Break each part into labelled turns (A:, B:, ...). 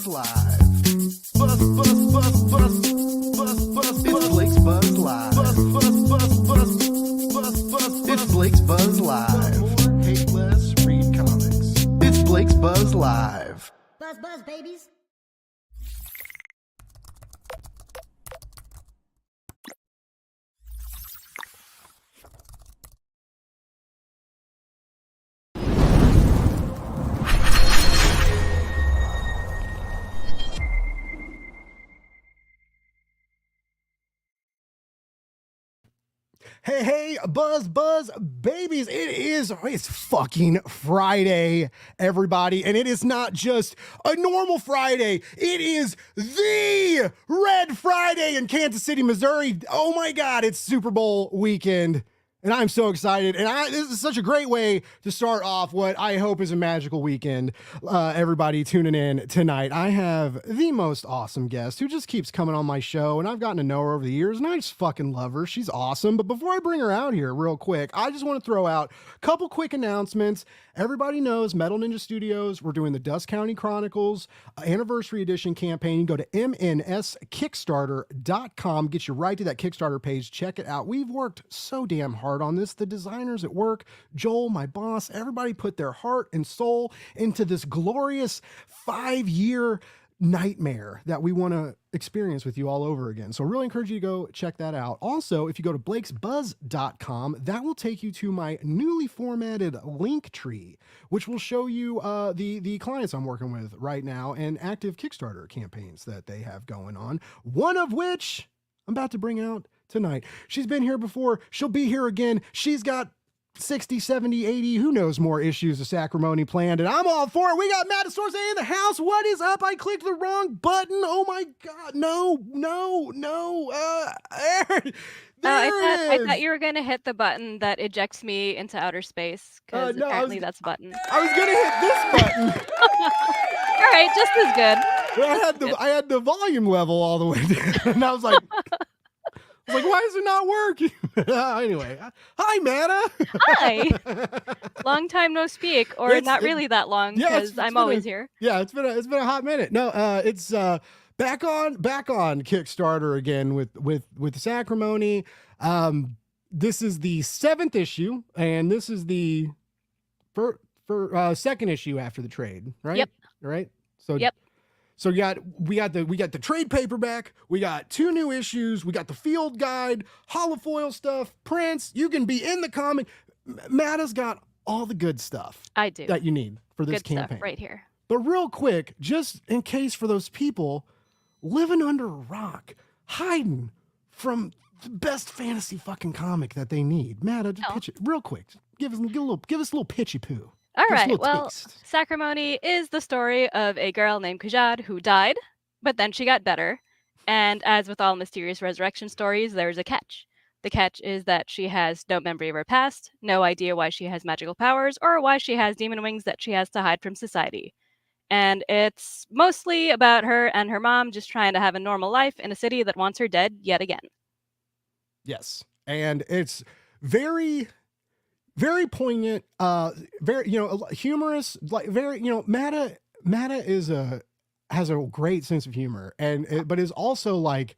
A: Buzz Live. Buzz, buzz, buzz, buzz, buzz, buzz. It's Blake's Buzz Live. Buzz, buzz, buzz, buzz, buzz, buzz. It's Blake's Buzz Live. More, hate less, read comics. It's Blake's Buzz Live.
B: Buzz, buzz, babies.
A: Hey, buzz, babies. It's fucking Friday, everybody. And it is not just a normal Friday. It is the Red Friday in Kansas City, Missouri. Oh my God, it's Super Bowl weekend. And I'm so excited. And this is such a great way to start off what I hope is a magical weekend. Everybody tuning in tonight. I have the most awesome guest who just keeps coming on my show. And I've gotten to know her over the years. And I just fucking love her. She's awesome. But before I bring her out here real quick, I just want to throw out a couple quick announcements. Everybody knows Metal Ninja Studios. We're doing the Dust County Chronicles Anniversary Edition campaign. You can go to mnskickstarter.com. Get you right to that Kickstarter page. Check it out. We've worked so damn hard on this. The designers at work, Joel, my boss, everybody put their heart and soul into this glorious 5-year nightmare that we want to experience with you all over again. So I really encourage you to go check that out. Also, if you go to blakesbuzz.com, that will take you to my newly formatted link tree, which will show you the clients I'm working with right now and active Kickstarter campaigns that they have going on. One of which I'm about to bring out tonight. She's been here before. She'll be here again. She's got 60, 70, 80, who knows more issues of Sacrimony planned, and I'm all for it. We got Matta Sorcier in the house. What is up? I clicked the wrong button. Oh my God. No.
C: I thought you were going to hit the button that ejects me into outer space, because apparently that's a button.
A: I was going to hit this button.
C: All right, just as good.
A: I had the volume level all the way down, and I was like, why is it not working? Anyway, hi, Matta.
C: Hi. Long time no speak, or not really that long, because I'm always here.
A: Yeah, it's been a hot minute. No, it's back on Kickstarter again with Sacrimony. This is the 7th issue, and this is the second issue after the trade, right?
C: Yep.
A: Right. So
C: yep.
A: So we got the trade paperback, we got 2 new issues, we got the field guide, holofoil stuff, prints. You can be in the comic. Matta's got all the good stuff.
C: I do.
A: That you need for this
C: good
A: campaign.
C: Stuff right here.
A: But real quick, just in case for those people living under a rock, hiding from the best fantasy fucking comic that they need. Matta, just pitch it real quick. Give us a little pitchy poo.
C: All right, well, Sacrimony is the story of a girl named Kajad who died, but then she got better. And as with all mysterious resurrection stories, there's a catch. The catch is that she has no memory of her past, no idea why she has magical powers, or why she has demon wings that she has to hide from society. And it's mostly about her and her mom just trying to have a normal life in a city that wants her dead yet again.
A: Yes, and it's very poignant, very, humorous, like very, Matta has a great sense of humor, but is also like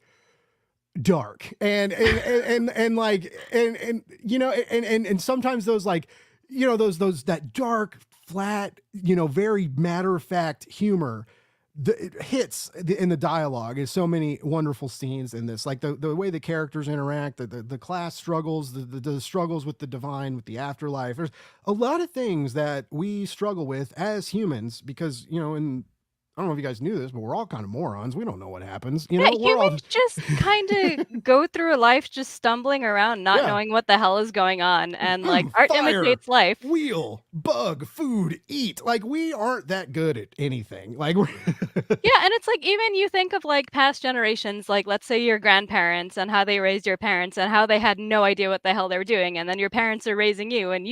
A: dark and sometimes those like, those that dark, flat, very matter-of-fact humor it hits in the dialogue. Is so many wonderful scenes in this, like the way the characters interact, the class struggles, the struggles with the divine, with the afterlife. There's a lot of things that we struggle with as humans because, I don't know if you guys knew this, but we're all kind of morons. We don't know what happens.
C: Humans just kind of go through life just stumbling around, not knowing what the hell is going on. And like art imitates life.
A: Wheel, bug, food, eat. Like we aren't that good at anything. Like we're
C: yeah, and it's like even you think of like past generations, like let's say your grandparents and how they raised your parents and how they had no idea what the hell they were doing, and then your parents are raising you and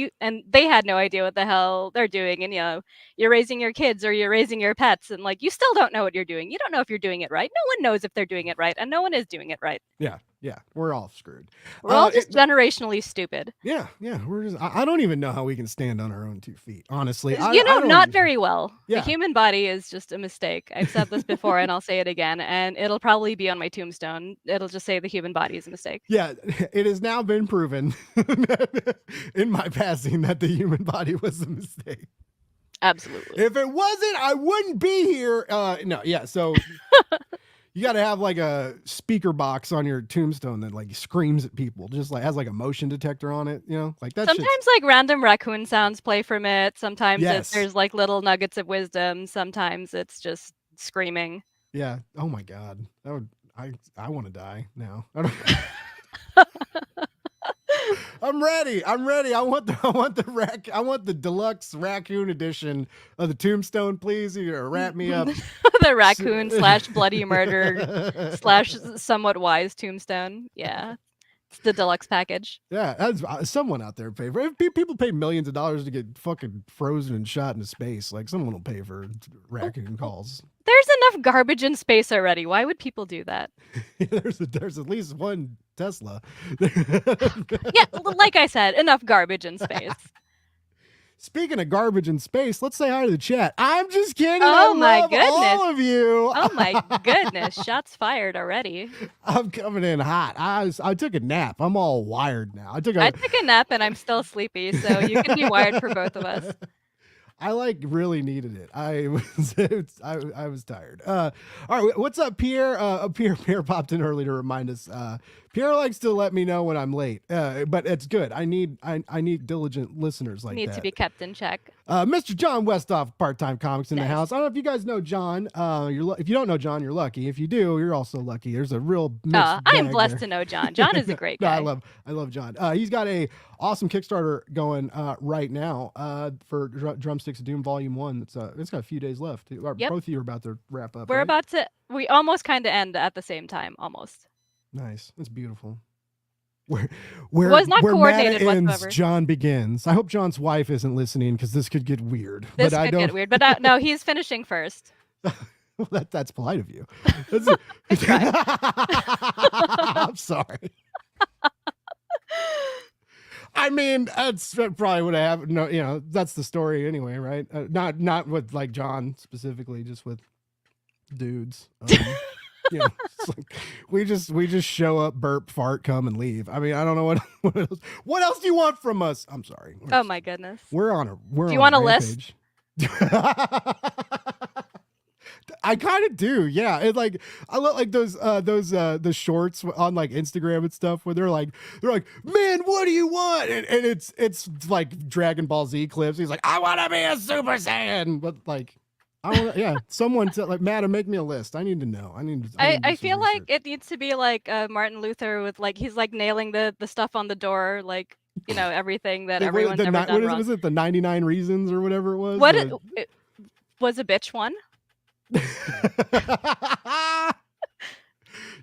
C: they had no idea what the hell they're doing, and you're raising your kids or you're raising your pets, and like like, you still don't know what you're doing. You don't know if you're doing it right. No one knows if they're doing it right, and no one is doing it right.
A: Yeah, we're all screwed.
C: We're all just generationally stupid.
A: Yeah, we're just. I don't even know how we can stand on our own 2 feet. Honestly,
C: not very well.
A: Yeah.
C: The human body is just a mistake. I've said this before, and I'll say it again, and it'll probably be on my tombstone. It'll just say the human body is a mistake.
A: Yeah, it has now been proven in my passing that the human body was a mistake.
C: Absolutely.
A: If it wasn't, I wouldn't be here. No, yeah. So you got to have like a speaker box on your tombstone that like screams at people, just like has like a motion detector on it. You know, like that.
C: Sometimes like random raccoon sounds play from it. Sometimes
A: Yes.
C: there's like little nuggets of wisdom. Sometimes it's just screaming.
A: Yeah. Oh my God. That would. I want to die now. I don't. I'm ready. I want the deluxe raccoon edition of the tombstone, please. You wrap me up.
C: The raccoon / bloody murder / somewhat wise tombstone. Yeah. It's the deluxe package.
A: Yeah, that's someone out there pay for it. If people pay millions of dollars to get fucking frozen and shot into space, like someone will pay for raccoon calls.
C: There's enough garbage in space already. Why would people do that?
A: There's at least one Tesla.
C: Yeah, like I said, enough garbage in space.
A: Speaking of garbage in space, let's say hi to the chat. I'm just kidding.
C: Oh my goodness.
A: All of you.
C: Oh my goodness. Shots fired already.
A: I'm coming in hot. I took a nap. I'm all wired now. I took a
C: nap and I'm still sleepy, so you can be wired for both of us.
A: I like really needed it. I was tired. All right, what's up, Pierre? Pierre popped in early to remind us. Pierre likes to let me know when I'm late, but it's good. I need diligent listeners like that.
C: Need to be kept in check.
A: Mr. John Westhoff, Part-Time Comics in the house. I don't know if you guys know John. If you don't know John, you're lucky. If you do, you're also lucky. There's a real mixed
C: I am
A: bag
C: blessed
A: there.
C: to know John. John is a great guy.
A: I love John. He's got a awesome Kickstarter going right now for Drumsticks of Doom Volume 1. It's got a few days left.
C: Yep.
A: Both of you are about to wrap up.
C: We're
A: right?
C: about to. We almost kind of end at the same time. Almost.
A: Nice. That's beautiful. Where
C: was not coordinated
A: Matta ends,
C: whatsoever.
A: John begins. I hope John's wife isn't listening because this could get weird.
C: This could get weird, but no, he's finishing first.
A: Well, that's polite of you. I'm sorry. I mean, that's probably what I have. No, that's the story anyway, right? Not with like John specifically, just with dudes. It's like we just show up, burp, fart, come, and leave. I mean, I don't know what else do you want from us? I'm sorry.
C: Oh my goodness.
A: Do you
C: want a list?
A: I kind of do, yeah. It like I look like those the shorts on like Instagram and stuff where they're like, man, what do you want? And it's like Dragon Ball Z clips. He's like, I want to be a Super Saiyan, but like. Someone like Matta, make me a list. I need to know.
C: I feel like it needs to be like Martin Luther with like he's like nailing the stuff on the door, like everything that everyone's ever done wrong.
A: Was it the 99 reasons or whatever it was?
C: It was a bitch one.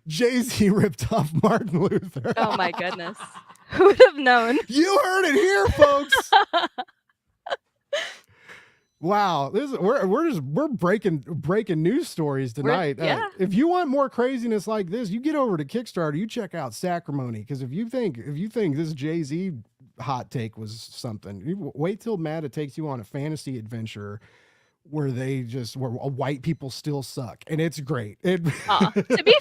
A: Jay-Z ripped off Martin Luther.
C: Oh my goodness, who would have known?
A: You heard it here, folks. Wow, we're breaking news stories tonight. If you want more craziness like this, you get over to Kickstarter. You check out Sacrimony, because if you think this Jay-Z hot take was something, wait till Matta takes you on a fantasy adventure where white people still suck, and it's great.
C: To be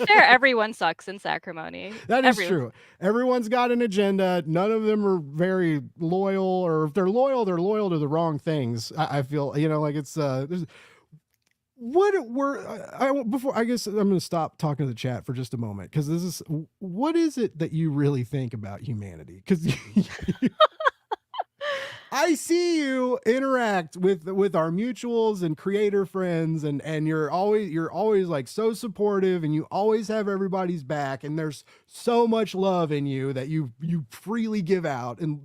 C: fair, everyone sucks in Sacrimony.
A: That is true. Everyone's got an agenda. None of them are very loyal, or if they're loyal to the wrong things. I feel like it's before I guess I'm going to stop talking to the chat for just a moment, because what is it that you really think about humanity? Because I see you interact with our mutuals and creator friends, and you're always like so supportive, and you always have everybody's back, and there's so much love in you that you freely give out and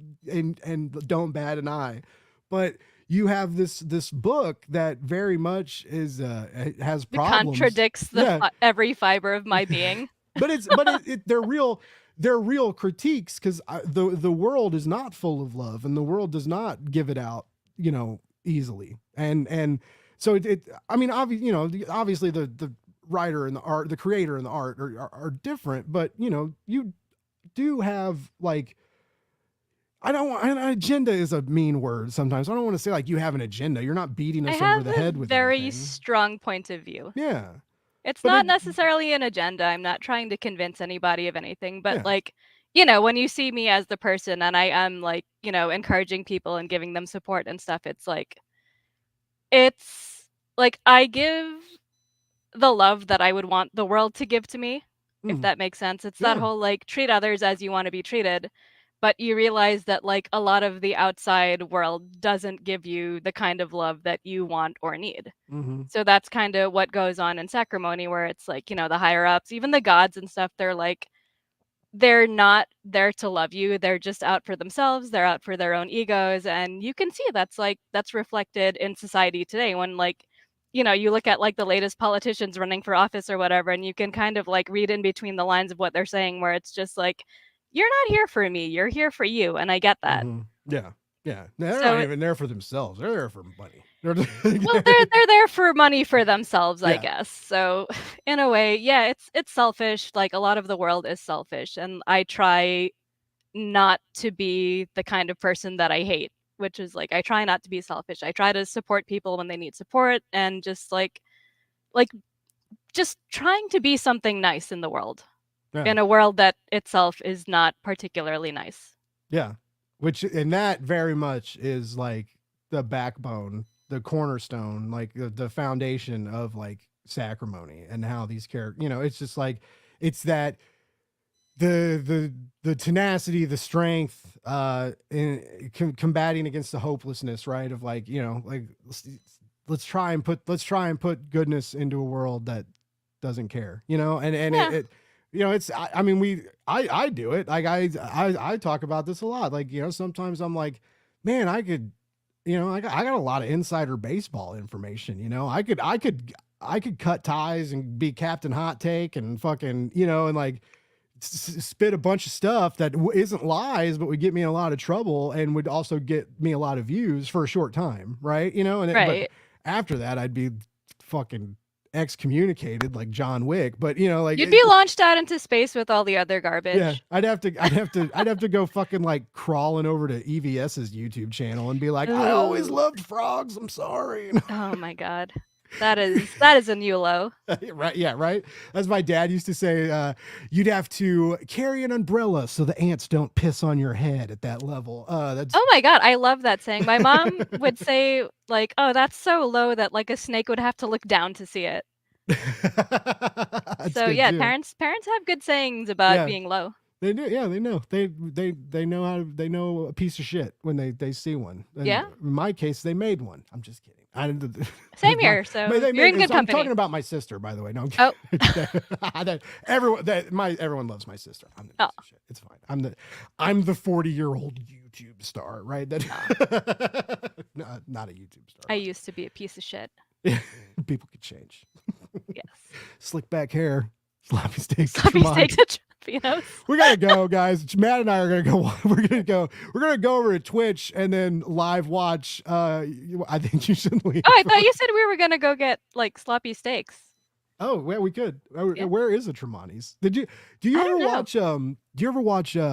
A: don't bat an eye. But you have this book that very much has problems.
C: Contradicts every fiber of my being.
A: But they're real critiques, because the world is not full of love, and the world does not give it out, easily. And So I mean, obviously the writer and the creator and the art are different, but you do have like, I don't want, an agenda is a mean word sometimes. I don't want to say like you have an agenda. You're not beating
C: I
A: us over
C: have
A: the
C: a
A: head with
C: very
A: anything.
C: strong point of view.
A: Yeah.
C: It's
A: But
C: not necessarily an agenda. I'm not trying to convince anybody of anything, but
A: yeah.
C: like, when you see me as the person and I am like, encouraging people and giving them support and stuff, it's like I give the love that I would want the world to give to me, if that makes sense. It's that
A: Yeah.
C: whole like treat others as you want to be treated, but you realize that like a lot of the outside world doesn't give you the kind of love that you want or need.
A: Mm-hmm.
C: So that's kind of what goes on in Sacrimony, where it's like, the higher ups, even the gods and stuff, they're not there to love you. They're just out for themselves. They're out for their own egos. And you can see that's reflected in society today when like, you look at like the latest politicians running for office or whatever, and you can kind of like read in between the lines of what they're saying, where it's just like, you're not here for me. You're here for you. And I get that.
A: Mm-hmm. Yeah. Yeah. They're
C: So
A: not even there for themselves. They're there for money.
C: well, they're there for money for themselves, I
A: Yeah.
C: guess. So, in a way, yeah, it's selfish. Like a lot of the world is selfish, and I try not to be the kind of person that I hate, which is like I try not to be selfish. I try to support people when they need support, and like just trying to be something nice in the world,
A: Yeah.
C: in a world that itself is not particularly nice.
A: Yeah. And that very much is like the backbone, the cornerstone, like the foundation of like Sacrimony and how these characters, it's just like, it's that the tenacity, the strength, in combating against the hopelessness, right? Of like, like let's try and put goodness into a world that doesn't care, and
C: Yeah.
A: it's, I mean, I do it. Like I talk about this a lot. Like, sometimes I'm like, man, I could, I got a lot of insider baseball information. I could cut ties and be Captain Hot Take and fucking, and like spit a bunch of stuff that isn't lies, but would get me in a lot of trouble and would also get me a lot of views for a short time, right? But
C: Right.
A: after that, I'd be fucking excommunicated like John Wick. But like
C: You'd be launched out into space with all the other garbage.
A: yeah, I'd have to go fucking like crawling over to EVS's YouTube channel and be like, I always loved frogs. I'm sorry.
C: Oh my god. That is a new low.
A: Right. Yeah. Right. As my dad used to say, you'd have to carry an umbrella so the ants don't piss on your head at that level. That's
C: Oh my god, I love that saying. My mom would say like, "Oh, that's so low that like a snake would have to look down to see it." So yeah,
A: too.
C: parents have good sayings about being low.
A: They do. Yeah, they know. They know they know a piece of shit when they see one. And
C: Yeah.
A: in my case, they made one. I'm just kidding.
C: Same here. So you're in good
A: I'm
C: company.
A: talking about my sister, by the way. No,
C: Oh.
A: everyone loves my sister. I'm the piece of shit. It's fine. I'm the 40-year-old YouTube star, right? No, not a YouTube star.
C: I used to be a piece of shit.
A: People could change.
C: Yes.
A: Slick back hair, sloppy steaks.
C: Sloppy steaks at Trumpinos.
A: We gotta go, guys. Matt and I are gonna go. We're gonna go over to Twitch and then live watch. I think you should leave.
C: Oh, I thought you said we were gonna go get like sloppy steaks.
A: Oh, well, we could.
C: Yeah.
A: Where is the Tremontis? Do you ever watch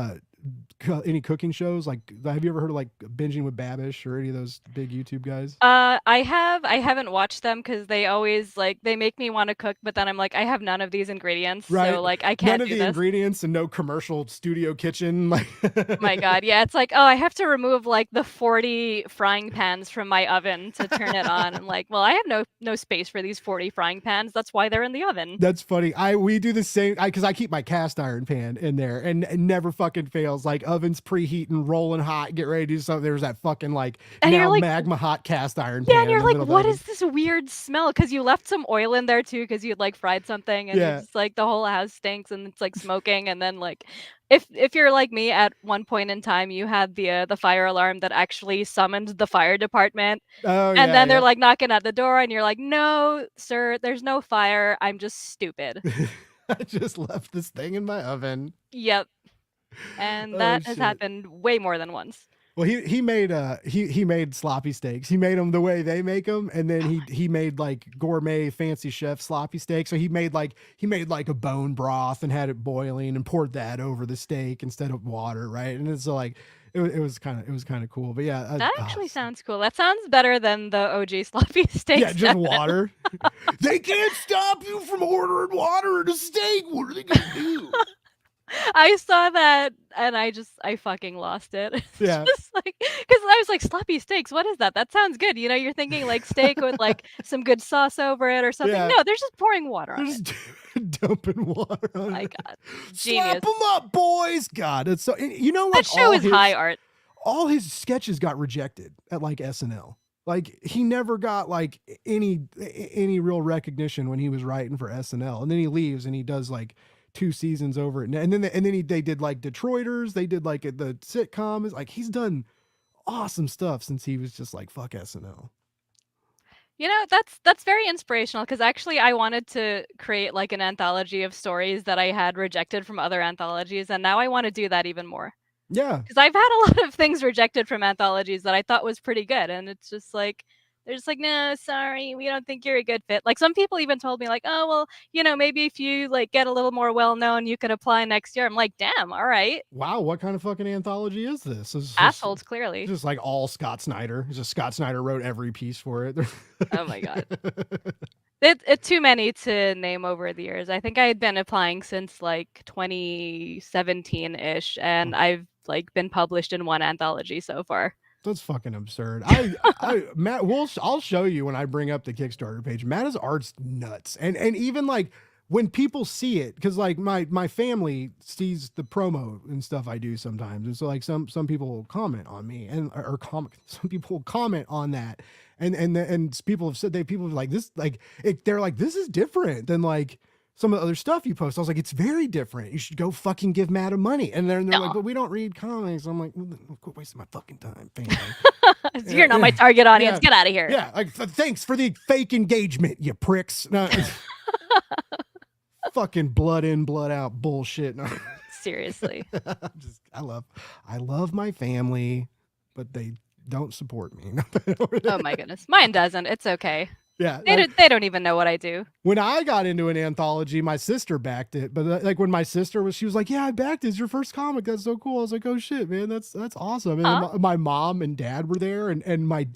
A: any cooking shows? Like, have you ever heard of like Binging with Babish or any of those big YouTube guys?
C: I haven't watched them because they always like they make me want to cook, but then I'm like, I have none of these ingredients,
A: Right.
C: so like I can't
A: None of
C: do
A: the
C: this.
A: ingredients and no commercial studio kitchen. Like,
C: My god, yeah, it's like, oh, I have to remove like the 40 frying pans from my oven to turn it on. I'm like, well, I have no space for these 40 frying pans. That's why they're in the oven.
A: That's funny. We do the same because I keep my cast iron pan in there and it never fucking fails. Like oven's preheating, rolling hot, get ready to do something. There's that fucking like
C: And
A: now
C: you're like,
A: magma hot cast iron
C: yeah,
A: pan.
C: and you're
A: in the
C: like,
A: middle of the
C: what
A: oven.
C: is this weird smell? Because you left some oil in there too, because you'd like fried something, and
A: Yeah.
C: it's like the whole house stinks and it's like smoking. And then like, if you're like me, at one point in time, you had the fire alarm that actually summoned the fire department,
A: Oh,
C: and
A: yeah,
C: then they're
A: yeah.
C: like knocking at the door, and you're like, no, sir, there's no fire. I'm just stupid.
A: I just left this thing in my oven.
C: Yep. And
A: Oh,
C: that has
A: shit.
C: happened way more than once.
A: Well, he made sloppy steaks. He made them the way they make them, and then he made like gourmet fancy chef sloppy steaks. So he made like a bone broth and had it boiling and poured that over the steak instead of water, right? And it's like it was kind of cool. But yeah,
C: That actually sounds cool. That sounds better than the OG sloppy steaks.
A: yeah, just water. They can't stop you from ordering water and a steak. What are they gonna do?
C: I saw that and I fucking lost it. It's
A: Yeah.
C: just like, because I was like, sloppy steaks, what is that? That sounds good. You know, you're thinking like steak with like some good sauce over it or something.
A: Yeah.
C: No, they're just pouring water on
A: They're
C: it.
A: just dumping water on
C: My
A: it.
C: God.
A: Slap
C: Genius.
A: them up, boys. God, it's so, you know, like
C: That show is high art.
A: all his sketches got rejected at like SNL. Like he never got like any real recognition when he was writing for SNL, and then he leaves and he does like 2 seasons over it, and then they did like Detroiters, they did like the sitcom. Is like he's done awesome stuff since he was just like fuck SNL.
C: You know, that's very inspirational because actually I wanted to create like an anthology of stories that I had rejected from other anthologies, and now I want to do that even more.
A: Yeah,
C: because I've had a lot of things rejected from anthologies that I thought was pretty good, and it's just like they're just like, no, sorry, we don't think you're a good fit. Like some people even told me like, oh well, you know, maybe if you like get a little more well known, you could apply next year. I'm like, damn, all right.
A: Wow, what kind of fucking anthology is this? It's
C: Assholes,
A: just,
C: clearly.
A: just like all Scott Snyder. It's just Scott Snyder wrote every piece for it.
C: Oh my God. It's too many to name over the years. I think I had been applying since like 2017-ish, and I've like been published in one anthology so far.
A: That's fucking absurd. Matt, I'll show you when I bring up the Kickstarter page. Matta's art's nuts, and even like when people see it, because like my family sees the promo and stuff I do sometimes, and so like some people will comment on me some people will comment on that, and people have said people are like this, like they're like, this is different than like some of the other stuff you post. I was like, it's very different. You should go fucking give Matta money. And they're like, but we don't read comics. I'm like, well, quit wasting my fucking time, family.
C: You're not my target audience. Get out of here.
A: Yeah, like thanks for the fake engagement, you pricks. No, fucking blood in, blood out bullshit. No.
C: Seriously.
A: I love my family, but they don't support me.
C: Oh my goodness. Mine doesn't. It's okay.
A: Yeah,
C: they don't even know what I do.
A: When I got into an anthology, my sister backed it. But like when my sister she was like, "Yeah, I backed it. It's your first comic. That's so cool." I was like, "Oh shit, man, that's awesome." And my mom and dad were there, and my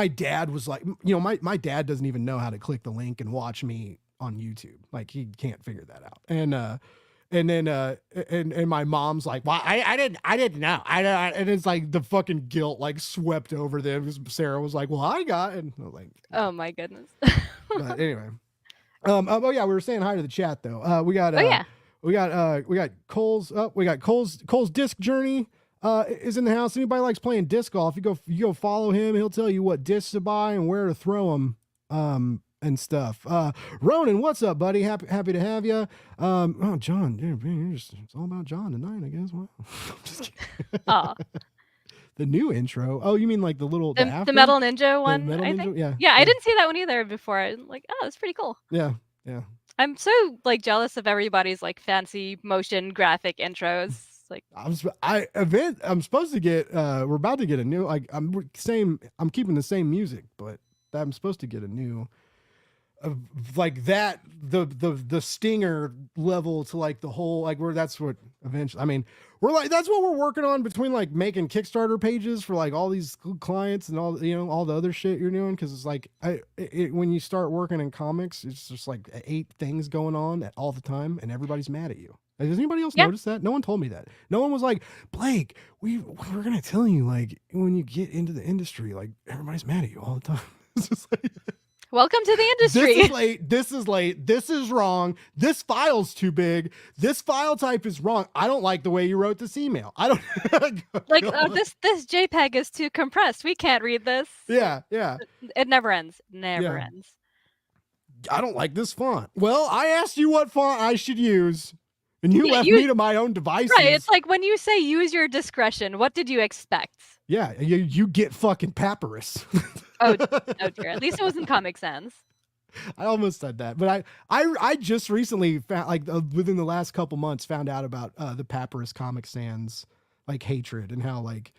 A: dad was like, you know, my dad doesn't even know how to click the link and watch me on YouTube. Like he can't figure that out. And then my mom's like, well, I didn't know. And it's like the fucking guilt like swept over them because Sarah was like, well, I got, and I was like,
C: oh my goodness.
A: But anyway, oh yeah, we were saying hi to the chat though. We got Cole's disc journey is in the house. Anybody likes playing disc golf, you go follow him. He'll tell you what discs to buy and where to throw them. And stuff. Ronan, what's up, buddy? Happy to have you. Oh, John, dude, it's all about John tonight, I guess. Well, I'm just kidding.
C: Oh.
A: The new intro. Oh, you mean like the Metal
C: Ninja one?
A: Metal
C: I
A: Ninja?
C: think.
A: Yeah.
C: I didn't see that one either before. I'm like, oh, that's pretty cool.
A: Yeah.
C: I'm so like jealous of everybody's like fancy motion graphic intros. Like
A: I'm supposed to get. We're about to get a new. Like I'm keeping the same music, but I'm supposed to get a new. Like that the stinger level to like the whole like where that's what eventually, I mean, we're like, that's what we're working on between like making Kickstarter pages for like all these clients and all, you know, all the other shit you're doing, because it's like when you start working in comics, it's just like 8 things going on all the time and everybody's mad at you. Like, does anybody else notice that? No one told me that. No one was like, Blake, we're gonna tell you, like, when you get into the industry, like everybody's mad at you all the time. It's just like,
C: welcome to the industry.
A: This is late. This is late. This is wrong. This file's too big. This file type is wrong. I don't like the way you wrote this email. I don't
C: like this JPEG is too compressed. We can't read this.
A: Yeah.
C: It never ends. Never ends.
A: I don't like this font. Well, I asked you what font I should use, and you left me to my own devices.
C: Right. It's like when you say use your discretion, what did you expect?
A: Yeah, you get fucking papyrus.
C: Oh dear. At least it was in Comic Sans.
A: I almost said that, but I just recently found, like, within the last couple months, found out about the Papyrus Comic Sans like hatred and how like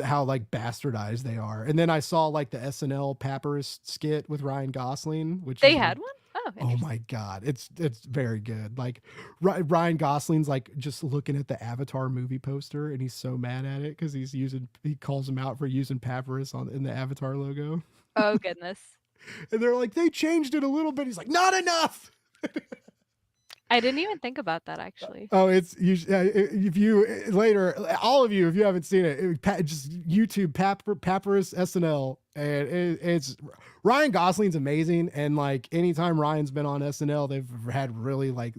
A: how like bastardized they are. And then I saw like the SNL Papyrus skit with Ryan Gosling, which
C: They
A: is like,
C: had one? Oh,
A: oh
C: interesting.
A: my God, it's very good. Like Ryan Gosling's like just looking at the Avatar movie poster, and he's so mad at it because he calls him out for using papyrus in the Avatar logo,
C: Oh, goodness.
A: and they're like, they changed it a little bit. He's like, not enough.
C: I didn't even think about that, actually.
A: Oh, it's if you later, all of you, if you haven't seen it, just YouTube Papyrus SNL, and it's Ryan Gosling's amazing, and like anytime Ryan's been on SNL, they've had really like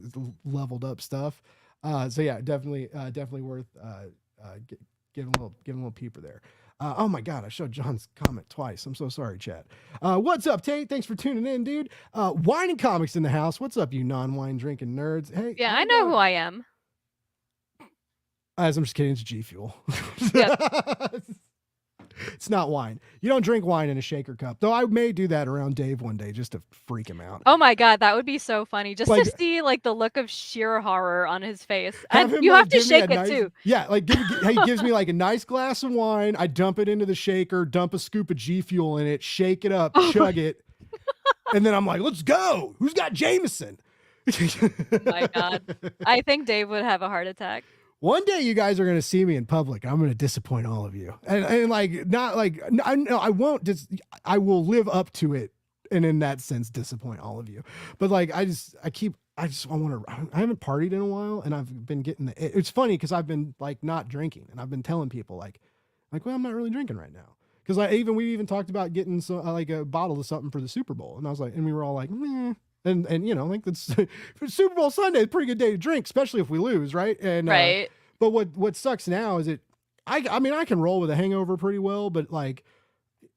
A: leveled up stuff. So yeah, definitely worth giving a little peeper there. Oh my God, I showed John's comment twice. I'm so sorry, chat. What's up, Tate? Thanks for tuning in, dude. Wine and comics in the house. What's up, you non-wine drinking nerds? Hey,
C: Yeah, I know who I am.
A: I'm just kidding. It's G Fuel.
C: Yep.
A: It's not wine. You don't drink wine in a shaker cup, though. I may do that around Dave one day just to freak him out.
C: Oh my God, that would be so funny. Just
A: Like-
C: to see like the look of sheer horror on his face.
A: Have
C: And
A: him,
C: you
A: like,
C: have to
A: give me a
C: shake it
A: nice-
C: too.
A: Yeah, like he gives me like a nice glass of wine. I dump it into the shaker, dump a scoop of G Fuel in it, shake it up, chug it, and then I'm like, let's go. Who's got Jameson?
C: Oh my God. I think Dave would have a heart attack.
A: One day you guys are going to see me in public. I'm going to disappoint all of you. And like, not like, I won't just, I will live up to it. And in that sense, disappoint all of you. But like, I haven't partied in a while, and I've been getting it's funny because I've been like not drinking, and I've been telling people like, well, I'm not really drinking right now. Cause we even talked about getting like a bottle of something for the Super Bowl. And I was like, and we were all like, meh. And you know, like that's for Super Bowl Sunday, it's a pretty good day to drink, especially if we lose, right? And
C: Right.
A: But what sucks now is I mean I can roll with a hangover pretty well, but like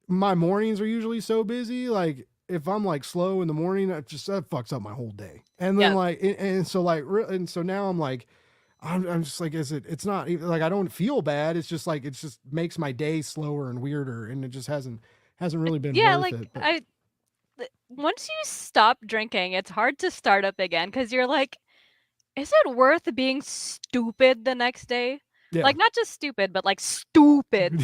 A: my mornings are usually so busy. Like if I'm like slow in the morning, that fucks up my whole day. And then so now I'm like I'm just like, it's not even like I don't feel bad. It's just like it just makes my day slower and weirder, and it just hasn't really been worth it. But
C: once you stop drinking, it's hard to start up again because you're like, is it worth being stupid the next day?
A: yeah.
C: Like not just stupid, but like stupid.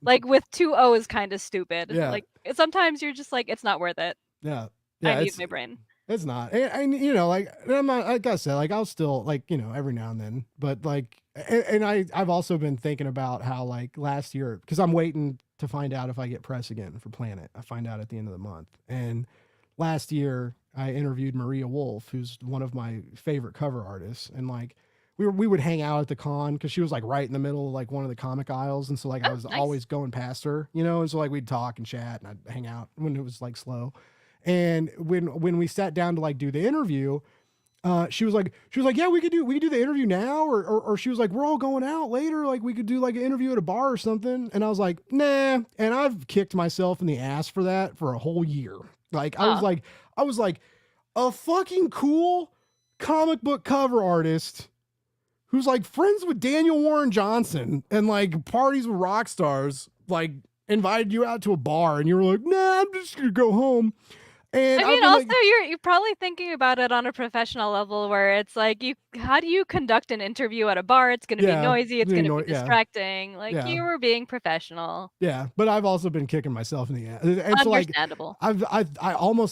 C: Like with 2 O's kind of stupid.
A: Yeah.
C: Like sometimes you're just like, it's not worth it.
A: Yeah.
C: I need my brain.
A: It's not. And you know, like I'm not, like I said, like I'll still like, you know, every now and then, but like, and I've also been thinking about how like last year, because I'm waiting to find out if I get press again for Planet. I find out at the end of the month. And last year I interviewed Maria Wolf, who's one of my favorite cover artists. And like, we would hang out at the con because she was like right in the middle of like one of the comic aisles. And so like I was always going past her, you know? And so like we'd talk and chat and I'd hang out when it was like slow. And when we sat down to like do the interview, she was like, yeah, we could do the interview now. Or she was like, we're all going out later. Like we could do like an interview at a bar or something. And I was like, nah. And I've kicked myself in the ass for that for a whole year. Like I was like a fucking cool comic book cover artist who's like friends with Daniel Warren Johnson and like parties with rock stars, like invited you out to a bar and you were like, nah, I'm just gonna go home. And
C: I mean, also you're probably thinking about it on a professional level where it's like how do you conduct an interview at a bar? It's going to be noisy. It's going to be distracting. Like you were being professional.
A: Yeah, but I've also been kicking myself in the ass. And
C: Understandable.
A: So like,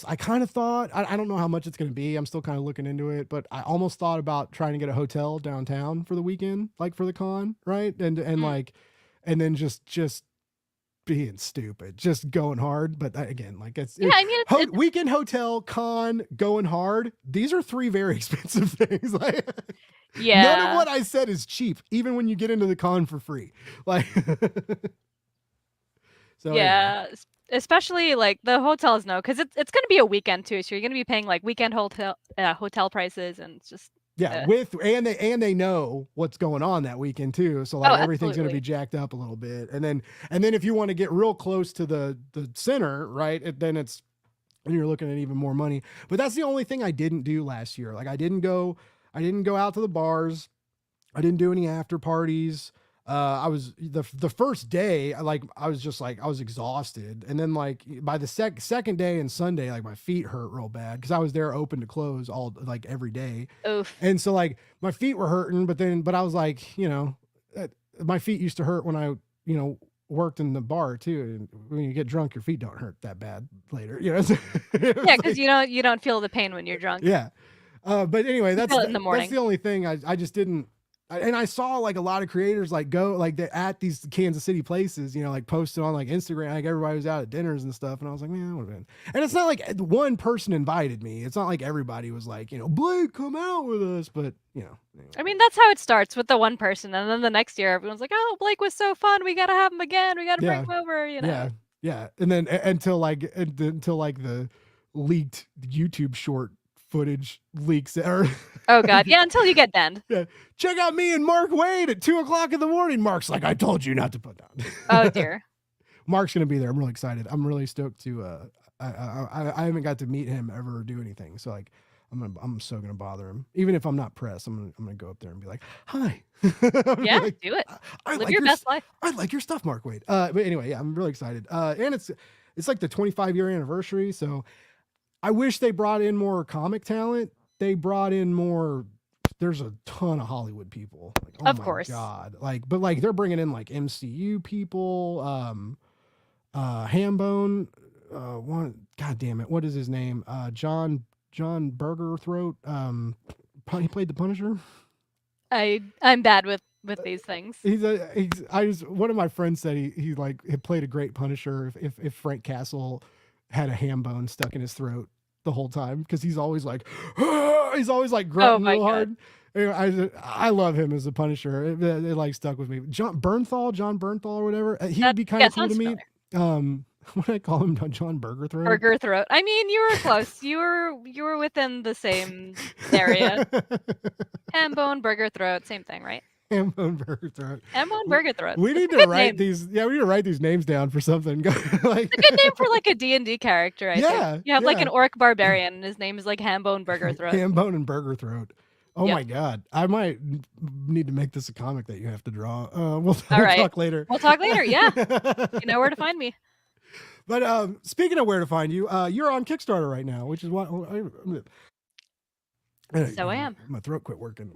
A: I kind of thought, I don't know how much it's going to be. I'm still kind of looking into it, but I almost thought about trying to get a hotel downtown for the weekend, like for the con, right? And like, and then just being stupid, just going hard. But again, like it's weekend hotel, con, going hard. These are 3 very expensive things. Like, none of what I said is cheap, even when you get into the con for free. Like, so
C: yeah, anyway. Especially like the hotels, because it's going to be a weekend too, so you're going to be paying like weekend hotel prices, and it's just.
A: Yeah, and they know what's going on that weekend too. So like everything's going to be jacked up a little bit. And then if you want to get real close to the center, right? Then you're looking at even more money. But that's the only thing I didn't do last year. Like I didn't go out to the bars. I didn't do any after parties. I was the first day, like I was just like I was exhausted, and then like by the second day and Sunday, like my feet hurt real bad because I was there open to close all every day.
C: Oof.
A: And so like my feet were hurting, but I was like, you know, my feet used to hurt when I, worked in the bar too. And when you get drunk, your feet don't hurt that bad later.
C: Yeah, because you don't feel the pain when you're drunk.
A: Yeah. But anyway, that's
C: in the morning.
A: That's the only thing I just didn't. And I saw like a lot of creators like go like at these Kansas City places, like posted on like Instagram, like everybody was out at dinners and stuff. And I was like, man, I would have been. And it's not like one person invited me. It's not like everybody was like, Blake, come out with us. But, anyway.
C: I mean, that's how it starts with the one person. And then the next year, everyone's like, oh, Blake was so fun. We got to have him again. We got to bring him over,
A: Yeah. And then until the leaked YouTube short footage leaks or
C: oh god, yeah, until you get banned.
A: Yeah, check out me and Mark Wade at 2:00 in the morning. Mark's like, I told you not to put down.
C: Oh dear.
A: Mark's gonna be there. I'm really excited. I'm really stoked to. I haven't got to meet him ever or do anything, so like I'm so gonna bother him. Even if I'm not pressed, I'm gonna go up there and be like, hi.
C: Yeah, like, do it.
A: I
C: Live
A: like
C: your best life.
A: I like your stuff, Mark Wade. But anyway, yeah, I'm really excited. And it's like the 25-year anniversary, so. I wish they brought in more comic talent. They brought in more. There's a ton of Hollywood people. Like, oh
C: of course.
A: God. But they're bringing in like MCU people. Hambone. God damn it. What is his name? John Burger Throat. He played the Punisher.
C: I'm bad with these things.
A: One of my friends said he had played a great Punisher if Frank Castle had a ham bone stuck in his throat the whole time, because he's always like grunting real hard. Anyway, I love him as a Punisher. It like stuck with me. John Bernthal or whatever. He would be kind of cool to meet. What did I call him? John Burger Throat.
C: Burger Throat. I mean, you were close. You were within the same area. Ham bone, Burger Throat, same thing, right?
A: Hambone Burger Throat.
C: Hambone Burger Throat.
A: We need to write these. Yeah, we need to write these names down for something.
C: Like, it's a good name for like a D&D character. I think. You have like an orc barbarian, and his name is like Hambone Burger Throat.
A: Hambone and Burger Throat. Oh my God! I might need to make this a comic that you have to draw. We'll talk later.
C: We'll talk later. Yeah, you know where to find me.
A: But speaking of where to find you, you're on Kickstarter right now, which is what.
C: So I am.
A: My throat quit working.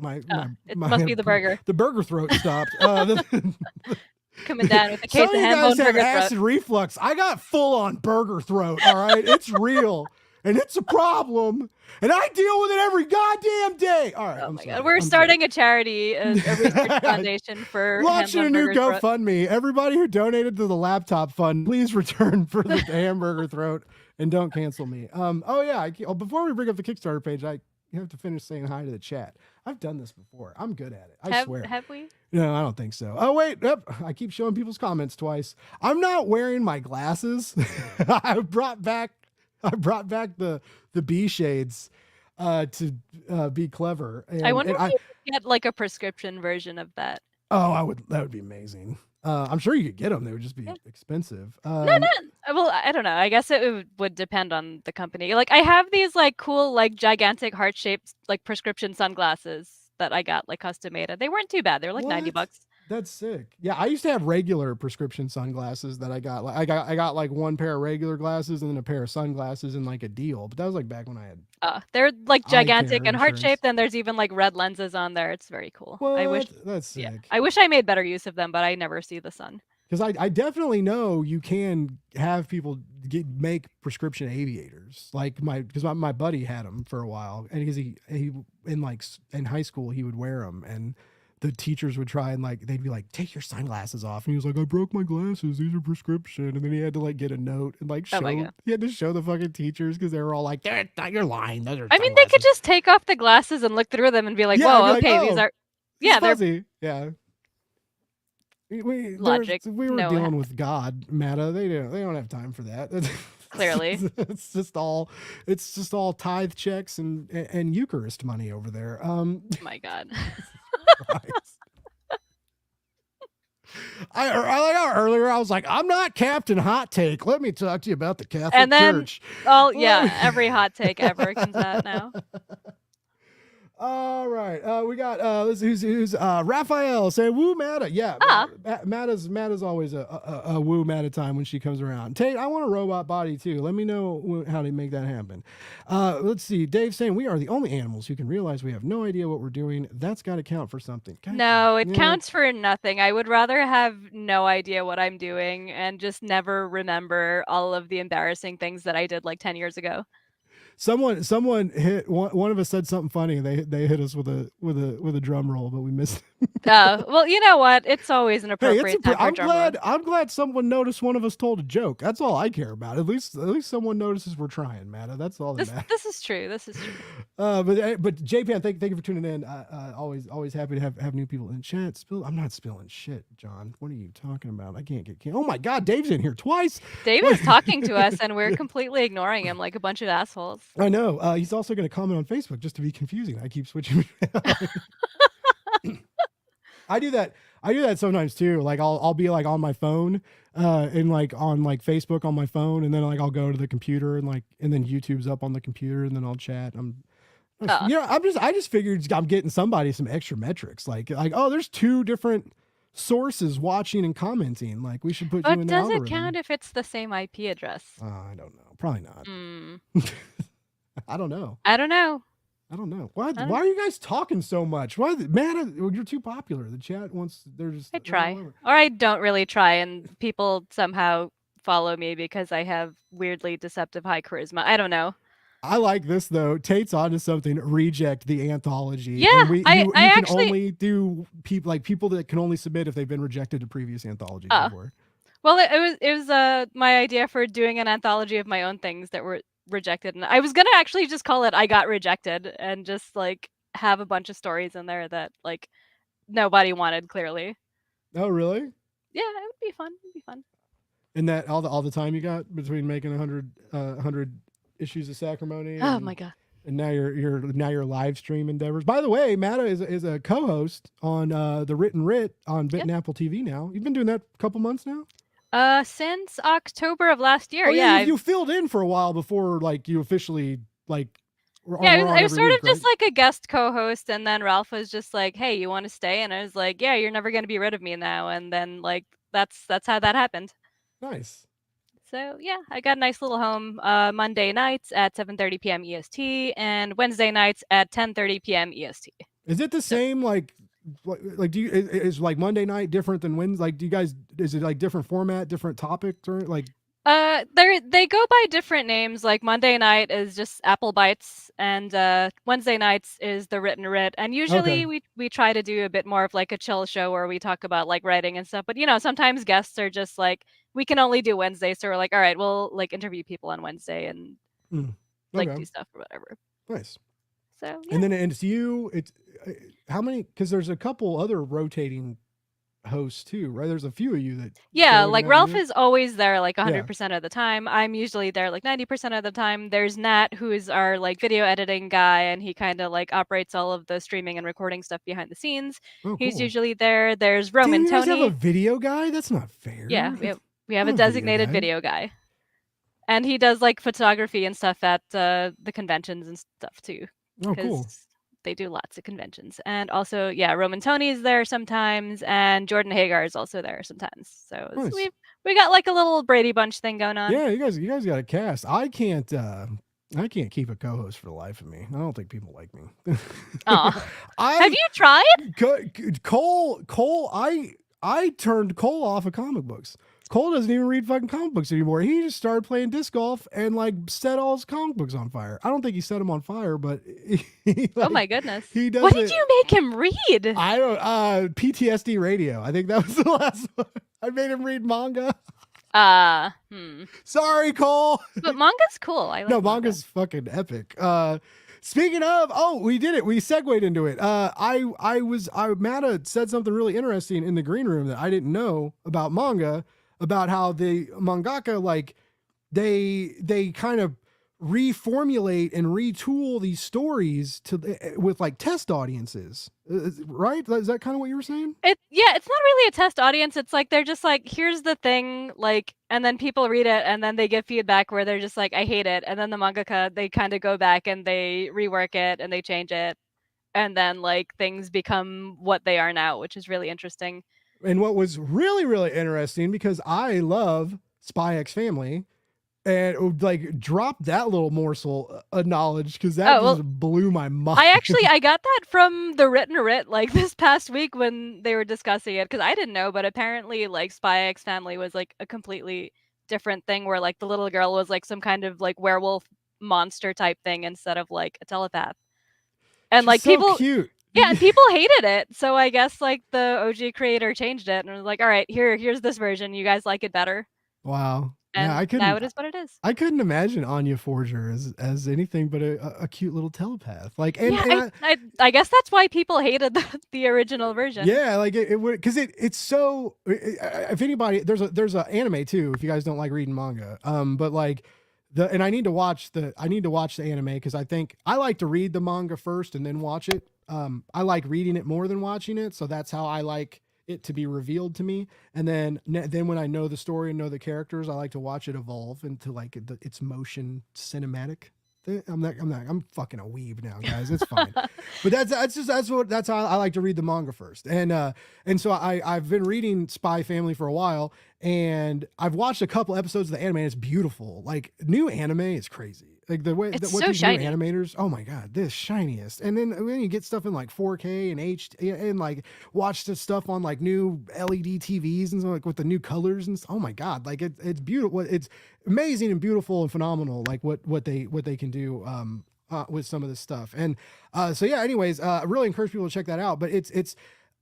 C: It must be the burger.
A: The burger throat stopped.
C: Coming down with a case of Hambone Burger Throat.
A: Acid reflux. I got full on burger throat. All right, it's real. And it's a problem, and I deal with it every goddamn day. All right,
C: my God. We're starting a charity, a research foundation for
A: launching a new
C: Burger
A: GoFundMe. Everybody who donated to the laptop fund, please return for the hamburger throat and don't cancel me. Before we bring up the Kickstarter page, you have to finish saying hi to the chat. I've done this before. I'm good at it. I swear.
C: Have we?
A: No, I don't think so. Oh, wait. Yep. I keep showing people's comments twice. I'm not wearing my glasses. I brought back the B shades to be clever.
C: I wonder if you could get like a prescription version of that.
A: Oh, that would be amazing. I'm sure you could get them. They would just be expensive.
C: No. Well, I don't know. I guess it would depend on the company. Like I have these like cool, like gigantic heart-shaped like prescription sunglasses that I got like custom made. They weren't too bad. They were like $90.
A: That's sick. Yeah, I used to have regular prescription sunglasses that I got. Like I got like one pair of regular glasses and then a pair of sunglasses in like a deal. But that was like back when I had.
C: They're like gigantic and heart shaped, and there's even like red lenses on there. It's very cool.
A: What? That's sick.
C: Yeah, I wish I made better use of them, but I never see the sun.
A: Because I definitely know you can have people make prescription aviators. Like because my buddy had them for a while, and because he in high school he would wear them, and the teachers would try and they'd be like, take your sunglasses off, and he was like, I broke my glasses, these are prescription. And then he had to get a note and show he had to show the fucking teachers because they were all like, you're lying, those are
C: I mean, they could just take off the glasses and look through them and be like, whoa, okay, these are they're
A: fuzzy. Yeah.
C: Logic.
A: We were dealing with God, Matta. They don't have time for that.
C: Clearly.
A: It's just all tithe checks and Eucharist money over there.
C: Oh my God.
A: I like how earlier I was like, I'm not Captain Hot Take. Let me talk to you about the Catholic Church.
C: Oh yeah, every hot take ever comes out now.
A: All right. We got let's see who's Raphael saying woo Matta. Yeah,
C: Ah,
A: Matta's always a woo Matta time when she comes around. Tate, I want a robot body too. Let me know how to make that happen. Let's see. Dave saying we are the only animals who can realize we have no idea what we're doing. That's got to count for something. God
C: no, it
A: damn.
C: counts for nothing. I would rather have no idea what I'm doing and just never remember all of the embarrassing things that I did like 10 years ago.
A: Someone hit one of us said something funny. They hit us with a drum roll, but we missed.
C: Well, you know what? It's always an
A: Hey,
C: appropriate time for a drum roll.
A: I'm glad someone noticed one of us told a joke. That's all I care about. At least someone notices we're trying, Matta. That's all that matters.
C: This is true. This is true.
A: But JPan, thank you for tuning in. Always happy to have new people in chat. I'm not spilling shit, John. What are you talking about? I can't get. Oh my God, Dave's in here twice.
C: Dave is talking to us, and we're completely ignoring him like a bunch of assholes.
A: I know. He's also going to comment on Facebook just to be confusing. I keep switching. I do that sometimes too. Like I'll be like on my phone, and like on like Facebook on my phone, and then like I'll go to the computer and then YouTube's up on the computer, and then I'll chat. I just figured I'm getting somebody some extra metrics. Like oh, there's 2 different sources watching and commenting. Like we should put you in the
C: Does
A: algorithm.
C: it count if it's the same IP address?
A: I don't know. Probably not. I don't know. I don't know. Why are you guys talking so much? Matta, you're too popular. The chat wants, they're just.
C: I try. Or I don't really try, and people somehow follow me because I have weirdly deceptive high charisma. I don't know.
A: I like this though. Tate's onto something. Reject the anthology.
C: Yeah,
A: and
C: I
A: you
C: actually
A: can only do people that can only submit if they've been rejected to previous anthologies before.
C: Well, it was my idea for doing an anthology of my own things that were rejected, and I was gonna actually just call it "I Got Rejected" and just like have a bunch of stories in there that like nobody wanted. Clearly.
A: Oh really?
C: Yeah, it would be fun. It'd be fun.
A: And that all the time you got between making 100 issues of Sacrimony.
C: Oh my God.
A: And now your live stream endeavors. By the way, Matta is a co-host on the Written Writ on Bit and Apple TV now. You've been doing that a couple months now?
C: Since October of last year.
A: Oh,
C: yeah,
A: you filled in for a while before like you officially like.
C: I was sort of just like a guest co-host, and then Ralph was just like, "Hey, you want to stay?" And I was like, "Yeah, you're never going to be rid of me now." And then like that's how that happened.
A: Nice.
C: So yeah, I got a nice little home. Monday nights at 7:30 p.m. EST and Wednesday nights at 10:30 p.m. EST.
A: Is it the same like do you is like Monday night different than Wednesday? Like do you guys is it like different format, different topics or like?
C: They go by different names. Like Monday night is just Apple Bites, and Wednesday nights is the Written Writ. And usually we try to do a bit more of like a chill show where we talk about like writing and stuff. But you know, sometimes guests are just like, we can only do Wednesday, so we're like, all right, we'll like interview people on Wednesday and like do stuff or whatever.
A: Nice.
C: So yeah.
A: And then it's you. It's how many? Because there's a couple other rotating hosts too, right? There's a few of you that.
C: Yeah, like Ralph is always there like 100% of the time. I'm usually there like 90% of the time. There's Nat, who is our like video editing guy, and he kind of like operates all of the streaming and recording stuff behind the scenes.
A: Oh,
C: He's
A: cool.
C: usually there. There's Roman
A: you guys
C: Tony.
A: have a video guy? That's not fair.
C: Yeah, we have a designated video guy. And he does like photography and stuff at the conventions and stuff too.
A: Oh, cool.
C: They do lots of conventions. And also, yeah, Roman Tony is there sometimes, and Jordan Hagar is also there sometimes. So
A: Nice.
C: we got like a little Brady Bunch thing going on.
A: Yeah, you guys got a cast. I can't keep a co-host for the life of me. I don't think people like me.
C: Oh, have you tried?
A: Cole, I turned Cole off of comic books. Cole doesn't even read fucking comic books anymore. He just started playing disc golf and like set all his comic books on fire. I don't think he set them on fire, but
C: oh my goodness,
A: he does.
C: What did you make him read?
A: I don't. PTSD Radio. I think that was the last one. I made him read manga. Sorry, Cole.
C: But manga's cool. I like
A: no, manga's fucking epic. Speaking of, we did it. We segued into it. Matta said something really interesting in the green room that I didn't know about manga, about how the mangaka, like, they kind of reformulate and retool these stories with like test audiences, right? Is that kind of what you were saying?
C: It's not really a test audience. It's like they're just like, here's the thing, like, and then people read it and then they give feedback where they're just like, I hate it, and then the mangaka, they kind of go back and they rework it and they change it, and then like things become what they are now, which is really interesting.
A: And what was really, really interesting, because I love Spy X Family, and like drop that little morsel of knowledge, because that
C: Oh, well,
A: just blew my mind.
C: I got that from the Written Writ like this past week when they were discussing it, because I didn't know, but apparently like Spy X Family was like a completely different thing where like the little girl was like some kind of like werewolf monster type thing instead of like a telepath. And
A: She's
C: like
A: so
C: people
A: cute.
C: Yeah, and people hated it. So I guess like the OG creator changed it and was like, "All right, here's this version. You guys like it better."
A: Wow. Yeah,
C: And now it is what it is.
A: I couldn't imagine Anya Forger as anything but a cute little telepath. Like,
C: Yeah,
A: and
C: I guess that's why people hated the original version.
A: yeah, like it would, because it's so. If anybody, there's a anime too. If you guys don't like reading manga, but like and I need to watch the anime, because I think I like to read the manga first and then watch it. I like reading it more than watching it, so that's how I like it to be revealed to me. And then when I know the story and know the characters, I like to watch it evolve into like its motion cinematic. I'm fucking a weeb now, guys. It's fine. But that's how I like to read the manga first. And so I've been reading Spy Family for a while, and I've watched a couple episodes of the anime, and it's beautiful. Like, new anime is crazy. Like
C: It's
A: what
C: so
A: these
C: shiny.
A: new animators, oh my god, this shiniest. And then when you get stuff in like 4K and HD, and like watch the stuff on like new LED TVs and stuff, like with the new colors and stuff, oh my god, like it's beautiful. It's amazing and beautiful and phenomenal, like what they can do with some of this stuff. And so yeah, anyways, I really encourage people to check that out. But it's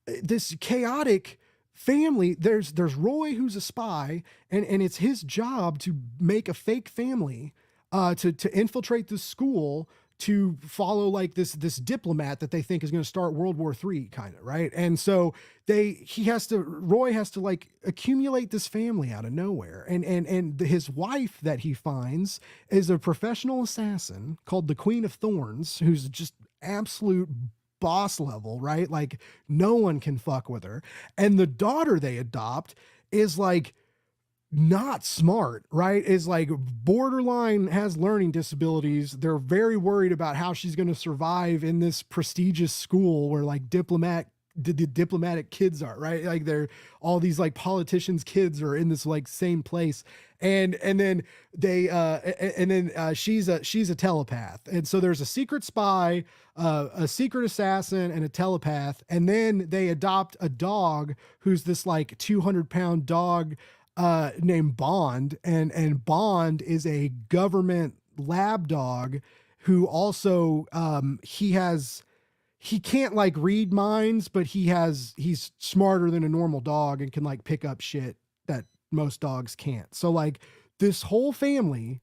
A: this chaotic family. There's Roy, who's a spy, and it's his job to make a fake family, to infiltrate the school, to follow like this diplomat that they think is going to start World War III, kind of, right? And so Roy has to like accumulate this family out of nowhere, and his wife that he finds is a professional assassin called the Queen of Thorns, who's just absolute boss level, right? Like, no one can fuck with her. And the daughter they adopt is like not smart, right? Is like borderline, has learning disabilities. They're very worried about how she's going to survive in this prestigious school where like the diplomatic kids are, right? Like, they're all these like politicians' kids are in this like same place. And then she's a telepath. And so there's a secret spy, a secret assassin, and a telepath. And then they adopt a dog who's this like 200-pound dog named Bond, and Bond is a government lab dog who also he can't like read minds, but he's smarter than a normal dog and can like pick up shit that most dogs can't. So like this whole family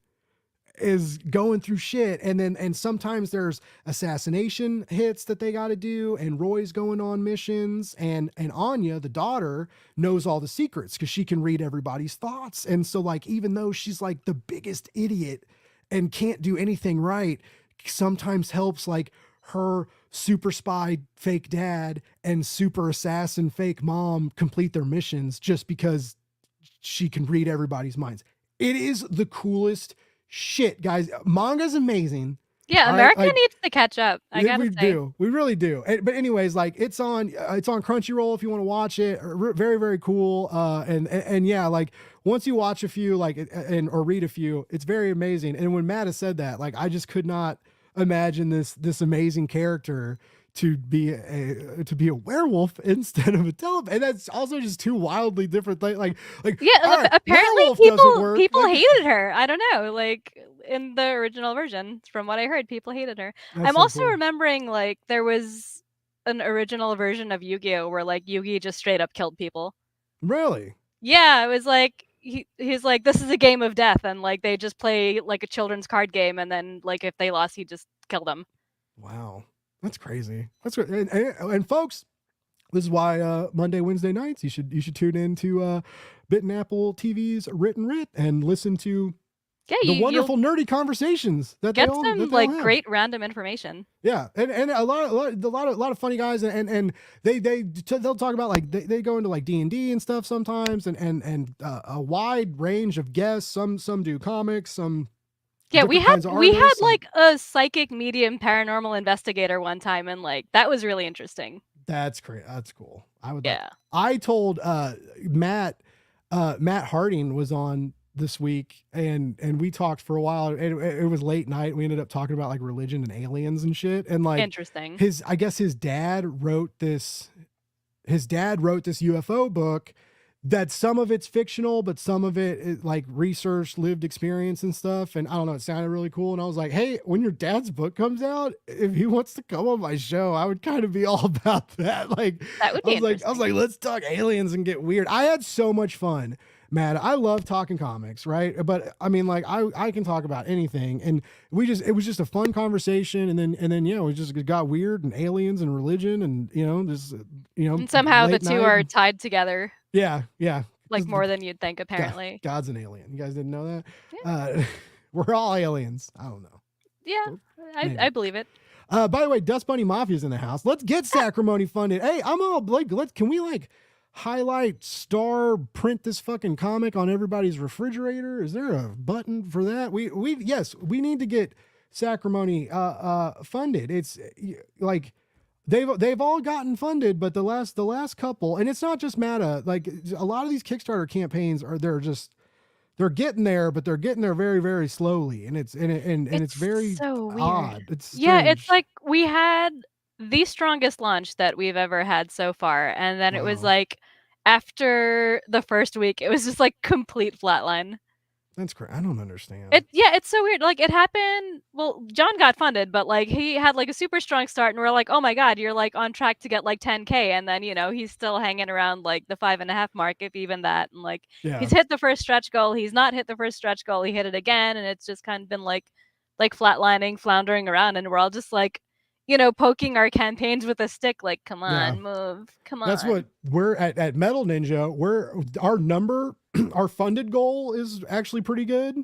A: is going through shit, and sometimes there's assassination hits that they got to do, and Roy's going on missions, and Anya, the daughter, knows all the secrets because she can read everybody's thoughts. And so like, even though she's like the biggest idiot and can't do anything right, sometimes helps like her super spy fake dad and super assassin fake mom complete their missions just because she can read everybody's minds. It is the coolest shit, guys. Manga's amazing.
C: Yeah, America needs to catch up. I gotta say.
A: We really do. But anyways, like it's on Crunchyroll if you want to watch it. Very, very cool. And yeah, like once you watch a few, like or read a few, it's very amazing. And when Matta said that, like I just could not imagine this amazing character to be a werewolf instead of a telepath. And that's also just two wildly different things. Like
C: yeah,
A: right,
C: apparently people hated her. I don't know, like in the original version, from what I heard, people hated her. I'm
A: so
C: also
A: cool.
C: remembering like there was an original version of Yu-Gi-Oh where like Yugi just straight up killed people.
A: Really?
C: Yeah, it was like he's like, this is a game of death, and like they just play like a children's card game, and then like if they lost, he just killed them.
A: Wow, that's crazy. That's great. And folks, this is why Monday, Wednesday nights you should tune in to Bit and Apple TV's Written Writ and listen to the wonderful nerdy conversations that
C: get
A: they all,
C: some
A: that they
C: like
A: all have.
C: great random information.
A: Yeah, and a lot of funny guys, and they'll talk about like they go into like D&D and stuff sometimes, and a wide range of guests. Some do comics, some
C: Yeah,
A: different kinds of
C: we had
A: artists.
C: like a psychic medium paranormal investigator one time, and like that was really interesting.
A: That's great. That's cool. I would like.
C: Yeah.
A: I told Matt Harding was on this week, and we talked for a while. It was late night. We ended up talking about like religion and aliens and shit. And like
C: Interesting.
A: I guess his dad wrote this. His dad wrote this UFO book that some of it's fictional, but some of it is like research, lived experience and stuff. And I don't know, it sounded really cool. And I was like, hey, when your dad's book comes out, if he wants to come on my show, I would kind of be all about that. Like,
C: That would be
A: I was like, let's talk aliens and get weird. I had so much fun, Matt. I love talking comics, right? But I mean, like, I can talk about anything. And it was just a fun conversation. And then, you know, it got weird and aliens and religion and, you know, this, you know,
C: and somehow the
A: late
C: two
A: night.
C: are tied together.
A: Yeah.
C: Like more than you'd think, apparently.
A: God's an alien. You guys didn't know that?
C: Yeah.
A: We're all aliens. I don't know.
C: Yeah, I believe it.
A: By the way, Dust Bunny Mafia's in the house. Let's get Sacrimony funded. Hey, I'm all like, can we like highlight, print this fucking comic on everybody's refrigerator? Is there a button for that? Yes, we need to get Sacrimony funded. It's like they've all gotten funded, but the last couple, and it's not just Matta. Like a lot of these Kickstarter campaigns they're getting there, but they're getting there very, very slowly, and it's very
C: so weird.
A: odd. It's strange.
C: Yeah, it's like we had the strongest launch that we've ever had so far, and then it was like after the first week, it was just like complete flatline.
A: That's great. I don't understand.
C: It's so weird. Like it happened. Well, John got funded, but like he had like a super strong start, and we're like, oh my god, you're like on track to get like 10K, and then you know he's still hanging around like the 5.5 mark, if even that. And like he's hit the first stretch goal, he's not hit the first stretch goal, he hit it again, and it's just kind of been like flatlining, floundering around, and we're all just like, you know, poking our campaigns with a stick, like, come on, move, come on.
A: That's what we're at Metal Ninja. Our funded goal is actually pretty good.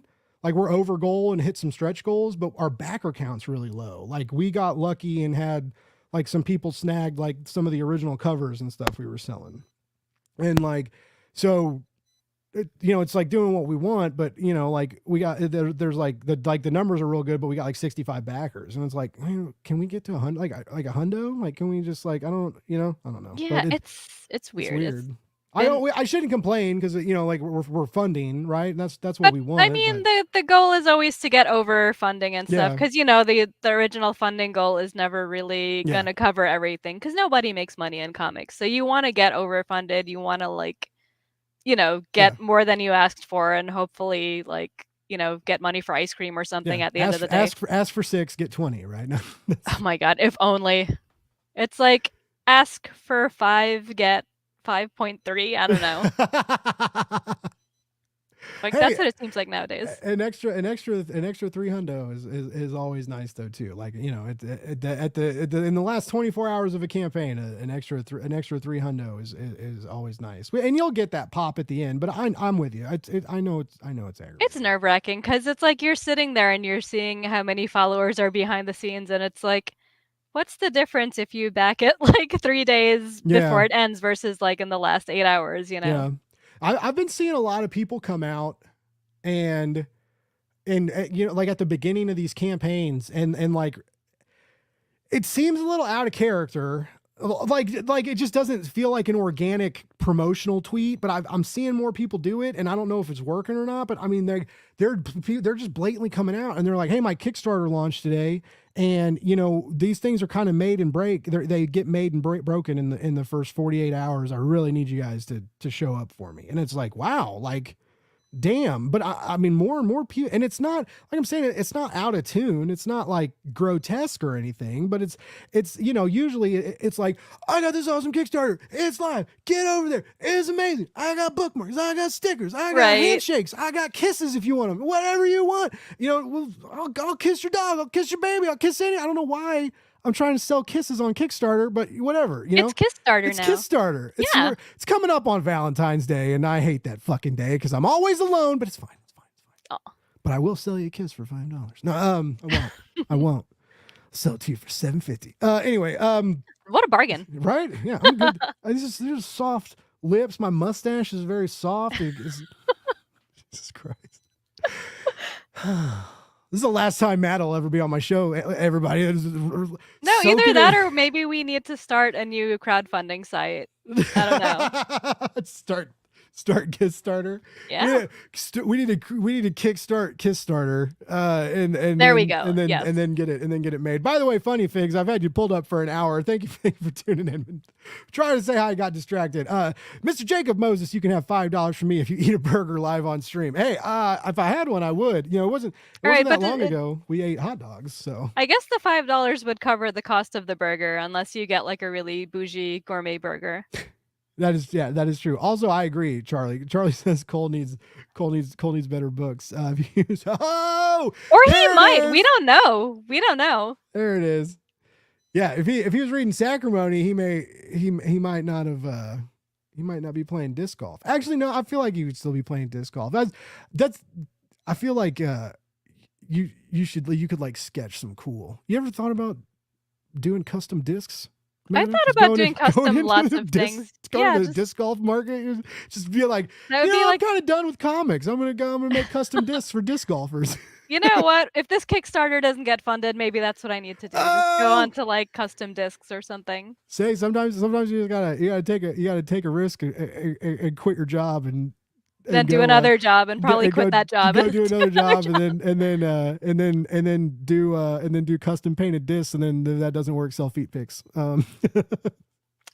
A: Like we're over goal and hit some stretch goals, but our backer count's really low. Like we got lucky and had like some people snagged like some of the original covers and stuff we were selling. And like, so you know, it's like doing what we want, but you know, like we got there's like the numbers are real good, but we got like 65 backers, and it's like, can we get to 100, like a hundo? Like, can we just like I don't know.
C: Yeah, it's weird.
A: I shouldn't complain because you know, like we're funding, right? And that's what we want.
C: I mean, the goal is always to get over funding and stuff, because you know the original funding goal is never really gonna cover everything, because nobody makes money in comics. So you want to get overfunded. You want to like, you know, get more than you asked for, and hopefully like, you know, get money for ice cream or something at the end of the day.
A: Ask for 6, get 20, right? No,
C: oh my god, if only. It's like ask for 5, get 5.3. I don't know. Like that's what it seems like nowadays.
A: An extra 3 hundo is always nice though too. Like, you know, in the last 24 hours of a campaign, an extra 3 hundo is always nice. And you'll get that pop at the end. But I'm with you. I know it's aggravating.
C: It's nerve-wracking because it's like you're sitting there and you're seeing how many followers are behind the scenes, and it's like, what's the difference if you back it like 3 days before it ends versus like in the last 8 hours, you know?
A: Yeah. I've been seeing a lot of people come out and you know, like at the beginning of these campaigns and like it seems a little out of character. Like it just doesn't feel like an organic promotional tweet, but I'm seeing more people do it, and I don't know if it's working or not. But I mean, they're just blatantly coming out and they're like, "Hey, my Kickstarter launched today, and you know these things are kind of made and break. They get made and broken in the first 48 hours. I really need you guys to show up for me." And it's like, wow, like. Damn. But I mean, more and more people, and it's not like I'm saying, it's not out of tune. It's not like grotesque or anything, but it's, you know, usually it's like, I got this awesome Kickstarter. It's live. Get over there. It's amazing. I got bookmarks. I got stickers. I got handshakes. I got kisses if you want them. Whatever you want. You know, I'll kiss your dog. I'll kiss your baby. I'll kiss any. I don't know why I'm trying to sell kisses on Kickstarter, but whatever, you know.
C: It's Kickstarter now.
A: It's Kickstarter. It's coming up on Valentine's Day, and I hate that fucking day because I'm always alone, but it's fine. It's fine.
C: Oh.
A: But I will sell you a kiss for $5. No, I won't. I won't. I'll sell it to you for $7.50. Anyway,
C: what a bargain.
A: Right? Yeah, I'm good. There's soft lips. My mustache is very soft. Jesus Christ. This is the last time Matt will ever be on my show. Everybody,
C: no, either that or maybe we need to start a new crowdfunding site. I don't know.
A: Start Kickstarter.
C: Yeah,
A: we need to kickstart Kickstarter. And
C: there we go.
A: And then get it made. By the way, funny figs, I've had you pulled up for an hour. Thank you for tuning in. Trying to say hi, got distracted. Mr. Jacob Moses, you can have $5 from me if you eat a burger live on stream. Hey, if I had one, I would. You know, it wasn't that long ago. We ate hot dogs, so I
C: guess the $5 would cover the cost of the burger, unless you get like a really bougie gourmet burger.
A: That is true. Also, I agree, Charlie. Charlie says Cole needs better books. Or
C: he might. We don't know.
A: There it is. Yeah, if he was reading Sacrimony, he might not have he might not be playing disc golf. Actually, no, I feel like he would still be playing disc golf. That's I feel like you could like sketch some cool. You ever thought about doing custom discs?
C: I thought about doing custom lots of things.
A: Go to the disc golf market. Just be like, I'm kind of done with comics. I'm gonna make custom discs for disc golfers.
C: You know what? If this Kickstarter doesn't get funded, maybe that's what I need to do. Just go on to like custom discs or something.
A: Say sometimes you gotta take a risk and quit your job and
C: then do another job and probably quit that job.
A: Go do another job and then do custom painted discs, and then if that doesn't work, sell feet pics.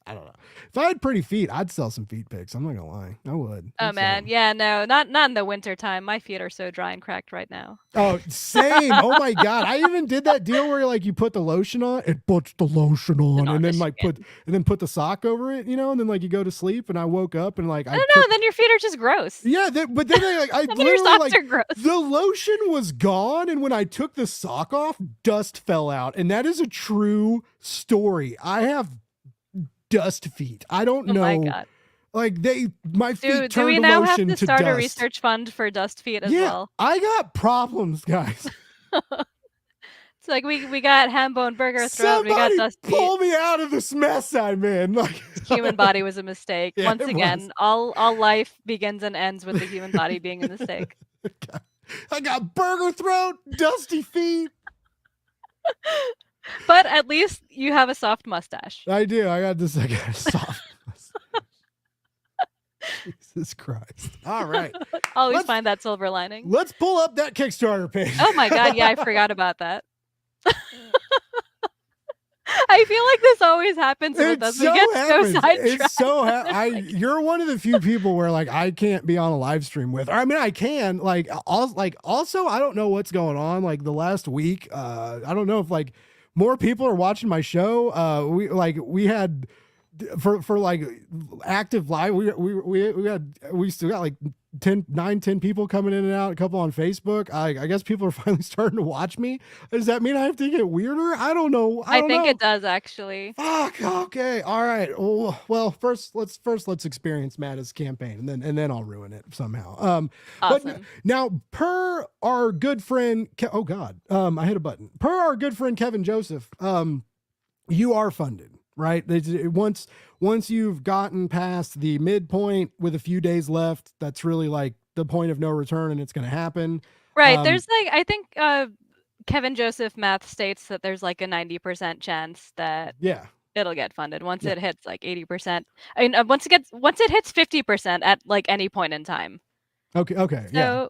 A: I don't know. If I had pretty feet, I'd sell some feet pics. I'm not gonna lie, I would.
C: Oh man, yeah, no, not in the winter time. My feet are so dry and cracked right now.
A: Oh, same. Oh my god, I even did that deal where like you put the lotion on, it puts the lotion on, and then like put the sock over it, you know, and then like you go to sleep, and I woke up and like
C: I don't know. Then your feet are just gross.
A: Yeah, but then I
C: literally your socks are gross.
A: The lotion was gone, and when I took the sock off, dust fell out, and that is a true story. I have dust feet. I don't know.
C: Oh my god!
A: Like my feet turned to lotion to dust.
C: Do we now have to start a research fund for dust feet as well?
A: I got problems, guys.
C: It's like we got ham bone burger throat. We got dust feet.
A: Pull me out of this mess I'm in. Like
C: human body was a mistake. Yeah, once again, all life begins and ends with the human body being a mistake.
A: I got burger throat, dusty feet.
C: But at least you have a soft mustache.
A: I do. I got a soft mustache. Jesus Christ. All right.
C: Always find that silver lining.
A: Let's pull up that Kickstarter page.
C: Oh my god, yeah, I forgot about that. I feel like this always happens with us. We get so sidetracked.
A: You're one of the few people where like I can't be on a live stream with. Or, I mean, I can. Also, I don't know what's going on. Like the last week, I don't know if like more people are watching my show. We had for like active live. We still got like 10 people coming in and out, a couple on Facebook. I guess people are finally starting to watch me. Does that mean I have to get weirder? I don't know.
C: I think it does actually.
A: Fuck. Okay. All right. Well, first let's experience Matta's campaign, and then I'll ruin it somehow.
C: Awesome.
A: But now, per our good friend, oh God, I hit a button. Per our good friend Kevin Joseph, you are funded. Right. Once you've gotten past the midpoint with a few days left, that's really like the point of no return, and it's going to happen.
C: Right. There's like, I think Kevin Joseph math states that there's like a 90% chance that it'll get funded once it hits like 80%. I mean, once it hits 50% at like any point in time.
A: Okay.
C: So,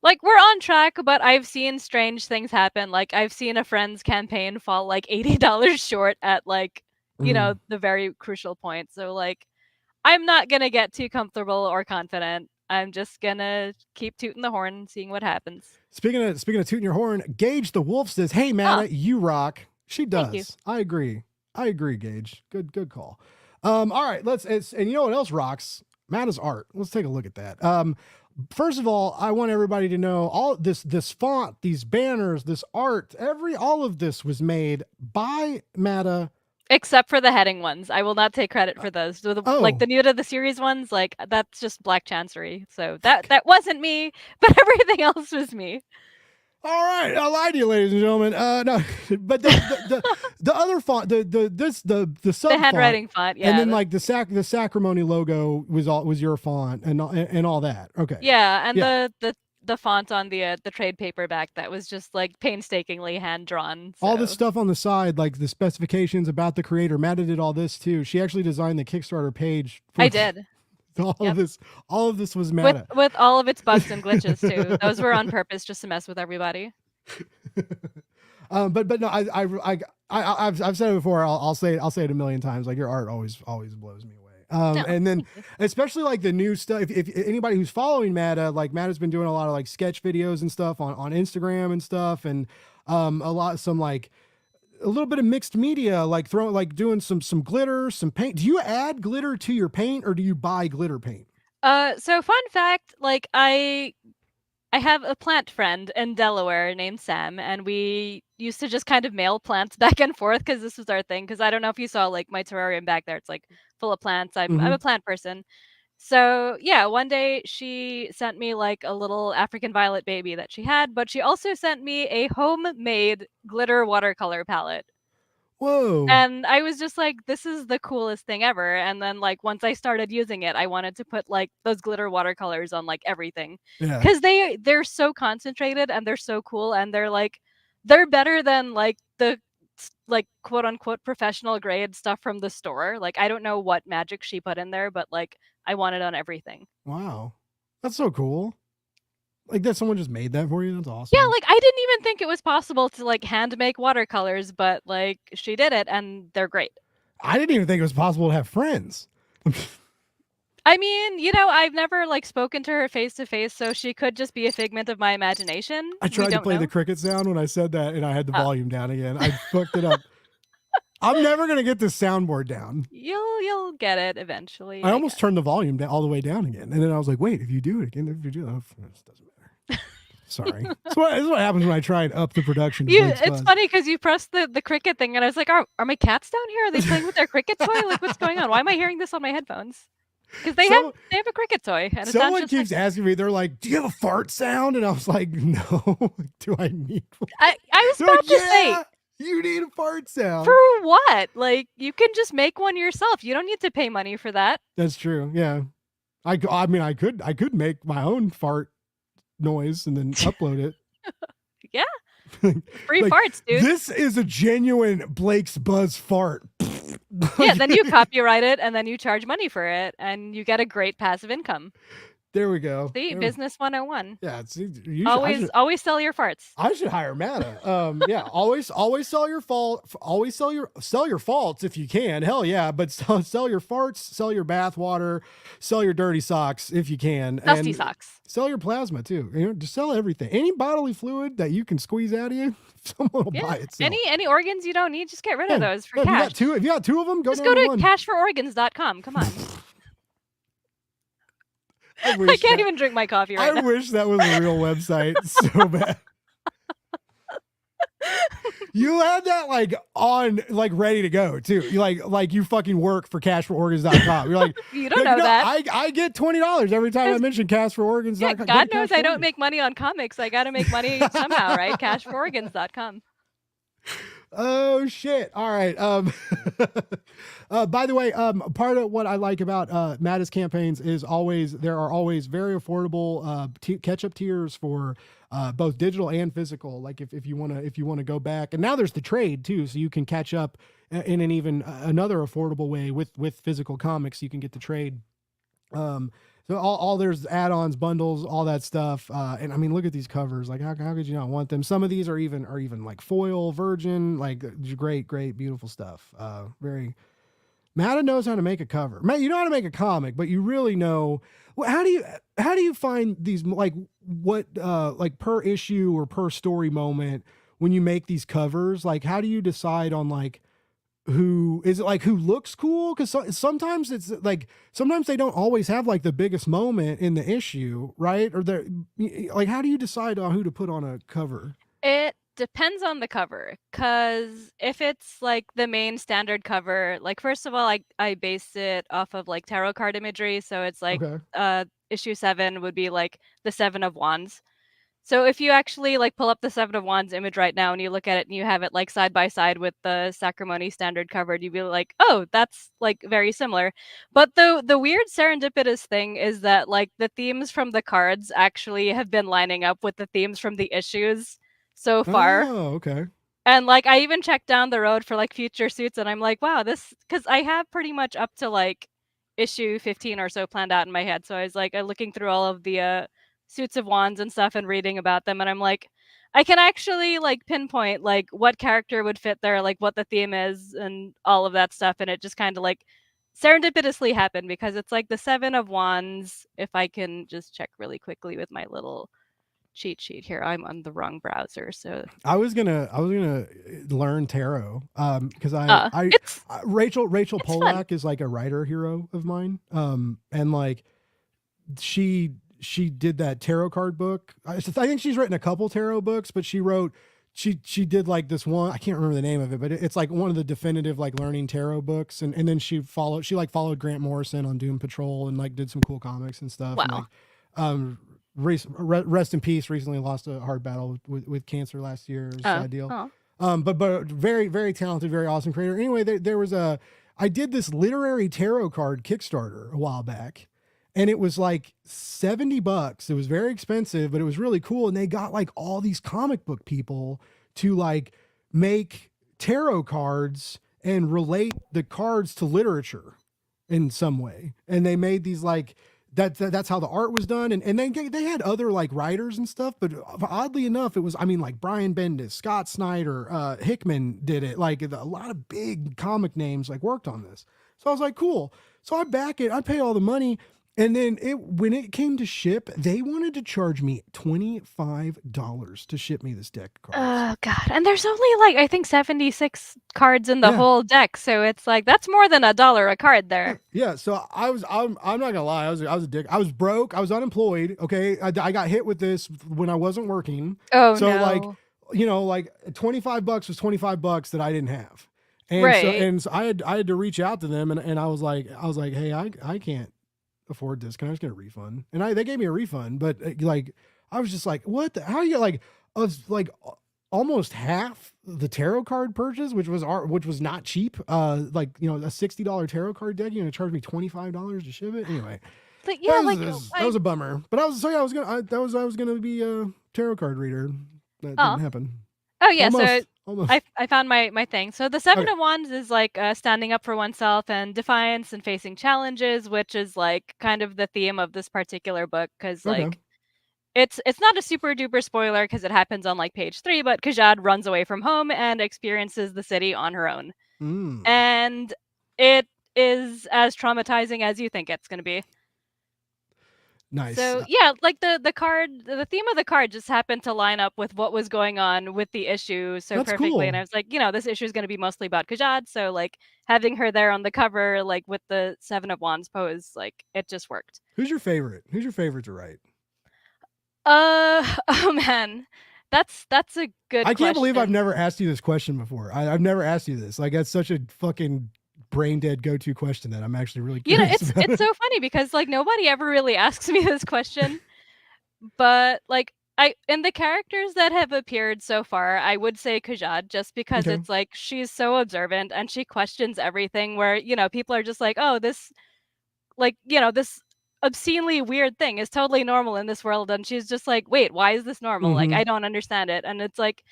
C: like, we're on track, but I've seen strange things happen. Like, I've seen a friend's campaign fall like $80 short at like, you know, the very crucial point. So like, I'm not going to get too comfortable or confident. I'm just going to keep tooting the horn and seeing what happens. Speaking of tooting your horn, Gage the Wolf says, "Hey, Matta, you rock." She does. Thank you. I agree, Gage. Good call. All right, and you know what else rocks? Matta's art. Let's take a look at that. First of all, I want everybody to know all this font, these banners, this art, all of this was made by Matta. Except for the heading ones. I will not take credit for those. Like the new to the series ones, like that's just Black Chancery. So that wasn't me, but everything else was me. All right, I lied to you, ladies and gentlemen. No, but the other font, the sub the handwriting font, yeah, and then like the Sacrimony logo was your font and all that. Okay. Yeah, and the font on the trade paperback that was just like painstakingly hand drawn.
A: All this
C: So
A: stuff on the side, like the specifications about the creator. Matta did all this too. She actually designed the Kickstarter page for
C: I did.
A: all
C: Yep.
A: of this. All of this was
C: With
A: Matta.
C: all of its bugs and glitches too. Those were on purpose just to mess with everybody.
A: But no, I've said it before. I'll say it a million times. Like your art always blows me away.
C: No,
A: and then
C: thank you.
A: especially like the new stuff. If anybody who's following Matta, like Matta's been doing a lot of like sketch videos and stuff on Instagram and stuff, and some like a little bit of mixed media, like doing some glitter, some paint. Do you add glitter to your paint or do you buy glitter paint?
C: So fun fact, like I have a plant friend in Delaware named Sam, and we used to just kind of mail plants back and forth because this was our thing. Because I don't know if you saw like my terrarium back there; it's like full of plants. I'm
A: Mm-hmm.
C: a plant person. So yeah, one day she sent me like a little African violet baby that she had, but she also sent me a homemade glitter watercolor palette.
A: Whoa.
C: And I was just like, this is the coolest thing ever. And then like once I started using it, I wanted to put like those glitter watercolors on like everything.
A: Yeah.
C: Cuz they're so concentrated and they're so cool and they're better than like the like quote unquote professional grade stuff from the store. Like I don't know what magic she put in there, but like I want it on everything.
A: Wow. That's so cool. Like that someone just made that for you. That's awesome.
C: Yeah, like I didn't even think it was possible to like hand make watercolors, but like she did it and they're great.
A: I didn't even think it was possible to have friends.
C: I mean, I've never like spoken to her face to face, so she could just be a figment of my imagination.
A: I tried to play
C: know.
A: the cricket sound when I said that, and I had the
C: Oh.
A: volume down again. I fucked it up. I'm never gonna get this soundboard down.
C: You'll get it eventually.
A: I almost turned the volume down all the way down again, and then I was like, "Wait, if you do it again, if you do that, this doesn't matter." Sorry. This is what happens when I try and up the production.
C: It's funny because you pressed the cricket thing, and I was like, "Are my cats down here? Are they playing with their cricket toy? Like, what's going on? Why am I hearing this on my headphones?" Because they have a cricket toy, and it sounds
A: someone
C: just
A: keeps asking me. They're like, "Do you have a fart sound?" And I was like, "No." Do I need one?
C: I was
A: They're
C: about
A: like,
C: to say,
A: you need a fart sound.
C: for what? Like, you can just make one yourself. You don't need to pay money for that.
A: That's true. Yeah. I mean, I could make my own fart noise and then upload it.
C: Yeah. Free
A: Like,
C: farts, dude.
A: This is a genuine Blake's Buzz fart.
C: Yeah, then you copyright it and then you charge money for it and you get a great passive income.
A: There we go.
C: See, business 101.
A: Yeah,
C: Always sell your farts.
A: I should hire Matta. Yeah, always sell your sell your faults if you can. Hell yeah, but sell your farts, sell your bath water, sell your dirty socks if you can.
C: Dusty
A: and
C: socks.
A: Sell your plasma too. Just sell everything. Any bodily fluid that you can squeeze out of you, someone will buy it.
C: Any organs you don't need, just get rid of those for cash.
A: If you got two of them,
C: just go to cashfororgans.com. Come on. I can't even drink my coffee right now.
A: I wish that was a real website so bad. You had that like on like ready to go too. You like you fucking work for cashfororgans.com. You're like
C: you don't know that.
A: I get $20 every time I mention cashfororgans.com.
C: Yeah, God knows I don't make money on comics. I gotta make money somehow, right? Cashfororgans.com.
A: Oh shit. All right. By the way, part of what I like about Matta's campaigns is there are always very affordable catch-up tiers for both digital and physical. Like if you want to go back, and now there's the trade too, so you can catch up in an even another affordable way with physical comics. You can get the trade. So all there's add-ons, bundles, all that stuff. And I mean, look at these covers. Like, how could you not want them? Some of these are even like foil, virgin, like great, beautiful stuff. Matta knows how to make a cover. Matt, you know how to make a comic, but you really know. How do you find these, like what like per issue or per story moment when you make these covers? Like, how do you decide on like who looks cool? Because sometimes it's like sometimes they don't always have like the biggest moment in the issue, right? Or they're like, how do you decide on who to put on a cover?
C: It depends on the cover, because if it's like the main standard cover, like first of all, I based it off of like tarot card imagery, so it's like issue 7 would be like the 7 of Wands. So if you actually like pull up the Seven of Wands image right now and you look at it and you have it like side by side with the Sacrimony standard covered, you'd be like, oh, that's like very similar. But the weird serendipitous thing is that like the themes from the cards actually have been lining up with the themes from the issues so far.
A: Oh, okay.
C: And like I even checked down the road for like future suits and I'm like, wow, this because I have pretty much up to like issue 15 or so planned out in my head. So I was like looking through all of the suits of wands and stuff and reading about them and I'm like I can actually like pinpoint like what character would fit there, like what the theme is and all of that stuff and it just kind of like serendipitously happened because it's like the 7 of wands if I can just check really quickly with my little cheat sheet here. I'm on the wrong browser, so
A: I was gonna learn tarot because I
C: it's
A: Rachel
C: it's fun.
A: Polak is like a writer hero of mine, and like she did that tarot card book. I think she's written a couple tarot books, but she did like this one. I can't remember the name of it, but it's like one of the definitive like learning tarot books. And then she followed Grant Morrison on Doom Patrol and like did some cool comics and stuff. And like
C: Wow.
A: um rest in peace. Recently lost a hard battle with cancer last year. It was a
C: Oh,
A: sad deal.
C: oh.
A: But very very talented, very awesome creator. Anyway, there was I did this literary tarot card Kickstarter a while back, and it was like $70. It was very expensive, but it was really cool. And they got like all these comic book people to like make tarot cards and relate the cards to literature in some way. And they made these like that's how the art was done. And they had other like writers and stuff, but oddly enough, it was, I mean, like Brian Bendis, Scott Snyder, Hickman did it. Like a lot of big comic names like worked on this. So I was like, cool. So I back it, I pay all the money. And then when it came to ship, they wanted to charge me $25 to ship me this deck of cards.
C: Oh god, and there's only like I think 76 cards in the
A: Yeah.
C: whole deck, so it's like that's more than $1 a card
A: Yeah,
C: there.
A: yeah. So I'm not gonna lie. I was a dick. I was broke. I was unemployed. Okay. I got hit with this when I wasn't working.
C: Oh
A: So like,
C: no.
A: like $25 was $25 that I didn't have.
C: Right.
A: And so I had to reach out to them and I was like, hey, I can't afford this. Can I just get a refund? And they gave me a refund, but like, I was just like, what how you get like, like almost half the tarot card purchase, which was not cheap. Like, a $60 tarot card deck, charge me $25 to ship it. Anyway,
C: Like yeah, like
A: that
C: I
A: was a bummer. But I was gonna be a tarot card reader. That
C: oh.
A: didn't happen.
C: Oh yeah, so
A: Almost.
C: I found my thing. So the 7
A: Okay.
C: of Wands is like standing up for oneself and defiance and facing challenges, which is like kind of the theme of this particular book because
A: Okay.
C: like it's not a super duper spoiler because it happens on like page 3, but Kajad runs away from home and experiences the city on her own.
A: Mm,
C: And it is as traumatizing as you think it's going to be.
A: nice.
C: So, yeah, like the theme of the card just happened to line up with what was going on with the issue so
A: That's
C: perfectly and I
A: cool.
C: was like, this issue is going to be mostly about Kajad, so like having her there on the cover like with the 7 of Wands pose, like it just worked.
A: Who's your favorite? Who's your favorite to write?
C: Oh man. That's a good
A: I can't believe I've
C: question.
A: never asked you this question before. I've never asked you this. Like, that's such a fucking brain dead go to question that I'm actually really curious about
C: It's
A: it.
C: so funny because like nobody ever really asks me this question, but like I in the characters that have appeared so far, I would say Kajad just because
A: Okay.
C: it's like she's so observant and she questions everything where, people are just like, "Oh, this this obscenely weird thing is totally normal in this world." And she's just like, "Wait, why is this normal? Like
A: Mm-hmm.
C: I don't understand it." And it's like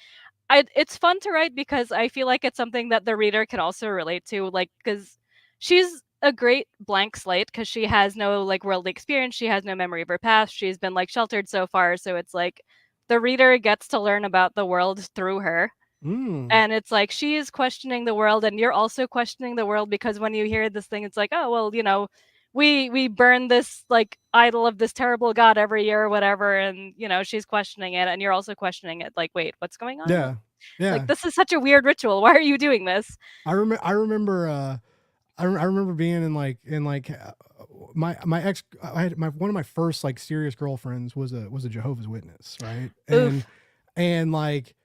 C: it's fun to write because I feel like it's something that the reader can also relate to, like, because she's a great blank slate because she has no like worldly experience, she has no memory of her past, she's been like sheltered so far, so it's like the reader gets to learn about the world through her.
A: Mm.
C: And it's like she is questioning the world and you're also questioning the world because when you hear this thing, it's like, oh well, we burn this like idol of this terrible god every year or whatever, and she's questioning it and you're also questioning it, like, wait, what's going on?
A: Yeah.
C: Like,
A: Yeah.
C: this is such a weird ritual. Why are you doing this?
A: I remember I remember being in like my ex I had one of my first like serious girlfriends was a Jehovah's Witness, right?
C: Oof.
A: And like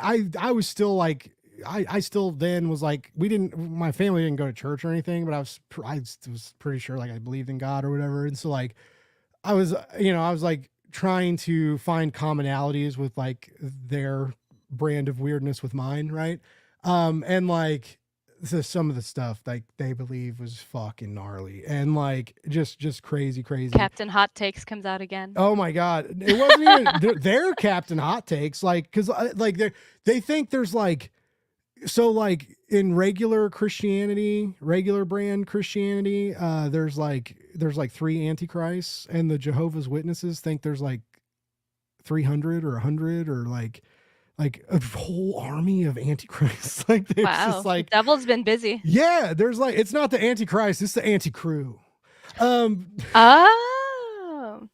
A: I was still like I still then was like my family didn't go to church or anything, but I was pretty sure like I believed in God or whatever. And so like I was I was like trying to find commonalities with like their brand of weirdness with mine, right? And like some of the stuff like they believe was fucking gnarly and like just crazy.
C: Captain Hot Takes comes out again.
A: Oh my god, it wasn't even their Captain Hot Takes, like because like they think there's like, so like in regular Christianity, regular brand Christianity, there's like 3 antichrists, and the Jehovah's Witnesses think there's like 300 or 100 or like a whole army of antichrists. Like it's just like
C: the devil's been busy.
A: Yeah, there's like, it's not the antichrist, it's the anti-crew.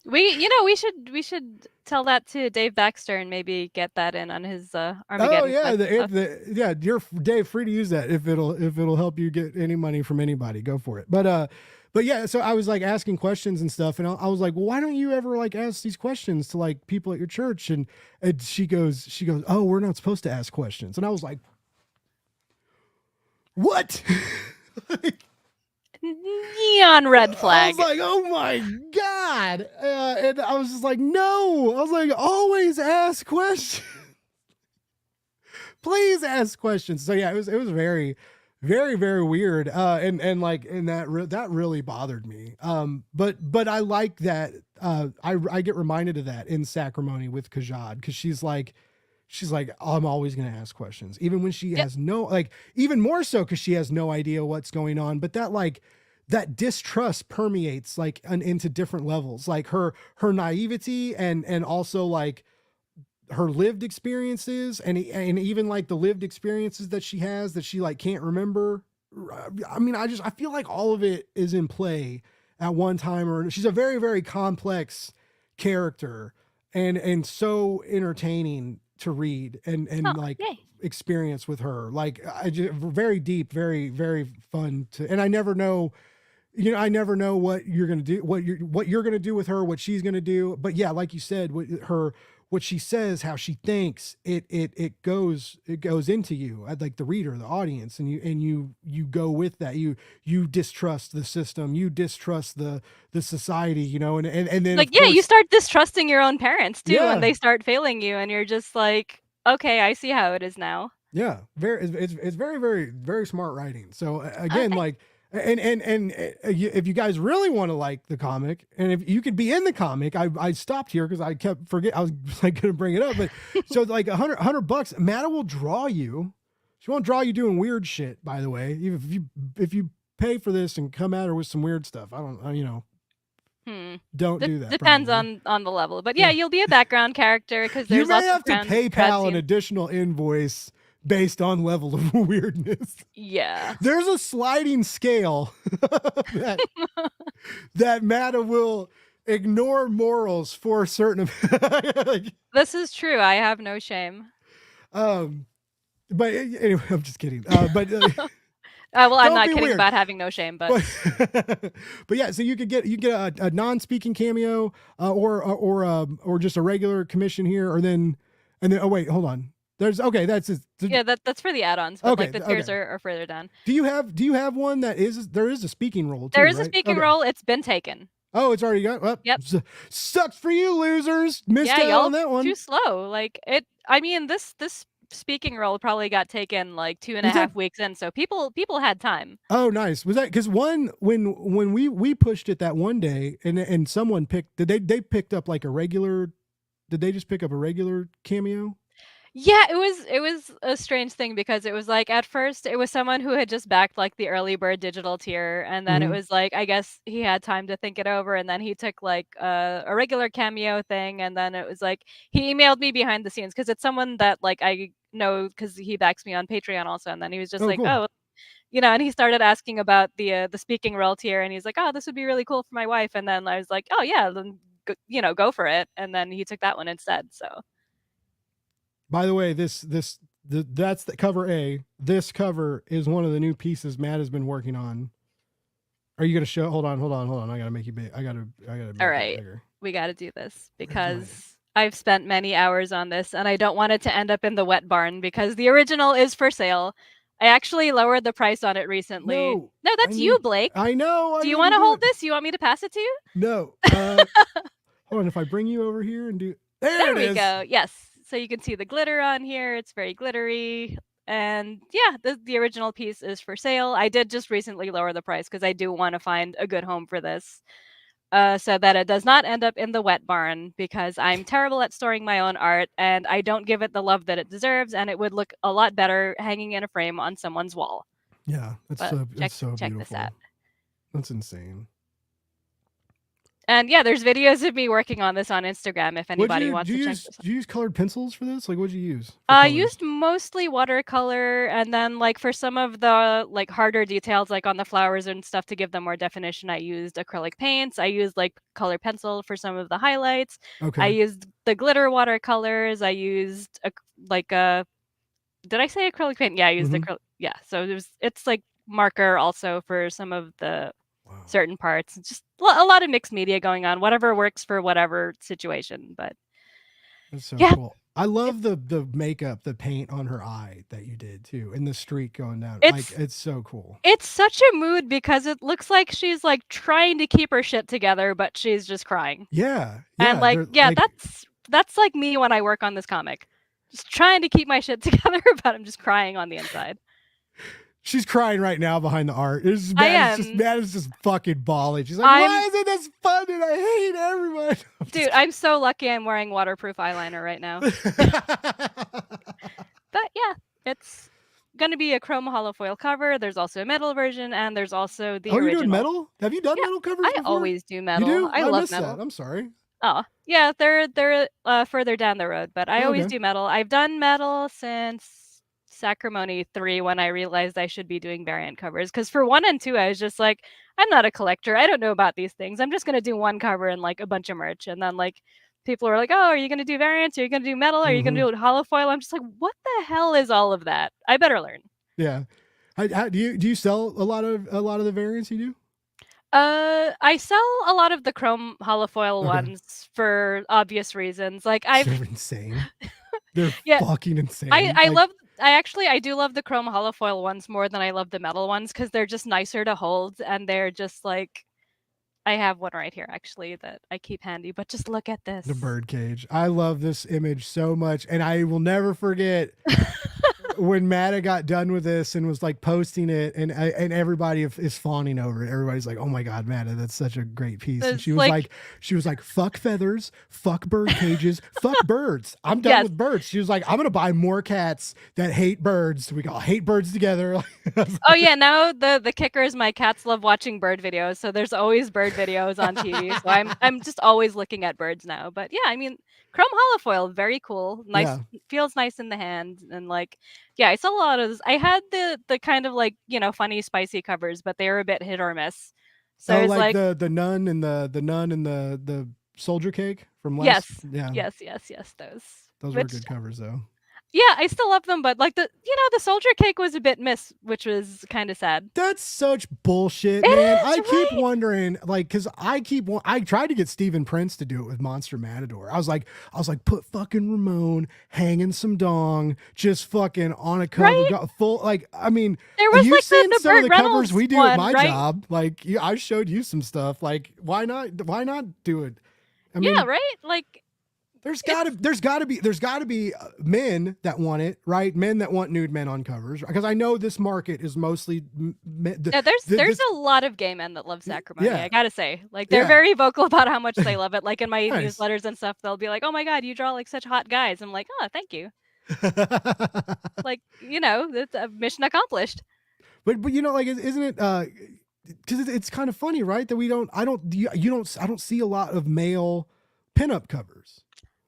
C: We should tell that to Dave Baxter and maybe get that in on his Armageddon.
A: Yeah, you're Dave, free to use that if it'll help you get any money from anybody, go for it. But yeah, so I was like asking questions and stuff, and I was like, well, why don't you ever like ask these questions to like people at your church? And she goes, oh, we're not supposed to ask questions. And I was like, what? Like,
C: neon red flag.
A: I was like, oh my god. And I was just like, no. I was like, always ask questions. Please ask questions. So yeah, it was very, very, very weird. And that really bothered me. But I like that. I get reminded of that in Sacrimony with Kajad, because she's like, I'm always going to ask questions, even when she has no, like, even more so because she has no idea what's going on. But that, like, that distrust permeates like into different levels, like her naivety and also like her lived experiences and even like the lived experiences that she has that she like can't remember. I mean, I feel like all of it is in play at one time, or she's a very, very complex character and so entertaining to read and experience with her. Like very deep, very, very fun to, and I never know what you're going to do, what you're going to do with her, what she's going to do. But yeah, like you said, what she says, how she thinks, it goes into you, like the reader, the audience, and you go with that. You distrust the system, you distrust the society, and then
C: like, yeah, you start distrusting your own parents too, when they start failing you, and you're just like, okay, I see how it is now.
A: Yeah, it's very, very, very smart writing. So again, like, and if you guys really want to like the comic, and if you could be in the comic, I stopped here because I kept forget, I was like going to bring it up, but so like $100, Matta will draw you. She won't draw you doing weird shit, by the way. If you pay for this and come at her with some weird stuff, don't do that.
C: Depends on the level, but yeah, you'll be a background character because there's
A: you may have to PayPal an additional invoice based on level of weirdness.
C: Yeah.
A: There's a sliding scale that Matta will ignore morals for a certain like,
C: this is true. I have no shame.
A: But anyway, I'm just kidding. But
C: well, I'm not kidding about having no shame, but
A: but yeah, so you get a non-speaking cameo, or just a regular commission here, and then oh wait, hold on. That's
C: for the add-ons, but like the tiers are further down.
A: Do you have one that there is a speaking role too,
C: there is
A: right?
C: a speaking role. It's been taken.
A: Oh, it's already got. Well,
C: yep.
A: Sucks for you, losers. Missed out on that one.
C: Too slow. Like it. I mean, this speaking role probably got taken like 2.5 weeks in, so people had time.
A: Oh, nice. Was that because when we pushed it that one day, and someone picked, they picked up like a regular? Did they just pick up a regular cameo?
C: Yeah, it was a strange thing because it was like at first it was someone who had just backed like the early bird digital tier, and then it was like I guess he had time to think it over, and then he took like a regular cameo thing, and then it was like he emailed me behind the scenes because it's someone that like I know because he backs me on Patreon also, and then he was just cool. And he started asking about the speaking role tier, and he's like, oh, this would be really cool for my wife, and then I was like, oh yeah, then go for it, and then he took that one instead. So.
A: By the way, that's the cover A. This cover is one of the new pieces Matt has been working on. Are you gonna show? Hold on. I gotta make you big. I gotta.
C: All right, we gotta do this because I've spent many hours on this, and I don't want it to end up in the wet barn because the original is for sale. I actually lowered the price on it recently. No, that's you, Blake.
A: I know.
C: Do you want to hold this? You want me to pass it to you?
A: No. Hold on, if I bring you over here and do... There
C: There
A: it
C: we
A: is!
C: go. Yes. So you can see the glitter on here. It's very glittery. And yeah, the original piece is for sale. I did just recently lower the price because I do want to find a good home for this. So that it does not end up in the wet barn, because I'm terrible at storing my own art and I don't give it the love that it deserves, and it would look a lot better hanging in a frame on someone's wall.
A: Yeah,
C: But
A: it's so
C: check this
A: beautiful.
C: out.
A: That's insane.
C: And yeah, there's videos of me working on this on Instagram if anybody wants to check this out.
A: Do you use colored pencils for this? Like, what'd you use for
C: I
A: colors?
C: used mostly watercolor, and then like for some of the like harder details, like on the flowers and stuff, to give them more definition, I used acrylic paints. I used like color pencil for some of the highlights.
A: Okay.
C: I used the glitter watercolors. I used like a did I say acrylic paint? Yeah, I used acrylic. Yeah, so it's like marker also for some of the certain parts. It's just a lot of mixed media going on. Whatever works for whatever situation. But
A: that's so
C: yeah,
A: cool. I love the makeup, the paint on her eye that you did too, and the streak going down. It's so cool.
C: It's such a mood because it looks like she's like trying to keep her shit together, but she's just crying.
A: Yeah,
C: And like, yeah, that's like me when I work on this comic. Just trying to keep my shit together, but I'm just crying on the inside.
A: She's crying right now behind the art. Matt is just fucking bawling. She's like, why isn't this fun? And I hate everyone.
C: Dude, I'm so lucky I'm wearing waterproof eyeliner right now. But yeah, it's gonna be a chrome hollow foil cover. There's also a metal version, and there's also the original.
A: Are you doing metal? Have you done metal covers before?
C: I always do metal.
A: You do?
C: I love
A: metal.
C: That.
A: I'm sorry.
C: Oh, yeah, they're further down the road, but I always do metal. I've done metal since Sacrimony 3, when I realized I should be doing variant covers, because for 1 and 2 I was just like, I'm not a collector. I don't know about these things. I'm just going to do one cover and like a bunch of merch. And then like people were like, oh, are you going to do variants? Are you going to do metal? Are you going to do hollow foil? I'm just like, what the hell is all of that? I better learn.
A: Yeah. Do you sell a lot of the variants you do?
C: I sell a lot of the chrome hollow foil ones for obvious reasons. Like
A: They're insane. They're fucking insane.
C: I do love the chrome hollow foil ones more than I love the metal ones, because they're just nicer to hold, and they're just like, I have one right here actually that I keep handy, but just look at this.
A: The bird cage. I love this image so much, and I will never forget when Matta got done with this and was like posting it, and everybody is fawning over it. Everybody's like, "Oh my god, Matta, that's such a great piece." And she was like, "Fuck feathers, fuck bird cages, fuck birds. I'm done with birds." She was like, "I'm gonna buy more cats that hate birds. We all hate birds together."
C: Oh yeah, now the kicker is my cats love watching bird videos, so there's always bird videos on TV. So I'm just always looking at birds now. But yeah, I mean, chrome hollow foil, very cool. Nice, feels nice in the hand, and like, yeah, it's a lot of this. I had the kind of like, funny spicy covers, but they were a bit hit or miss. So it's like
A: the nun and the soldier cake from last.
C: Yes,
A: those were good covers though.
C: Yeah, I still love them, but like the soldier cake was a bit miss, which was kind of sad.
A: That's such bullshit, man. I keep wondering, like, because I tried to get Stephen Prince to do it with Monster Matador. I was like, put fucking Ramon hanging some dong, just fucking on a cover, full. Like, I mean,
C: there was
A: you've seen
C: the
A: some of the
C: Reynolds
A: covers we do
C: one,
A: at my job. Like, I showed you some stuff. Like, why not do it? I mean,
C: right? Like,
A: there's gotta be men that want it, right? Men that want nude men on covers, because I know this market is mostly
C: there's a lot of gay men that love Sacrimony. I gotta say, like, they're very vocal about how much they love it. Like in my newsletters and stuff, they'll be like, "Oh my god, you draw like such hot guys." I'm like, "Oh, thank you." Like, it's a mission accomplished.
A: But like, isn't it? Because it's kind of funny, right? That I don't see a lot of male pinup covers.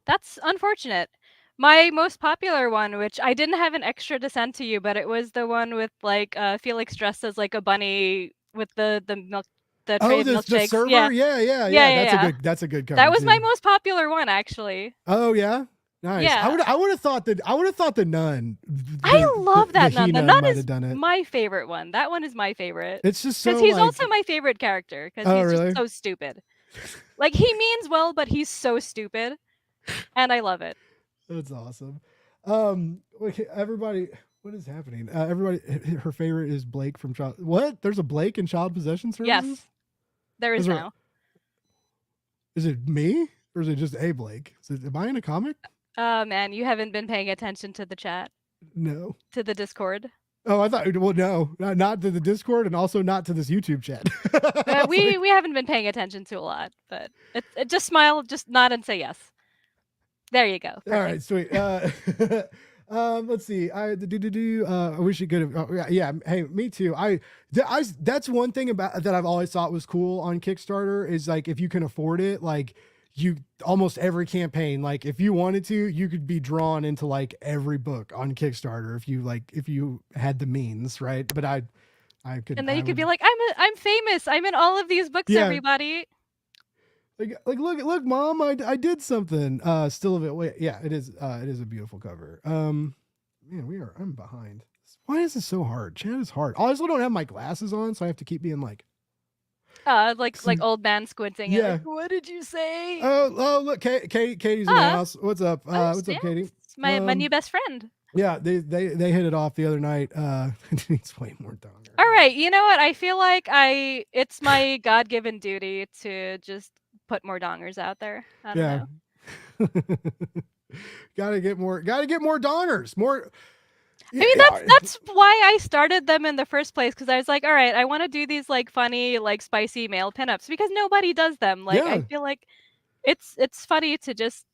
C: That's unfortunate. My most popular one, which I didn't have an extra to send to you, but it was the one with like Felix dressed as like a bunny with the milk, the tray of milkshakes.
A: The server? Yeah. That's a good cover.
C: That was my most popular one, actually.
A: Oh yeah, nice. Yeah. I would have thought the nun.
C: I love that nun. The nun is my favorite one. That one is my favorite.
A: It's just so,
C: because he's also my favorrit character, because he's just so stupid. Like, he means well, but he's so stupid. And I love it.
A: That's awesome. Everybody, what is happening? Everybody, her favorite is Blake from Child. What? There's a Blake in Child Possession Services?
C: Yes, there is now.
A: Is it me? Or is it just A Blake? Am I in a comic?
C: Oh man, you haven't been paying attention to the chat,
A: No.
C: to the Discord.
A: Oh, I thought. Well, no, not to the Discord, and also not to this YouTube chat.
C: We haven't been paying attention to a lot, but it just smile, just nod and say yes. There you go. Perfect.
A: All right, sweet. Let's see. I wish you could have. Oh, yeah. Hey, me too. That's one thing about that I've always thought was cool on Kickstarter is like if you can afford it, like you almost every campaign, like if you wanted to, you could be drawn into like every book on Kickstarter if you had the means, right? But I could.
C: And then you could be like, I'm famous. I'm in all of these books, everybody.
A: Like look, Mom, I did something. Still a bit. Wait, yeah, it is a beautiful cover. Man, I'm behind. Why is this so hard? Chat is hard. I also don't have my glasses on, so I have to keep being like
C: old man squinting.
A: Yeah.
C: Like, what did you say?
A: Oh, look, Katie's in the house. What's up? What's up, Katie?
C: It's my new best friend.
A: Yeah, they hit it off the other night. It needs way more donger.
C: All right, you know what? I feel like it's my God-given duty to just put more dongers out there. I don't know.
A: Gotta get more dongers. More.
C: I mean, that's why I started them in the first place, because I was like, all right, I want to do these like funny, like spicy male pinups because nobody does them. Like, I feel like it's funny to just.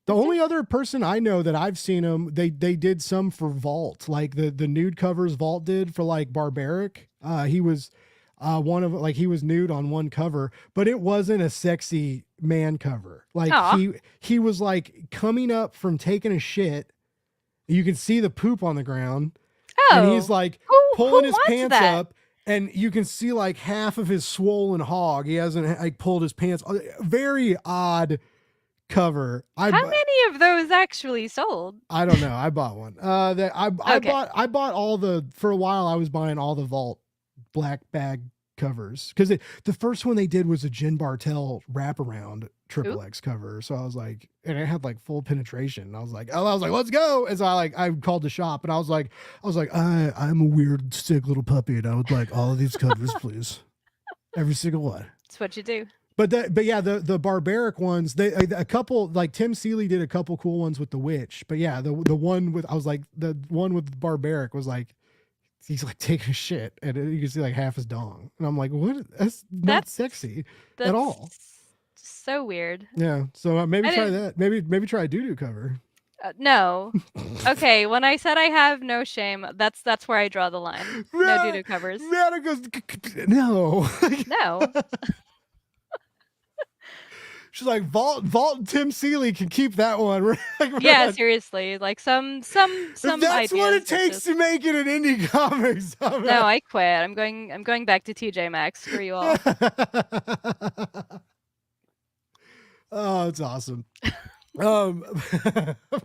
A: The only other person I know that I've seen them, they did some for Vault, like the nude covers Vault did for like Barbaric. He was one of he was nude on one cover, but it wasn't a sexy man cover. Like he was like coming up from taking a shit. You can see the poop on the ground. And he's like pulling his pants up, and you can see like half of his swollen hog. He hasn't like pulled his pants. Very odd cover.
C: How many of those actually sold?
A: I don't know. I bought one. I bought all for a while I was buying all the Vault black bag covers because the first one they did was a Jen Bartel wraparound XXX cover. So I was like, and it had like full penetration. I was like, let's go. And so I called the shop and I was like, I'm a weird sick little puppy and I would like all of these covers, please. Every single one.
C: That's what you do.
A: But yeah, the Barbaric ones, a couple, like Tim Seeley did a couple cool ones with the witch. But yeah, the one with, I was like, the one with Barbaric was like, he's like taking a shit and you can see like half his dong. And I'm like, what? That's not sexy at all.
C: So weird.
A: Yeah. So maybe try that. Maybe try a doo-doo cover.
C: No. Okay. When I said I have no shame, that's where I draw the line. No doo-doo covers.
A: Matta goes, no.
C: No.
A: She's like, Vault and Tim Seeley can keep that one.
C: Yeah, seriously. Like some
A: that's
C: ideas.
A: What it takes to make it an indie comics.
C: No, I quit. I'm going back to TJ Maxx. Screw you all.
A: Oh, it's awesome. I'm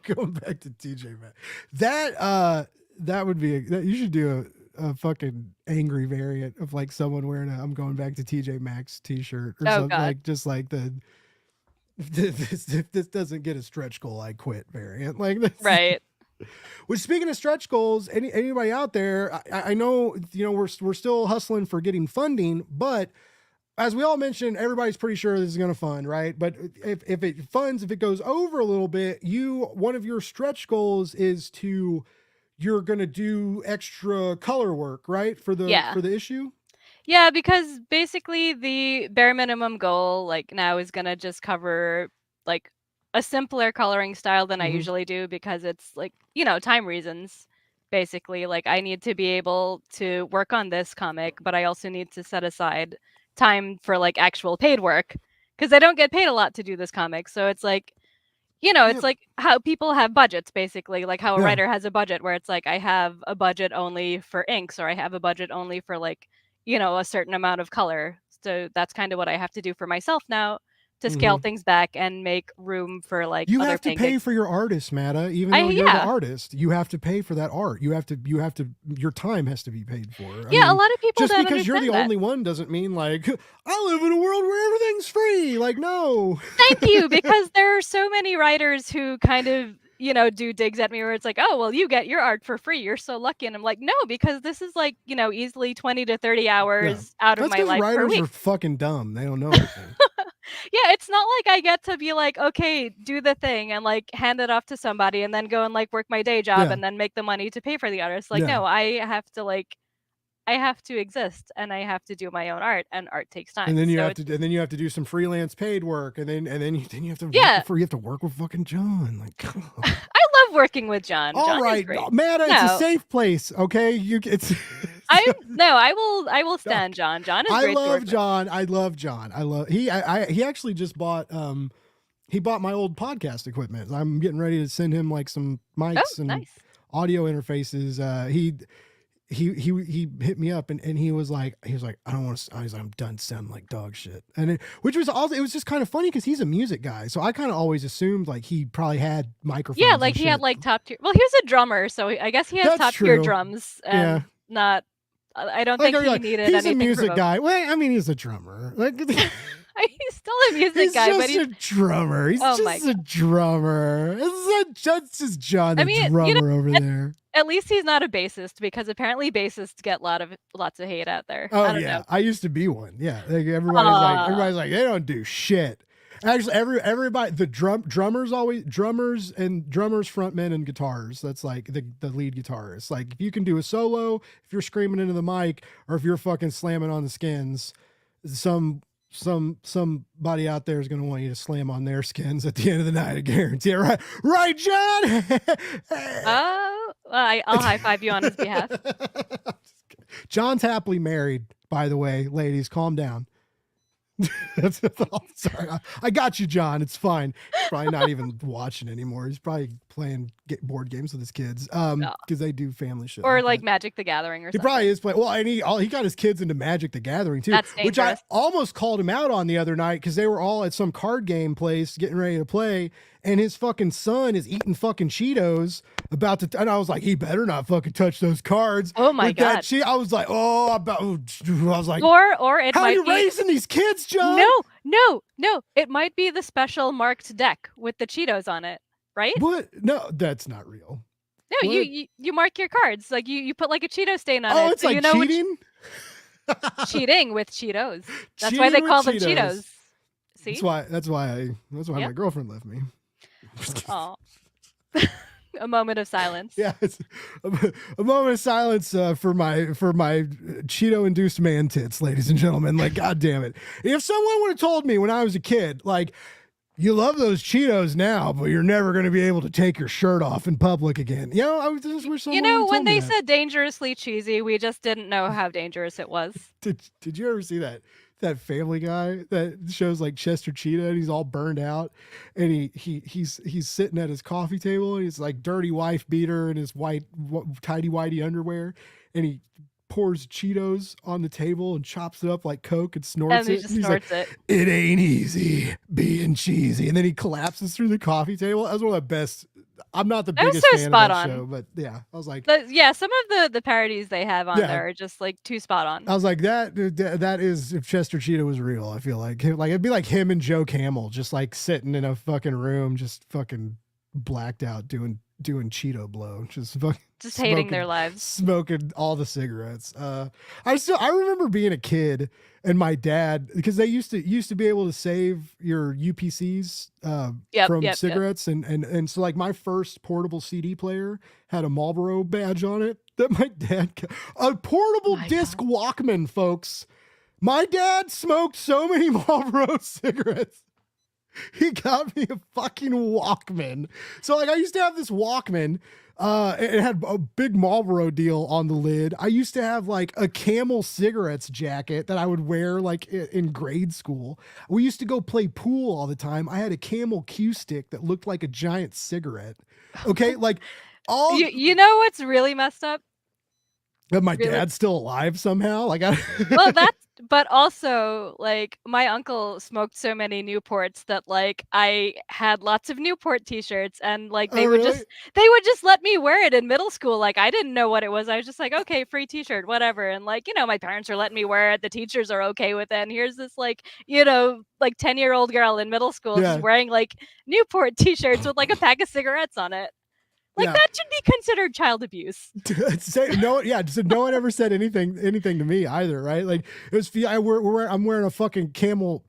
A: going back to TJ Maxx. That would be you should do a fucking angry variant of like someone wearing a I'm going back to TJ Maxx t-shirt or something.
C: God.
A: Like just like if this doesn't get a stretch goal, I quit variant. Like this.
C: Right.
A: Which, speaking of stretch goals, anybody out there, I know, we're still hustling for getting funding, but as we all mentioned, everybody's pretty sure this is going to fund, right? But if it goes over a little bit, one of your stretch goals is you're going to do extra color work, right? For the issue.
C: Yeah, because basically the bare minimum goal like now is going to just cover like a simpler coloring style than I usually do because it's like, time reasons. Basically, like I need to be able to work on this comic, but I also need to set aside time for like actual paid work because I don't get paid a lot to do this comic. So it's like, it's like how people have budgets, basically, like how a writer has a budget where it's like I have a budget only for inks or I have a budget only for like, a certain amount of color. So that's kind of what I have to do for myself now to scale things back and make room for like
A: you
C: other
A: have to pay for your artist, Matta. Even though you're the artist, you have to pay for that art. You have to your time has to be paid for. I mean,
C: a lot of people
A: just because you're the only one doesn't mean like I live in a world where everything's free. Like, no.
C: Thank you, because there are so many writers who kind of do digs at me where it's like, oh, well, you get your art for free. You're so lucky. And I'm like, no, because this is like, easily 20 to 30 hours out of my life per week.
A: Writers are fucking dumb. They don't know anything.
C: Yeah, it's not like I get to be like, okay, do the thing and like hand it off to somebody and then go and like work my day job
A: Yeah.
C: and then make the money to pay for the artist. Like,
A: Yeah.
C: no, I have to exist and I have to do my own art, and art takes time.
A: And then you
C: So
A: have to, and then you have to do some freelance paid work, and then you have to
C: yeah,
A: you have to work with fucking John. Like,
C: I love working with John.
A: all
C: John is
A: right,
C: great.
A: Matta, it's a
C: No,
A: safe place, okay? It's.
C: I will stand John. John is
A: I
C: great to work
A: love
C: with.
A: John. I love John. I love he actually just bought he bought my old podcast equipment. I'm getting ready to send him like some
C: Oh,
A: mics and
C: nice.
A: audio interfaces. He hit me up and he was like I don't want to. I'm done sounding like dog shit. And which was also, it was just kind of funny because he's a music guy, so I kind of always assumed like he probably had microphones.
C: Yeah, like
A: and
C: he had
A: shit.
C: like top tier. Well, he was a drummer, so I guess he has
A: That's
C: top tier
A: true.
C: drums and
A: Yeah.
C: not. I don't
A: Like,
C: think he
A: like,
C: needed
A: he's
C: anything.
A: a music
C: from
A: guy. Well, I mean, he's a drummer. Like,
C: he's still a music
A: he's
C: guy,
A: just
C: but he's
A: a drummer. He's
C: Oh my
A: just a drummer. That's just John, the
C: I mean,
A: drummer over there.
C: at least he's not a bassist, because apparently bassists get lots of hate out there.
A: Oh
C: I don't
A: yeah,
C: know.
A: I used to be one. Yeah, like everybody's like they don't do shit. Actually, everybody, the drummers frontmen and guitars. That's like the lead guitarist. Like if you can do a solo, if you're screaming into the mic, or if you're fucking slamming on the skins, somebody out there is going to want you to slam on their skins at the end of the night. I guarantee it. Right, John.
C: Oh, well, I'll high five you on his behalf.
A: John's happily married, by the way, ladies. Calm down. That's all. Sorry, I got you, John. It's fine. He's probably not even watching anymore. He's probably playing board games with his kids, because they do family shit.
C: Or like Magic the Gathering or
A: he
C: something.
A: probably is playing. Well, and he got his kids into Magic the Gathering too,
C: That's
A: which I
C: dangerous.
A: almost called him out on the other night because they were all at some card game place getting ready to play, and his fucking son is eating fucking Cheetos and I was like, he better not fucking touch those cards.
C: Oh my
A: with
C: God.
A: that I was like, I was like,
C: Or it
A: how
C: might
A: are you
C: be
A: raising these kids, John?
C: No. It might be the special marked deck with the Cheetos on it, right?
A: What? No, that's not real.
C: No,
A: What?
C: you mark your cards. Like you put like a Cheeto stain on it.
A: Oh, it's
C: so
A: like
C: you know
A: cheating?
C: cheating with Cheetos. That's
A: Cheating
C: why they
A: with
C: call them
A: Cheetos.
C: Cheetos. See?
A: That's why
C: Yep.
A: my girlfriend left me.
C: Oh. A moment of silence.
A: Yeah, it's a moment of silence for my Cheeto induced man tits, ladies and gentlemen. Like, god damn it! If someone would have told me when I was a kid, like, you love those Cheetos now, but you're never going to be able to take your shirt off in public again. You know, I just wish someone.
C: You know,
A: would
C: when
A: told me
C: they
A: that.
C: said dangerously cheesy, we just didn't know how dangerous it was.
A: Did you ever see that Family Guy that shows like Chester Cheetah and he's all burned out and he's sitting at his coffee table and he's like dirty wife beater and his tidy whitey underwear and he pours Cheetos on the table and chops it up like Coke and snorts
C: And he
A: it.
C: just
A: He's
C: snorts
A: like,
C: it.
A: it ain't easy being cheesy. And then he collapses through the coffee table. That was one of the best. I'm not the
C: That was
A: biggest
C: so
A: fan
C: spot
A: of that
C: on.
A: show, but yeah, I was like,
C: Some of the parodies they have on
A: Yeah.
C: there are just like too spot on.
A: I was like, that is if Chester Cheetah was real. I feel like it'd be like him and Joe Camel just like sitting in a fucking room, just fucking blacked out doing Cheeto blow, just fucking
C: Just hating their lives.
A: smoking all the cigarettes. I remember being a kid and my dad, because they used to be able to save your UPCs from cigarettes. And so like my first portable CD player had a Marlboro badge on it that my dad got. A portable disc Walkman, folks. My dad smoked so many Marlboro cigarettes. He got me a fucking Walkman. So like I used to have this Walkman. It had a big Marlboro deal on the lid. I used to have like a Camel cigarettes jacket that I would wear like in grade school. We used to go play pool all the time. I had a Camel Q stick that looked like a giant cigarette. Okay, like all.
C: You know what's really messed up?
A: That my dad's still alive somehow. Like
C: Well, but also like my uncle smoked so many Newports that like I had lots of Newport t-shirts and like they would just let me wear it in middle school. Like I didn't know what it was. I was just like, okay, free t-shirt, whatever. And like, you know, my parents are letting me wear it. The teachers are okay with it. And here's this like, you know, like 10-year-old girl in middle school just wearing like Newport t-shirts with like a pack of cigarettes on it. Like that should be considered child abuse.
A: So no one ever said anything to me either, right? Like it was I'm wearing a fucking Camel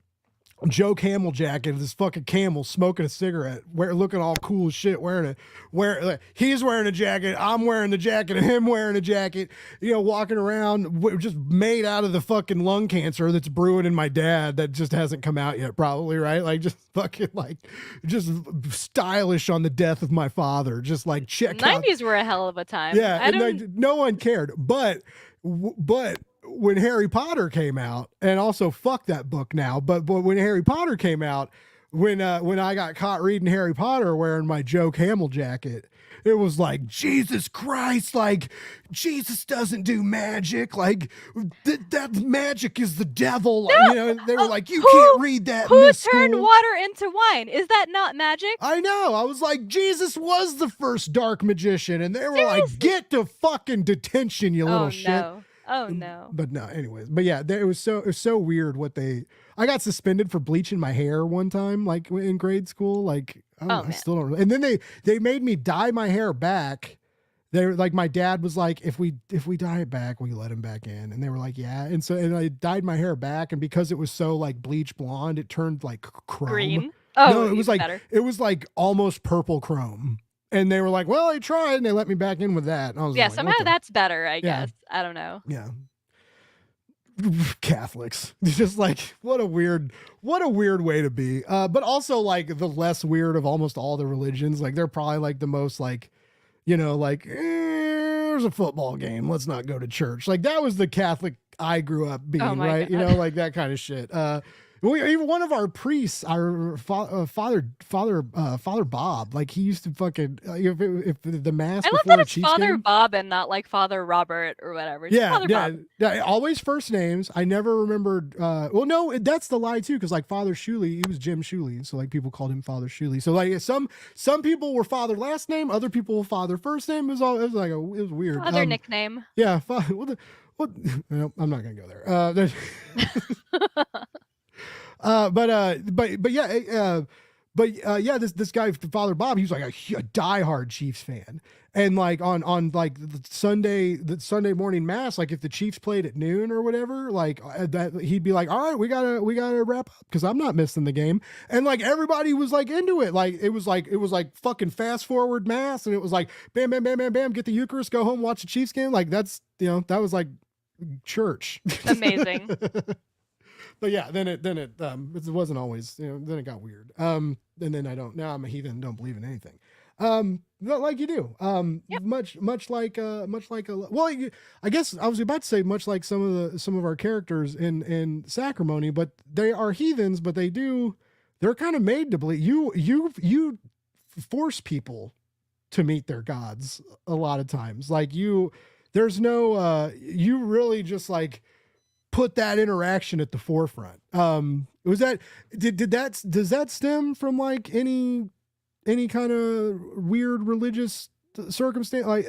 A: Joe Camel jacket, this fucking camel smoking a cigarette, looking all cool as shit, he's wearing a jacket, I'm wearing the jacket, and him wearing a jacket, walking around just made out of the fucking lung cancer that's brewing in my dad that just hasn't come out yet, probably, right? Like just fucking just stylish on the death of my father, just like check
C: 90s were a hell of a time.
A: Yeah, and no one cared, but when Harry Potter came out, and also fuck that book now, but when Harry Potter came out, when I got caught reading Harry Potter wearing my Joe Camel jacket, it was like, Jesus Christ, like Jesus doesn't do magic, like that magic is the devil.
C: No!
A: They were like, you can't read that.
C: Who turned water into wine? Is that not magic?
A: I know. I was like, Jesus was the first dark magician, and they were like, get to fucking detention, you little shit.
C: No. Oh no.
A: But no, anyways. But yeah, it was so weird I got suspended for bleaching my hair one time, like in grade school. Like, I still don't. And then they made me dye my hair back. They were like, my dad was like, if we dye it back, will you let him back in? And they were like, yeah. And I dyed my hair back, and because it was so like bleach blonde, it turned like chrome.
C: Green. Oh,
A: no, it was like almost purple chrome. And they were like, well, I tried, and they let me back in with that. And I was like,
C: somehow that's better, I guess. I don't know.
A: Yeah. Catholics. Just like, what a weird way to be. But also like the less weird of almost all the religions. Like they're probably like the most like, there's a football game, let's not go to church. Like that was the Catholic I grew up being, right?
C: God.
A: Like that kind of shit. Even one of our priests, our Father Bob, like he used to fucking if the mass.
C: I love that it's Father Bob and not like Father Robert or whatever.
A: Yeah. Always first names. I never remembered. Well, no, that's the lie too, because like Father Shuley, he was Jim Shuley, so like people called him Father Shuley. So like some people were Father last name, other people were Father first name. It was weird.
C: Other nickname.
A: Yeah. No, I'm not gonna go there. This guy Father Bob, he was like a diehard Chiefs fan, and like on like the Sunday morning mass, like if the Chiefs played at noon or whatever, like that he'd be like, all right, we gotta wrap up because I'm not missing the game, and like everybody was like into it, like it was like fucking fast forward mass, and it was like bam bam bam bam bam, get the Eucharist, go home, watch the Chiefs game, like that was like church.
C: Amazing.
A: But yeah, then it wasn't always, then it got weird. And then now I'm a heathen, don't believe in anything. Not like you do.
C: Yep.
A: Much like I guess I was about to say much like some of our characters in Sacrimony, but they are heathens, but they're kind of made to believe. You force people to meet their gods a lot of times. Like there's no you really just like put that interaction at the forefront. Does that stem from like any kind of weird religious circumstance? I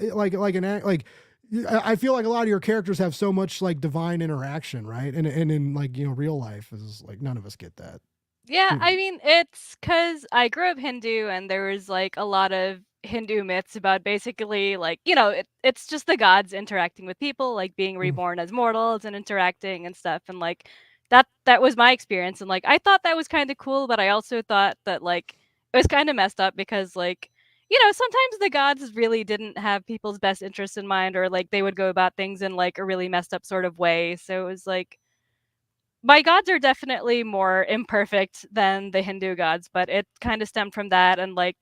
A: feel like a lot of your characters have so much like divine interaction, right? And in like, real life is like, none of us get that.
C: Yeah, I mean, it's because I grew up Hindu, and there was like a lot of Hindu myths about basically like, it's just the gods interacting with people, like being reborn as mortals and interacting and stuff. And like that was my experience. And like I thought that was kind of cool, but I also thought that like it was kind of messed up because like, sometimes the gods really didn't have people's best interests in mind, or like they would go about things in like a really messed up sort of way. So it was like my gods are definitely more imperfect than the Hindu gods, but it kind of stemmed from that and like,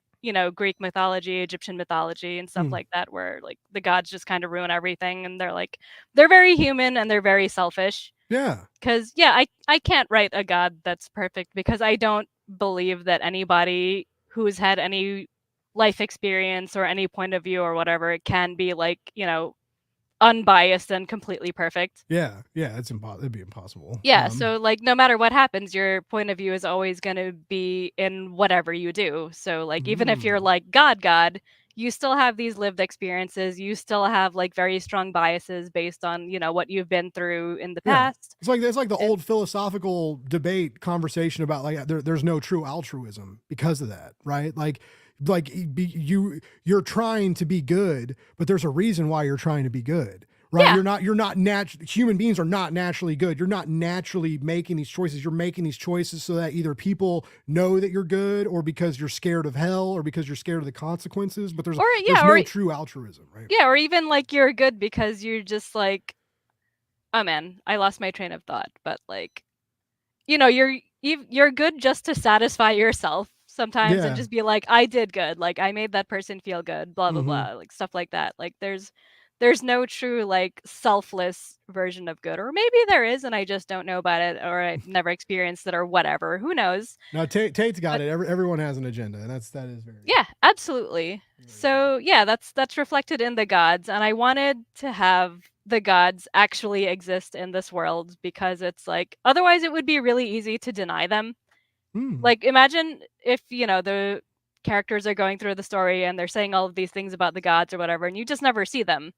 C: Greek mythology, Egyptian mythology and stuff like that, where like the gods just kind of ruin everything, and they're very human and they're very selfish.
A: Yeah.
C: Because I can't write a god that's perfect, because I don't believe that anybody who's had any life experience or any point of view or whatever can be like, unbiased and completely perfect.
A: Yeah, it'd be impossible.
C: Yeah, so like no matter what happens, your point of view is always going to be in whatever you do. So like even if you're like God, you still have these lived experiences. You still have like very strong biases based on, what you've been through in the past.
A: It's like the old philosophical debate conversation about like there's no true altruism because of that, right? Like you're trying to be good, but there's a reason why you're trying to be good, right?
C: Yeah.
A: You're not human beings are not naturally good. You're not naturally making these choices. You're making these choices so that either people know that you're good, or because you're scared of hell, or because you're scared of the consequences. But there's no true altruism, right?
C: Yeah, or even like you're good because you're just like, oh man, I lost my train of thought. But like, you're good just to satisfy yourself sometimes and
A: Yeah.
C: just be like, I did good, like I made that person feel good, blah blah
A: Mm-hmm.
C: blah, like stuff like that. Like there's no true like selfless version of good, or maybe there is and I just don't know about it, or I never experienced it, or whatever, who knows.
A: Now Tate's got
C: But
A: it. Everyone has an agenda, and that is
C: yeah, absolutely.
A: very true.
C: So yeah, that's reflected in the gods, and I wanted to have the gods actually exist in this world, because it's like otherwise it would be really easy to deny them.
A: Hmm.
C: Like imagine if, the characters are going through the story and they're saying all of these things about the gods or whatever, and you just never see them.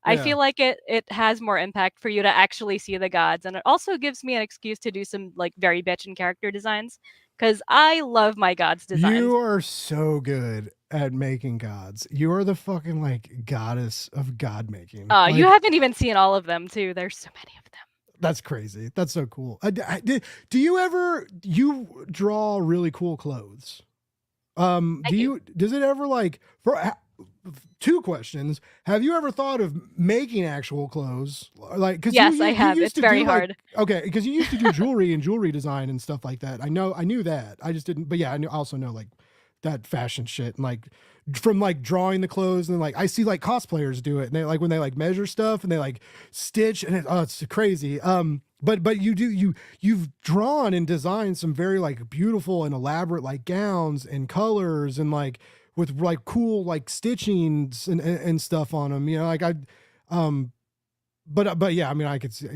C: I
A: Yeah.
C: feel like it has more impact for you to actually see the gods, and it also gives me an excuse to do some like very bitchin' character designs, because I love my gods designs.
A: You are so good at making gods. You are the fucking like goddess of god making.
C: You
A: Like,
C: haven't even seen all of them too. There's so many of them.
A: that's crazy. That's so cool. Do you draw really cool clothes?
C: I do.
A: Does it ever like two questions? Have you ever thought of making actual clothes? Like, cause
C: Yes, I
A: you
C: have.
A: used
C: It's
A: to do
C: very
A: like,
C: hard.
A: okay, cause you used to do jewelry and jewelry design and stuff like that. I knew that. I just didn't, but yeah, I also know like that fashion shit, and like from like drawing the clothes, and like I see like cosplayers do it, and they like when they like measure stuff and they like stitch, and it's crazy. But you've drawn and designed some very like beautiful and elaborate like gowns and colors, and like with like cool like stitchings and stuff on them, like um but yeah, I mean, I could see,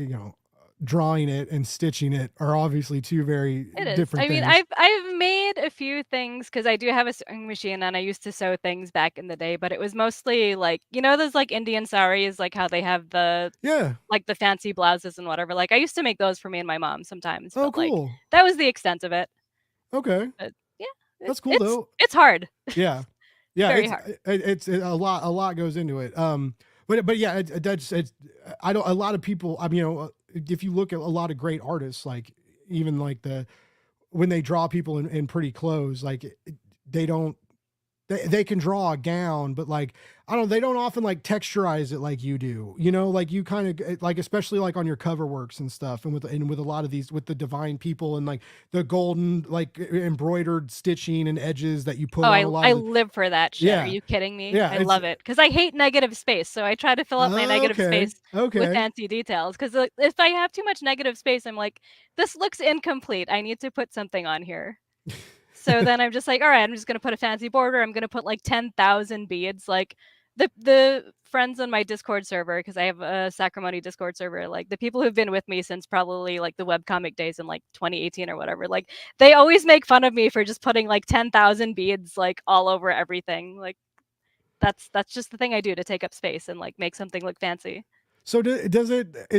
A: drawing it and stitching it are obviously two very
C: It is.
A: different
C: I mean,
A: things.
C: I've made a few things because I do have a sewing machine and I used to sew things back in the day, but it was mostly like, those like Indian saris, like how they have the
A: Yeah.
C: like the fancy blouses and whatever. Like I used to make those for me and my mom sometimes,
A: Oh,
C: but like
A: cool.
C: that was the extent of it.
A: Okay.
C: But yeah,
A: That's cool
C: it's
A: though.
C: it's hard.
A: Yeah.
C: It's
A: Yeah,
C: very hard.
A: it's a lot goes into it. But yeah, it's I don't a lot of people. I mean, if you look at a lot of great artists, like even like when they draw people in pretty clothes, like they don't they can draw a gown, but like I don't they don't often like texturize it like you do. Like you kind of like, especially like on your cover works and stuff, and with a lot of these with the divine people, and like the golden like embroidered stitching and edges that you put
C: Oh,
A: on a lot
C: I
A: of the
C: live for that shit. Are
A: yeah.
C: you kidding me?
A: Yeah,
C: I
A: it's
C: love it because I hate negative space, so I try to fill up my negative
A: okay.
C: space with
A: Okay.
C: fancy details. Because if I have too much negative space, I'm like, "This looks incomplete. I need to put something on here." So then I'm just like, "Alright, I'm just gonna put a fancy border. I'm gonna put, like, 10,000 beads." Like, the friends on my Discord server, because I have a Sacrimony Discord server, like, the people who've been with me since probably, like, the webcomic days in, like, 2018 or whatever, like, they always make fun of me for just putting, like, 10,000 beads, like, all over everything. Like, that's just the thing I do to take up space and, like, make something look fancy.
A: So is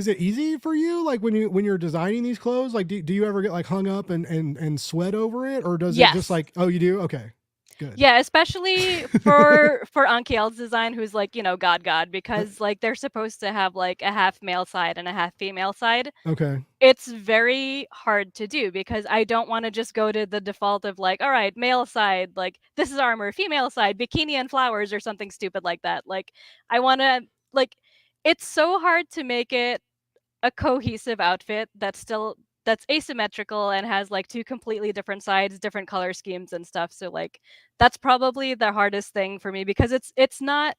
A: it easy for you, like when you're designing these clothes? Like do you ever get like hung up and sweat over it, or does it just
C: Yes.
A: like, oh, you do? Okay. Good.
C: Yeah, especially for Ankiel's design, who's like, God,
A: Uh,
C: because like they're supposed to have like a half male side and a half female side.
A: okay.
C: It's very hard to do because I don't want to just go to the default of like, all right, male side, like this is armor, female side, bikini and flowers or something stupid like that. Like I want to like it's so hard to make it a cohesive outfit that's asymmetrical and has like two completely different sides, different color schemes and stuff. So like that's probably the hardest thing for me because it's not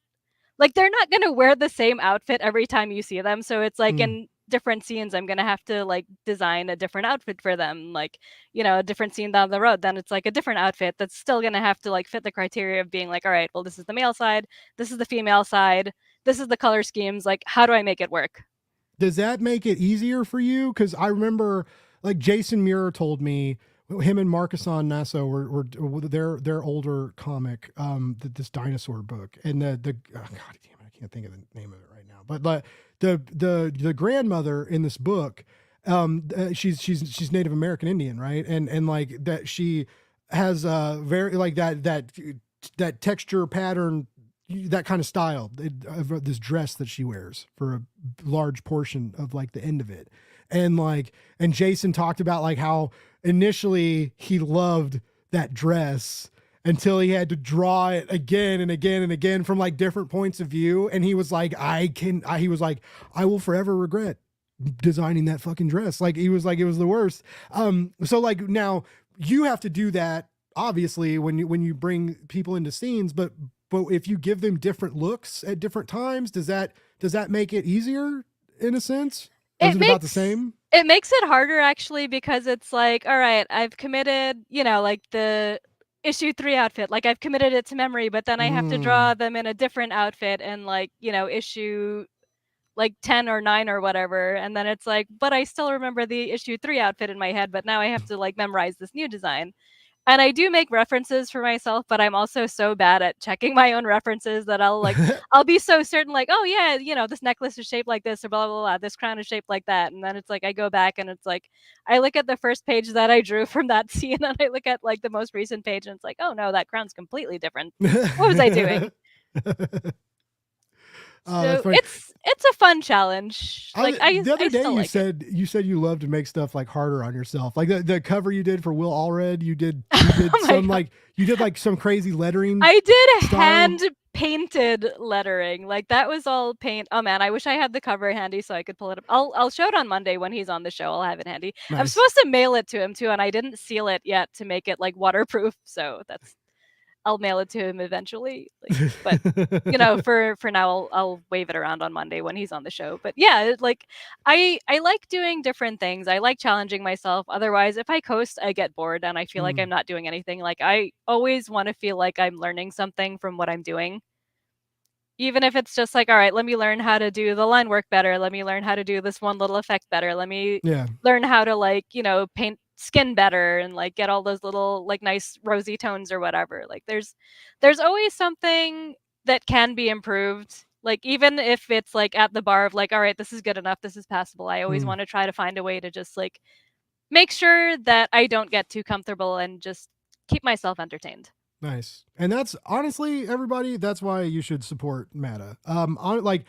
C: like they're not going to wear the same outfit every time you see them. So it's like
A: Hmm.
C: in different scenes I'm going to have to like design a different outfit for them. Like, a different scene down the road, then it's like a different outfit that's still going to have to like fit the criteria of being like, all right, well this is the male side, this is the female side, this is the color schemes, like how do I make it work?
A: Does that make it easier for you? Because I remember like Jason Muir told me him and Marcus Nasso were their older comic, this dinosaur book, and the oh, God damn it, I can't think of the name of it right now. But the grandmother in this book, she's Native American Indian, right? And like that she has very like that texture pattern that kind of style of this dress that she wears for a large portion of like the end of it. And like, and Jason talked about like how initially he loved that dress until he had to draw it again and again and again from like different points of view. And he was like, he was like, I will forever regret designing that fucking dress. Like he was like, it was the worst. So like now you have to do that obviously when you bring people into scenes, but if you give them different looks at different times, does that make it easier in a sense? Or is it about the same?
C: It makes it harder actually, because it's like, all right, I've committed, like the issue 3 outfit, like I've committed it to memory, but then I have to draw them in a different outfit and like, issue like 10 or 9 or whatever. And then it's like, but I still remember the issue 3 outfit in my head, but now I have to like memorize this new design. And I do make references for myself, but I'm also so bad at checking my own references that I'll be so certain, like, oh yeah, this necklace is shaped like this, or blah, blah, blah, this crown is shaped like that. And then it's like, I go back and it's like, I look at the first page that I drew from that scene and I look at like the most recent page and it's like, oh no, that crown's completely different. What was I doing? So it's a fun challenge. Like
A: the other day you said you love to make stuff like harder on yourself. Like the cover you did for Will Allred, you did some like you did like some crazy lettering.
C: I did hand painted lettering. Like that was all paint. Oh man, I wish I had the cover handy so I could pull it up. I'll show it on Monday when he's on the show. I'll have it handy. Nice. I'm supposed to mail it to him too, and I didn't seal it yet to make it like waterproof. So I'll mail it to him eventually. Like, but for now, I'll wave it around on Monday when he's on the show. But yeah, like I like doing different things. I like challenging myself. Otherwise, if I coast, I get bored and I feel like I'm not doing anything. Like I always want to feel like I'm learning something from what I'm doing. Even if it's just like, all right, let me learn how to do the line work better. Let me learn how to do this one little effect better. Let me learn how to like, paint skin better and like get all those little like nice rosy tones or whatever. Like there's always something that can be improved. Like even if it's like at the bar of like, all right, this is good enough, this is passable. I always want to try to find a way to just like make sure that I don't get too comfortable and just keep myself entertained.
A: Nice. And that's honestly, everybody, that's why you should support Matta. Like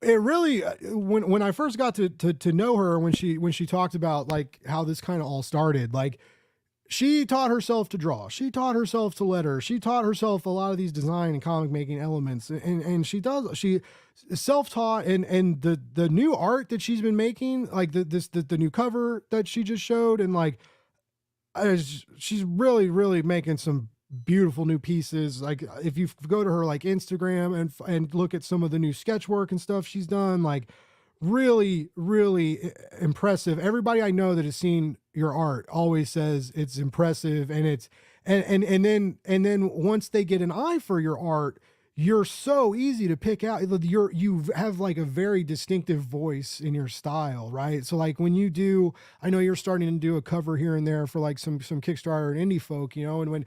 A: it really, when I first got to know her, when she talked about like how this kind of all started, like she taught herself to draw, she taught herself to letter, she taught herself a lot of these design and comic making elements. And she self-taught, and the new art that she's been making, like the new cover that she just showed. And like, she's really making some beautiful new pieces. Like if you go to her like Instagram and look at some of the new sketch work and stuff she's done, like really impressive. Everybody I know that has seen your art always says it's impressive, and it's and then once they get an eye for your art, you're so easy to pick out. You have like a very distinctive voice in your style, right? So like when you do, I know you're starting to do a cover here and there for like some Kickstarter and indie folk, and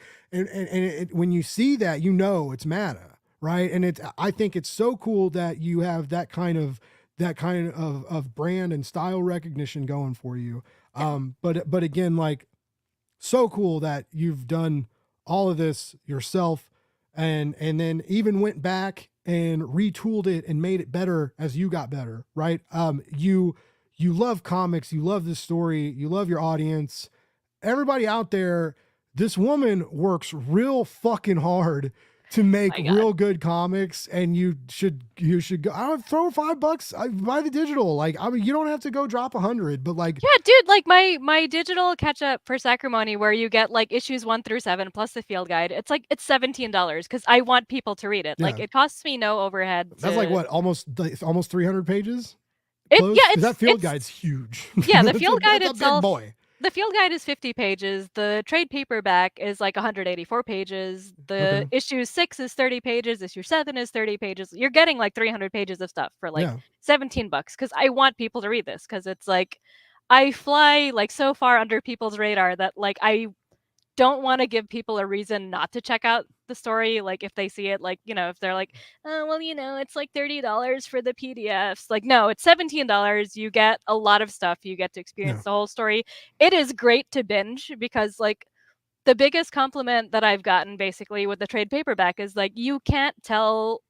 A: when you see that, it's Matta, right? And I think it's so cool that you have that kind of brand and style recognition going for you. But again, like so cool that you've done all of this yourself. And then even went back and retooled it and made it better as you got better, right? You love comics, you love this story, you love your audience. Everybody out there, this woman works real fucking hard to make real good comics, and you should go. I would throw $5. I buy the digital. Like, I mean, you don't have to go drop 100, but like,
C: yeah, dude, like my digital catch up for Sacrimony, where you get like issues 1 through 7 plus the field guide. It's $17 because I want people to read it. Yeah. Like it costs me no overhead.
A: That's like what, almost 300 pages.
C: That
A: field guide's huge.
C: Yeah, the field guide itself.
A: Big boy.
C: The field guide is 50 pages. The trade paperback is like 184 pages. The issue 6 is 30 pages. Issue 7 is 30 pages. You're getting like 300 pages of stuff for like $17 because I want people to read this, because it's like I fly like so far under people's radar that like I don't want to give people a reason not to check out the story. Like if they see it, like, if they're like, oh, well, it's like $30 for the PDFs. Like, no, it's $17. You get a lot of stuff. You get to experience the whole story. It is great to binge because like the biggest compliment that I've gotten basically with the trade paperback is like, you can't tell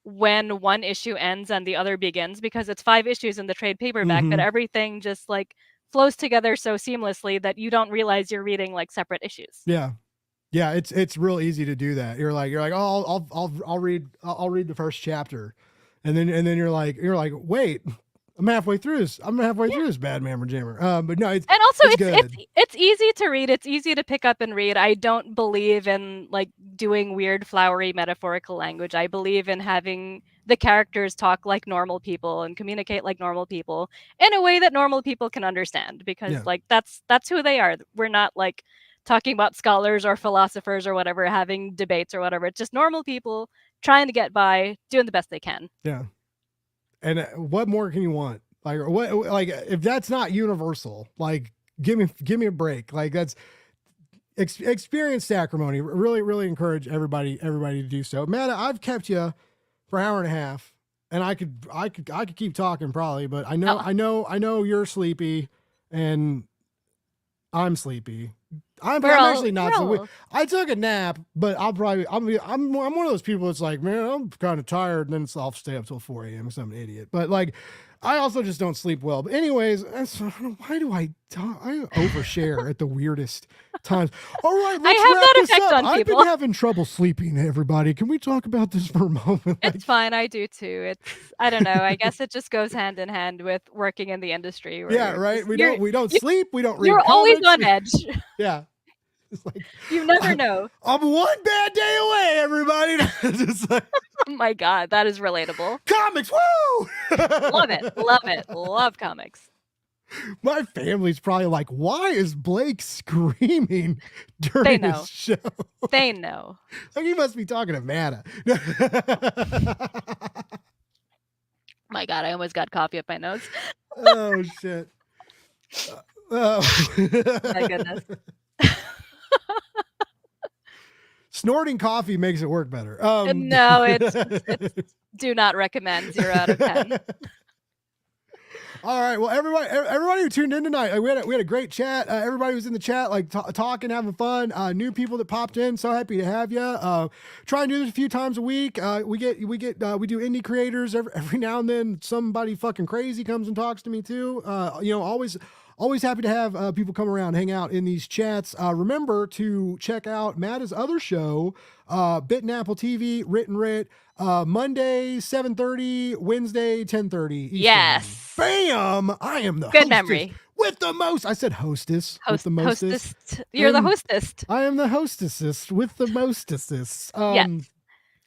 C: when one issue ends and the other begins because it's 5 issues in the trade paperback, but everything just like flows together so seamlessly that you don't realize you're reading like separate issues.
A: Yeah. Yeah, it's real easy to do that. You're like, oh, I'll read the first chapter. And then you're like, wait, I'm halfway through this. I'm halfway through this Bad Mammer Jammer. But no,
C: and also
A: good.
C: It's easy to read. It's easy to pick up and read. I don't believe in like doing weird, flowery, metaphorical language. I believe in having the characters talk like normal people and communicate like normal people in a way that normal people can understand. Because like that's who they are. We're not like talking about scholars or philosophers or whatever, having debates or whatever. It's just normal people trying to get by, doing the best they can.
A: Yeah. And what more can you want? Like, what? Like, if that's not universal, like, give me a break. Like, that's experience Sacrimony. Really, really encourage everybody to do so. Matta, I've kept you for an hour and a half, and I could keep talking probably, but I know you're sleepy, and I'm sleepy. I'm actually not. I took a nap, but I'm one of those people that's like, man, I'm kind of tired, and then I'll stay up till 4 a.m. because I'm an idiot. But like, I also just don't sleep well. But anyways, why do I overshare at the weirdest times? All right, let's wrap this up. I've been having trouble sleeping, everybody. Can we talk about this for a moment?
C: It's fine. I do too. I don't know. I guess it just goes hand in hand with working in the industry.
A: Yeah, right. We don't sleep. We don't read.
C: You're
A: comics.
C: Always on edge.
A: Yeah. It's like,
C: you never know.
A: I'm one bad day away, everybody. Just like,
C: oh my God, that is relatable.
A: Comics, woo!
C: Love it. Love comics.
A: My family's probably like, why is Blake screaming during this show?
C: They know.
A: Like, he must be talking to Matta.
C: My God, I almost got coffee up my nose.
A: Oh, shit.
C: My goodness.
A: Snorting coffee makes it work better.
C: No, it's do not recommend. 0 out of 10.
A: All right. Well, everybody who tuned in tonight, we had a great chat. Everybody was in the chat, like talking, having fun. New people that popped in, so happy to have you. Try and do this a few times a week. We do indie creators every now and then. Somebody fucking crazy comes and talks to me too. Always happy to have people come around, hang out in these chats. Remember to check out Matta's other show, Bit and Apple TV, Written Writ, Monday 7:30, Wednesday 10:30 Eastern.
C: Yes.
A: Bam! I am the
C: good
A: hostess
C: memory
A: with the most. I said hostess with the mostest.
C: You're the hostess.
A: I am the hostessest with the mostessest.
C: Yes.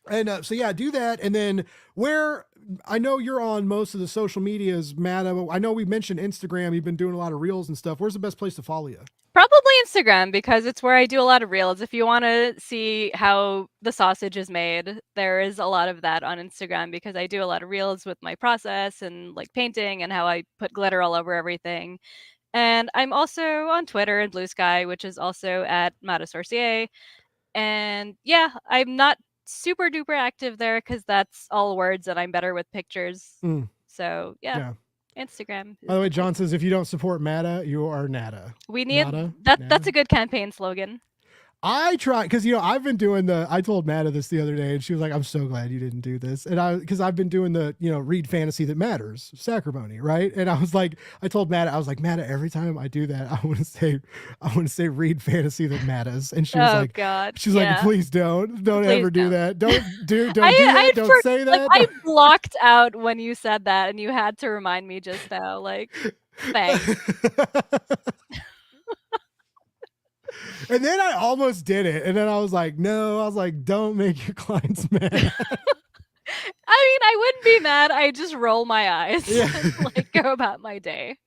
A: And so yeah, do that. And then where I know you're on most of the social medias, Matta. I know we mentioned Instagram. You've been doing a lot of reels and stuff. Where's the best place to follow you?
C: Probably Instagram, because it's where I do a lot of reels. If you want to see how the sausage is made, there is a lot of that on Instagram, because I do a lot of reels with my process and like painting and how I put glitter all over everything. And I'm also on Twitter and Blue Sky, which is also at Matta Sorcier. And yeah, I'm not super duper active there because that's all words and I'm better with pictures. So yeah. Instagram.
A: By the way, John says if you don't support Matta, you are Nada.
C: We need that's a good campaign slogan.
A: I try, because I've been doing I told Matta this the other day, and she was like, I'm so glad you didn't do this. And because I've been doing the read fantasy that matters, Sacrimony, right? And I told Matta, I was like, Matta, every time I do that, I want to say read fantasy that matters. And she was like,
C: God.
A: She's like, please don't ever do that. Don't do that. Don't say that.
C: I blocked out when you said that, and you had to remind me just now. Like, thanks.
A: And then I almost did it. And then I was like, no, don't make your clients mad.
C: I mean, I wouldn't be mad. I just roll my eyes and like go about my day.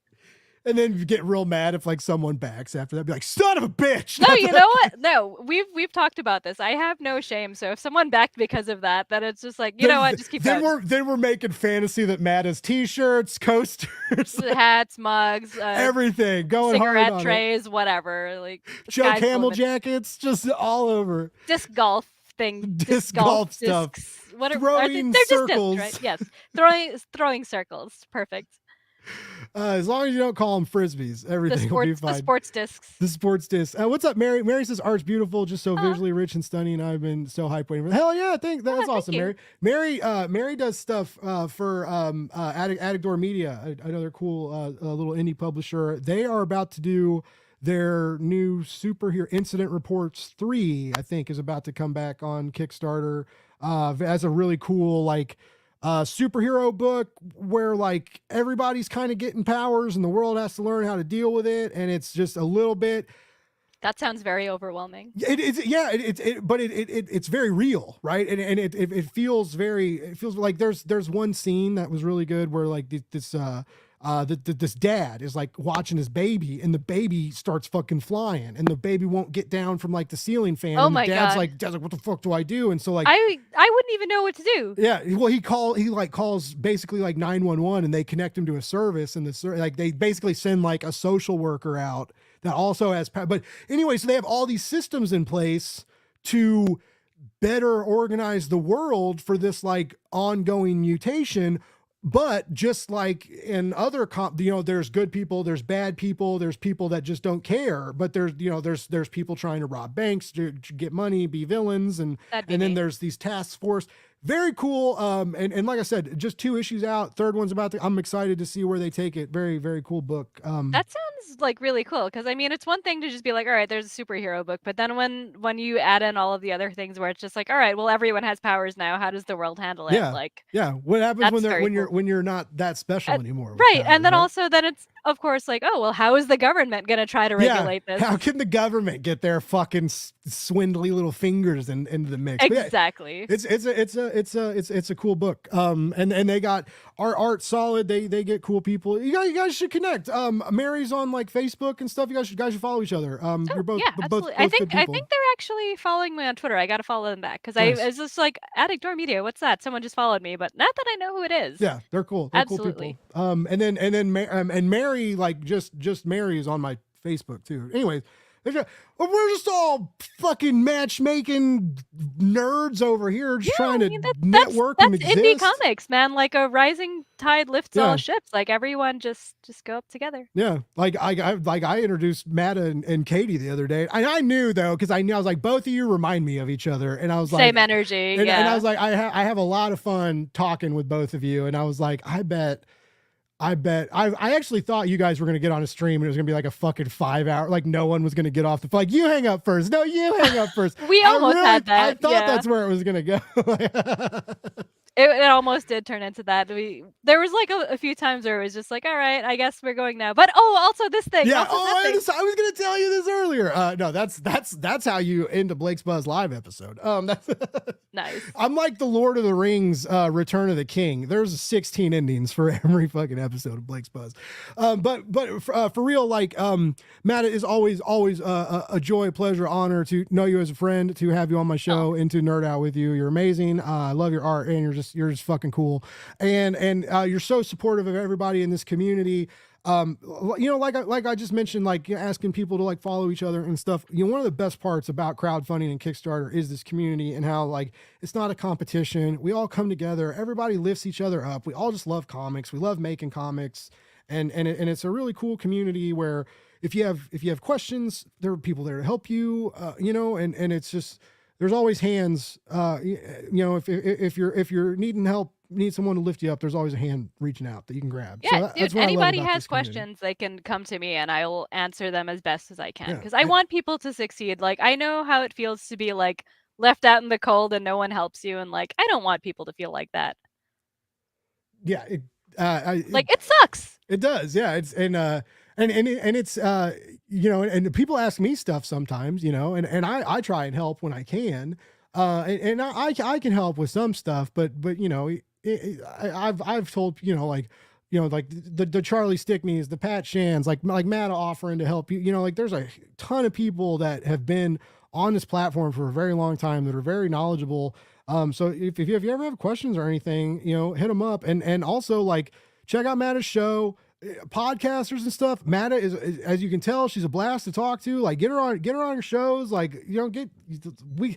A: And then you get real mad if like someone backs after that. Be like, son of a bitch.
C: No, you know what? No, we've talked about this. I have no shame. So if someone backed because of that, then it's just like, know what? Just keep going.
A: Then we're making fantasy that Matta's t-shirts, coasters,
C: hats, mugs,
A: everything going hard on
C: cigarette trays, whatever. Like
A: Joe Camel jackets, just all over.
C: Disc golf thing.
A: Disc golf stuff.
C: What
A: throwing
C: they're
A: circles.
C: Just discs, right? Yes, throwing circles. Perfect.
A: As long as you don't call them frisbees, everything will be fine.
C: The sports discs.
A: The sports discs. What's up, Mary? Mary says art's beautiful, just so visually rich and stunning. I've been so hyped waiting for it. Hell yeah, that's awesome, Mary. Mary does stuff for Addict Door Media. I know they're cool, little indie publisher. They are about to do their new Superhero Incident Reports 3, I think, is about to come back on Kickstarter as a really cool, like, superhero book where, like, everybody's kind of getting powers and the world has to learn how to deal with it. And it's just a little bit...
C: That sounds very overwhelming.
A: It's very real, right? And it feels like there's one scene that was really good where, like, this dad is like watching his baby and the baby starts fucking flying and the baby won't get down from like the ceiling fan.
C: Oh
A: and
C: my
A: dad's
C: God.
A: like, what the fuck do I do? And so, like,
C: I wouldn't even know what to do.
A: Yeah, well, he calls basically like 911 and they connect him to a service, and like they basically send like a social worker out that also has but anyway, so they have all these systems in place to better organize the world for this like ongoing mutation. But just like in other there's good people, there's bad people, there's people that just don't care, but there's people trying to rob banks to get money, be villains, and then there's these task force. Very cool. And like I said, just 2 issues out. Third one's I'm excited to see where they take it. Very, very cool book.
C: That sounds like really cool. Cause I mean, it's one thing to just be like, all right, there's a superhero book. But then when you add in all of the other things where it's just like, all right, well, everyone has powers now. How does the world handle it?
A: Yeah. What happens when you're not that special anymore?
C: Right. And then also then it's, of course, like, oh, well, how is the government going to try to regulate this?
A: How can the government get their fucking swindly little fingers into the mix?
C: Exactly.
A: It's a cool book. And they got art solid. They get cool people. You guys should connect. Mary's on like Facebook and stuff. You guys should follow each other. You're both
C: absolutely.
A: both
C: I think
A: good people.
C: they're actually following me on Twitter. I got to follow them back because I was just like, Addict Door Media. What's that? Someone just followed me, but not that I know who it is.
A: Yeah, they're cool. They're
C: absolutely.
A: Cool people. And Mary, like just Mary is on my Facebook too. Anyways, we're just all fucking matchmaking nerds over here, just trying to network and exist.
C: That's indie comics, man. Like a rising tide lifts all ships. Like everyone just go up together.
A: Yeah, like I introduced Matta and Katie the other day, and I knew though because I was like, both of you remind me of each other, and I was like,
C: same energy.
A: And I was like, I have a lot of fun talking with both of you, and I was like, I bet I actually thought you guys were going to get on a stream and it was going to be like a fucking 5 hour, like no one was going to get off the phone. Like, you hang up first. No, you hang up first.
C: We almost had that.
A: I thought that's where it was going to go.
C: It almost did turn into that. There was like a few times where it was just like, all right, I guess we're going now. But also this thing.
A: Yeah. I was going to tell you this earlier. No, that's how you end a Blake's Buzz live episode. That's
C: nice. I'm
A: like the Lord of the Rings, Return of the King. There's 16 endings for every fucking episode of Blake's Buzz. But for real, like, Matt, it is always a joy, pleasure, honor to know you as a friend, to have you on my show, and to nerd out with you. You're amazing. I love your art, and you're just fucking cool. And you're so supportive of everybody in this community. Like I just mentioned, like, asking people to like follow each other and stuff. One of the best parts about crowdfunding and Kickstarter is this community and how, like, it's not a competition. We all come together. Everybody lifts each other up. We all just love comics. We love making comics, and it's a really cool community where if you have questions, there are people there to help you. And it's just, there's always hands. If you're needing help, need someone to lift you up, there's always a hand reaching out that you can grab.
C: Yeah, so dude, anybody has questions, they can come to me and I will answer them as best as I can, because I want people to succeed. Like, I know how it feels to be like left out in the cold and no one helps you, and like I don't want people to feel like that.
A: Yeah,
C: it sucks.
A: It does. Yeah, it's and it's and people ask me stuff sometimes, and I try and help when I can. And I can help with some stuff, but I've told like the Charlie Stickneys, the Pat Shans, like Matta offering to help you. Like, there's a ton of people that have been on this platform for a very long time that are very knowledgeable. So if you ever have questions or anything, hit them up, and also, like, check out Matta's show. Podcasters and stuff. Matta is, as you can tell, she's a blast to talk to. Like, get her on your shows. Like, what do we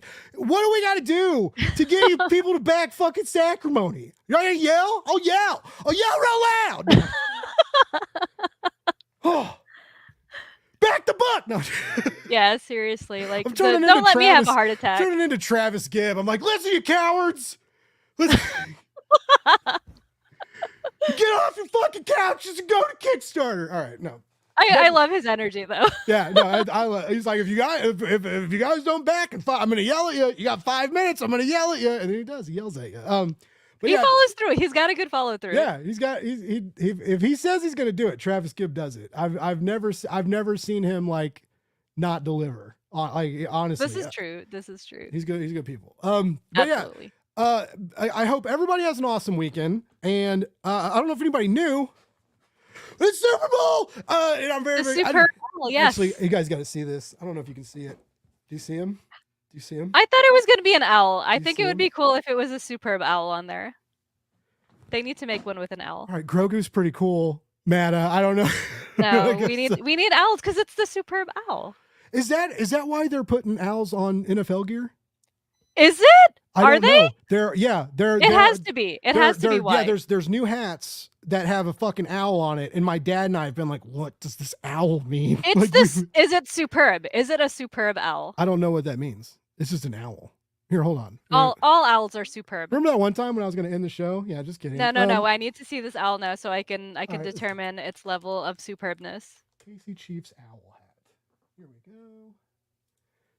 A: got to do to get people to back fucking Sacrimony? You gonna yell? Oh, yell real loud. Oh, back the buck. No.
C: Yeah, seriously. Like,
A: I'm turning
C: don't
A: into
C: let me have a
A: Travis-
C: heart attack.
A: Turning into Travis Gibb. I'm like, listen, you cowards. Listen. Get off your fucking couches and go to Kickstarter. All right, no.
C: I love his energy though.
A: Yeah, no, he's like, if you guys don't back in I'm gonna yell at you. You got 5 minutes. I'm gonna yell at you, and then he does. He yells at you. But
C: he follows through. He's got a good follow through.
A: Yeah, if he says he's gonna do it, Travis Gibb does it. I've never seen him like not deliver. Like honestly,
C: This is true. This is true.
A: He's good. He's good people. But
C: Absolutely.
A: yeah, I hope everybody has an awesome weekend. And I don't know if anybody knew. It's Super Bowl! And I'm very,
C: Super Bowl, yes.
A: Actually, you guys got to see this. I don't know if you can see it. Do you see him? Do you see him?
C: I thought it was going to be an owl. I think it would
A: him?
C: be cool if it was a superb owl on there. They need to make one with an owl.
A: All right, Grogu's pretty cool. Matta, I don't know.
C: No, we need owls because it's the superb owl.
A: Is that why they're putting owls on NFL gear?
C: Is it?
A: Are
C: they?
A: They're
C: It has to be. It has to be why.
A: Yeah, there's new hats that have a fucking owl on it, and my dad and I have been like, what does this owl mean?
C: It's
A: like,
C: this. Is it superb? Is it a superb owl?
A: I don't know what that means. It's just an owl. Here, hold on.
C: All owls are superb.
A: Remember that one time when I was going to end the show? Yeah, just kidding.
C: No. I need to see this owl now so I can determine its level of superbness.
A: Casey Chiefs owl hat. Here we go.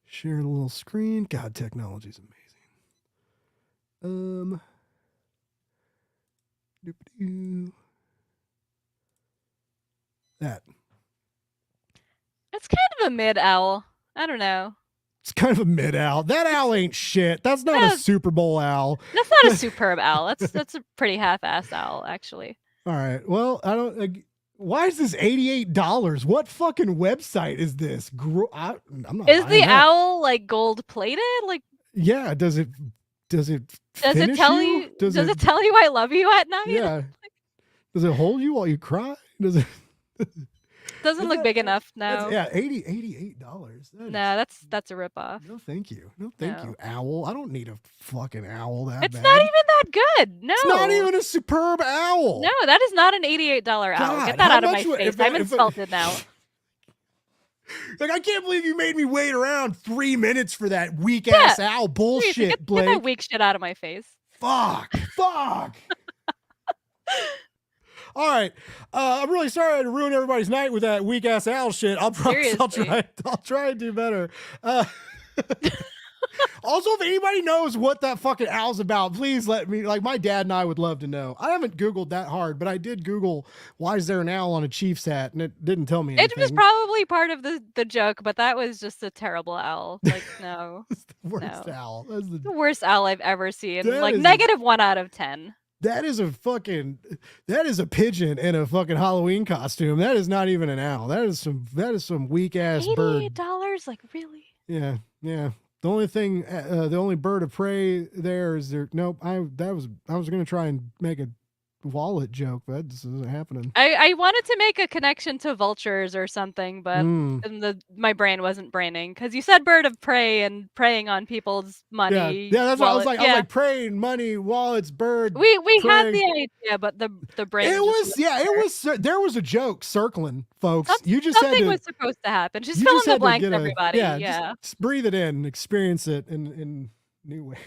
A: Share the little screen. God, technology's amazing. That.
C: It's kind of a mid owl. I don't know.
A: It's kind of a mid owl. That owl ain't shit. That's not a Super Bowl owl.
C: That's not a superb owl. That's a pretty half-assed owl, actually.
A: All right. Well, I don't. Why is this $88? What fucking website is this? I'm not.
C: Is the owl like gold plated? Like.
A: Yeah. Does it
C: tell you? Does it tell you I love you at night?
A: Yeah. Does it hold you while you cry? Does it?
C: Doesn't look big enough. No.
A: Yeah, $88.
C: No, that's a ripoff.
A: No, thank you. No, thank you, owl. I don't need a fucking owl that
C: It's
A: bad.
C: not even that good. No.
A: It's not even a superb owl.
C: No, that is not an $88 owl.
A: God,
C: get that out of my
A: much
C: face. I'm insulted now.
A: Like, I can't believe you made me wait around 3 minutes for that weak ass owl bullshit, Blake.
C: Get that weak shit out of my face.
A: Fuck. All right. I'm really sorry to ruin everybody's night with that weak ass owl shit. I'll try and do better. Also, if anybody knows what that fucking owl's about, please let me. Like, my dad and I would love to know. I haven't Googled that hard, but I did Google why is there an owl on a Chiefs hat, and it didn't tell me anything.
C: It was probably part of the joke, but that was just a terrible owl. Like, no.
A: It's the worst owl. That's
C: the worst owl I've ever seen.
A: That
C: Like,
A: is
C: -1 out of 10.
A: That is a pigeon in a fucking Halloween costume. That is not even an owl. That is some weak ass bird.
C: $88? Like, really?
A: Yeah. The only bird of prey there is there. Nope. I was gonna try and make a wallet joke, but that just isn't happening.
C: I wanted to make a connection to vultures or something, but my brain wasn't braining because you said bird of prey and preying on people's money.
A: Yeah, that's what I was like. I was like preying, money, wallets, bird.
C: We had the idea, but the brain.
A: There was a joke circling, folks.
C: Something was supposed to happen. Just fill in the blanks, everybody. Yeah.
A: Just breathe it in, experience it in new ways.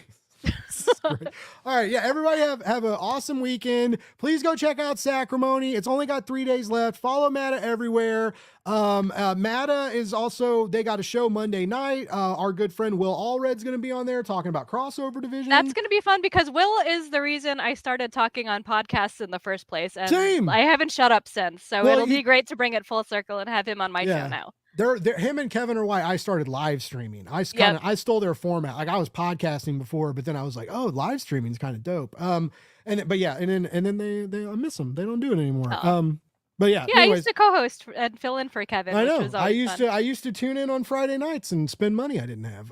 A: All right, yeah, everybody have an awesome weekend. Please go check out Sacrimony. It's only got 3 days left. Follow Matta everywhere. Matta is also, they got a show Monday night. Our good friend Will Allred's going to be on there talking about Crossover Division.
C: That's going to be fun because Will is the reason I started talking on podcasts in the first place, and
A: Same.
C: I haven't shut up since. So it'll be great to bring it full circle and have him on my show now.
A: Him and Kevin are why I started live streaming. I stole their format. Like, I was podcasting before, but then I was like, oh, live streaming is kind of dope. And then they I miss them. They don't do it anymore. But yeah.
C: Yeah, anyways, I used to co-host and fill in for Kevin.
A: I know.
C: Which was always fun.
A: I used to tune in on Friday nights and spend money I didn't have.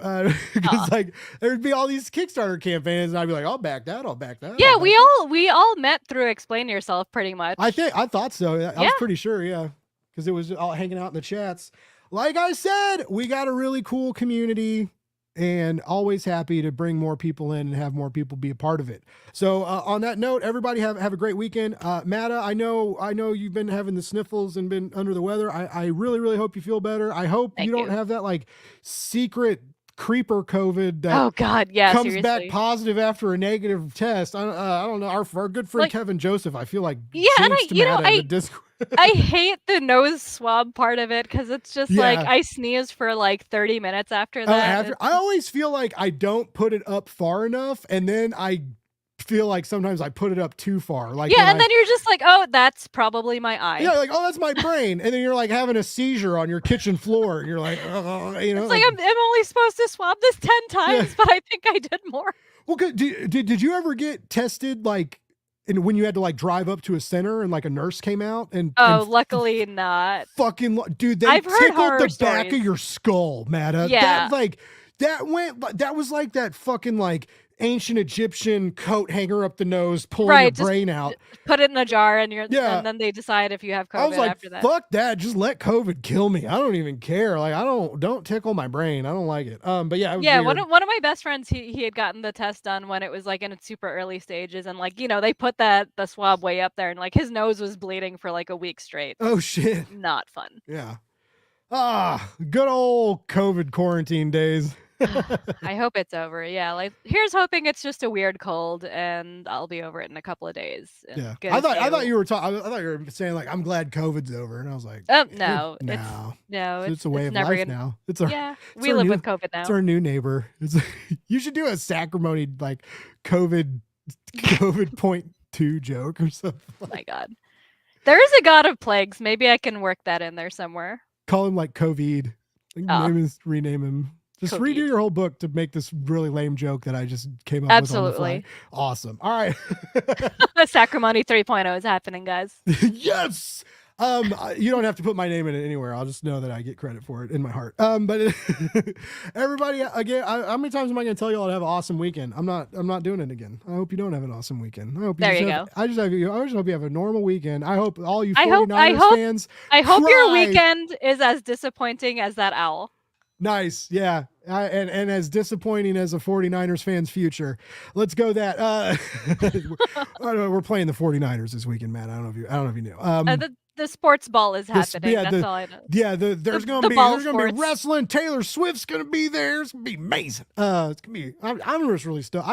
A: Because like there'd be all these Kickstarter campaigns, and I'd be like, I'll back that.
C: Yeah, we all met through Explain Yourself, pretty much.
A: I thought so. I was pretty sure. Yeah. Because it was all hanging out in the chats. Like I said, we got a really cool community. and always happy to bring more people in and have more people be a part of it. So on that note, everybody have a great weekend. Matta, I know you've been having the sniffles and been under the weather. I really, really hope you feel better. I hope you don't have that like secret creeper COVID that comes
C: seriously.
A: back positive after a negative test. I don't know. Our good friend
C: Like,
A: Kevin Joseph, I feel like
C: and
A: I
C: hate the nose swab part of it because it's just like I sneeze for like 30 minutes after that.
A: I always feel like I don't put it up far enough, and then I feel like sometimes I put it up too far. Like
C: and then you're just like, oh, that's probably my eye.
A: Yeah, like, oh, that's my brain, and then you're like having a seizure on your kitchen floor, and you're like, you know,
C: it's like I'm only supposed to swab this 10 times, but I think I did more.
A: Well, did you ever get tested like? And when you had to like drive up to a center and like a nurse came out and
C: luckily not.
A: Fucking dude, they tickled the back of your skull, Matta.
C: Yeah,
A: that was like that fucking like ancient Egyptian coat hanger up the nose, pulling your brain out.
C: Put it in a jar and and then they decide if you have COVID
A: I was like,
C: after that.
A: Fuck that. Just let COVID kill me. I don't even care. Like don't tickle my brain. I don't like it. But yeah,
C: one of my best friends, he had gotten the test done when it was like in its super early stages, and like, you know, they put the swab way up there, and like his nose was bleeding for like a week straight.
A: Oh shit.
C: Not fun.
A: Yeah. Good old COVID quarantine days.
C: I hope it's over. Yeah, like here's hoping it's just a weird cold and I'll be over it in a couple of days.
A: Yeah, I thought you were saying like I'm glad COVID's over, and I was like,
C: no,
A: it's a way of life now.
C: We live with COVID now.
A: It's our new neighbor. You should do a Sacrimony like COVID .2 joke or something.
C: Oh my God, there is a god of plagues. Maybe I can work that in there somewhere.
A: Call him like COVID. Rename him. Just redo your whole book to make this really lame joke that I just came up with on the fly. Awesome. All right.
C: Sacrimony 3.0 is happening, guys.
A: Yes. You don't have to put my name in it anywhere. I'll just know that I get credit for it in my heart. But everybody, again, how many times am I going to tell you all to have an awesome weekend? I'm not doing it again. I hope you don't have an awesome weekend. I hope I just hope you have a normal weekend. I hope all you 49ers fans.
C: I hope your weekend is as disappointing as that owl.
A: Nice. Yeah. And as disappointing as a 49ers fan's future. Let's go that. We're playing the 49ers this weekend, man. I don't know if you knew.
C: The sports ball is happening. That's all I know.
A: Yeah, there's gonna be wrestling. Taylor Swift's gonna be there. It's gonna be amazing. It's gonna be. I'm just really stoked.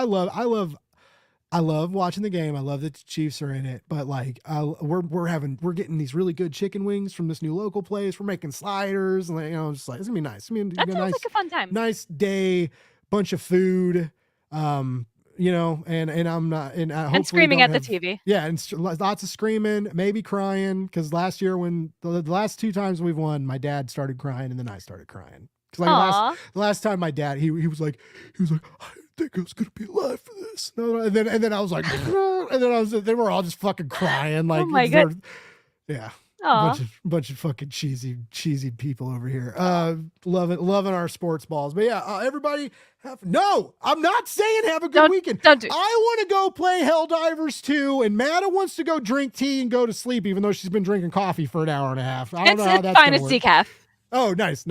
A: I love watching the game. I love that the Chiefs are in it, but like we're getting these really good chicken wings from this new local place. We're making sliders, and just like it's gonna be nice.
C: That sounds like a fun time.
A: Nice day, bunch of food, and I'm not and
C: screaming at the TV.
A: Yeah, and lots of screaming, maybe crying, because last year when the last 2 times we've won, my dad started crying and then I started crying. Because the last time my dad he was like. I think I was gonna be alive for this. No, and then I was like, and then they were all just fucking crying. Like,
C: oh my God.
A: Yeah. Bunch of fucking cheesy people over here. Loving our sports balls. But yeah, everybody I'm not saying have a good weekend. I want to go play Helldivers 2, and Matta wants to go drink tea and go to sleep, even though she's been drinking coffee for an hour and a half. I don't know how that's
C: fine. It's decaf.
A: Oh, nice.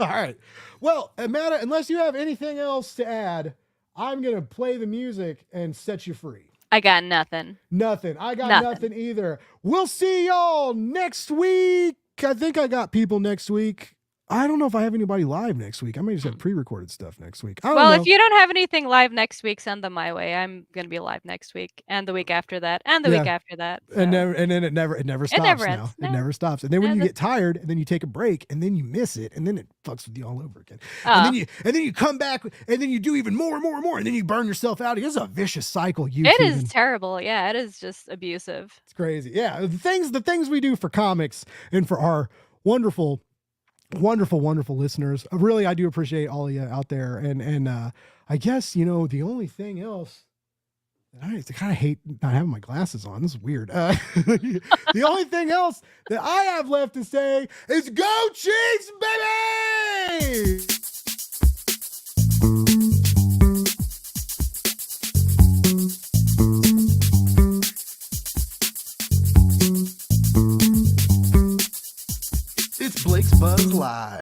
A: All right. Well, Matta, unless you have anything else to add, I'm going to play the music and set you free.
C: I got nothing.
A: I got nothing either. We'll see y'all next week. I think I got people next week. I don't know if I have anybody live next week. I may just have pre-recorded stuff next week.
C: Well, if you don't have anything live next week, send them my way. I'm going to be live next week and the week after that and the week after that. So.
A: And then it never stops now. It never stops. And then when you get tired and then you take a break and then you miss it and then it fucks with you all over again. And then you come back and then you do even more and more and more and then you burn yourself out. It's a vicious cycle.
C: It is terrible. Yeah, it is just abusive.
A: It's crazy. Yeah, the things we do for comics and for our wonderful listeners. Really, I do appreciate all of you out there. And I guess, the only thing else, I kind of hate not having my glasses on. This is weird. The only thing else that I have left to say is go Chiefs, baby! It's Blake's Buzz Live.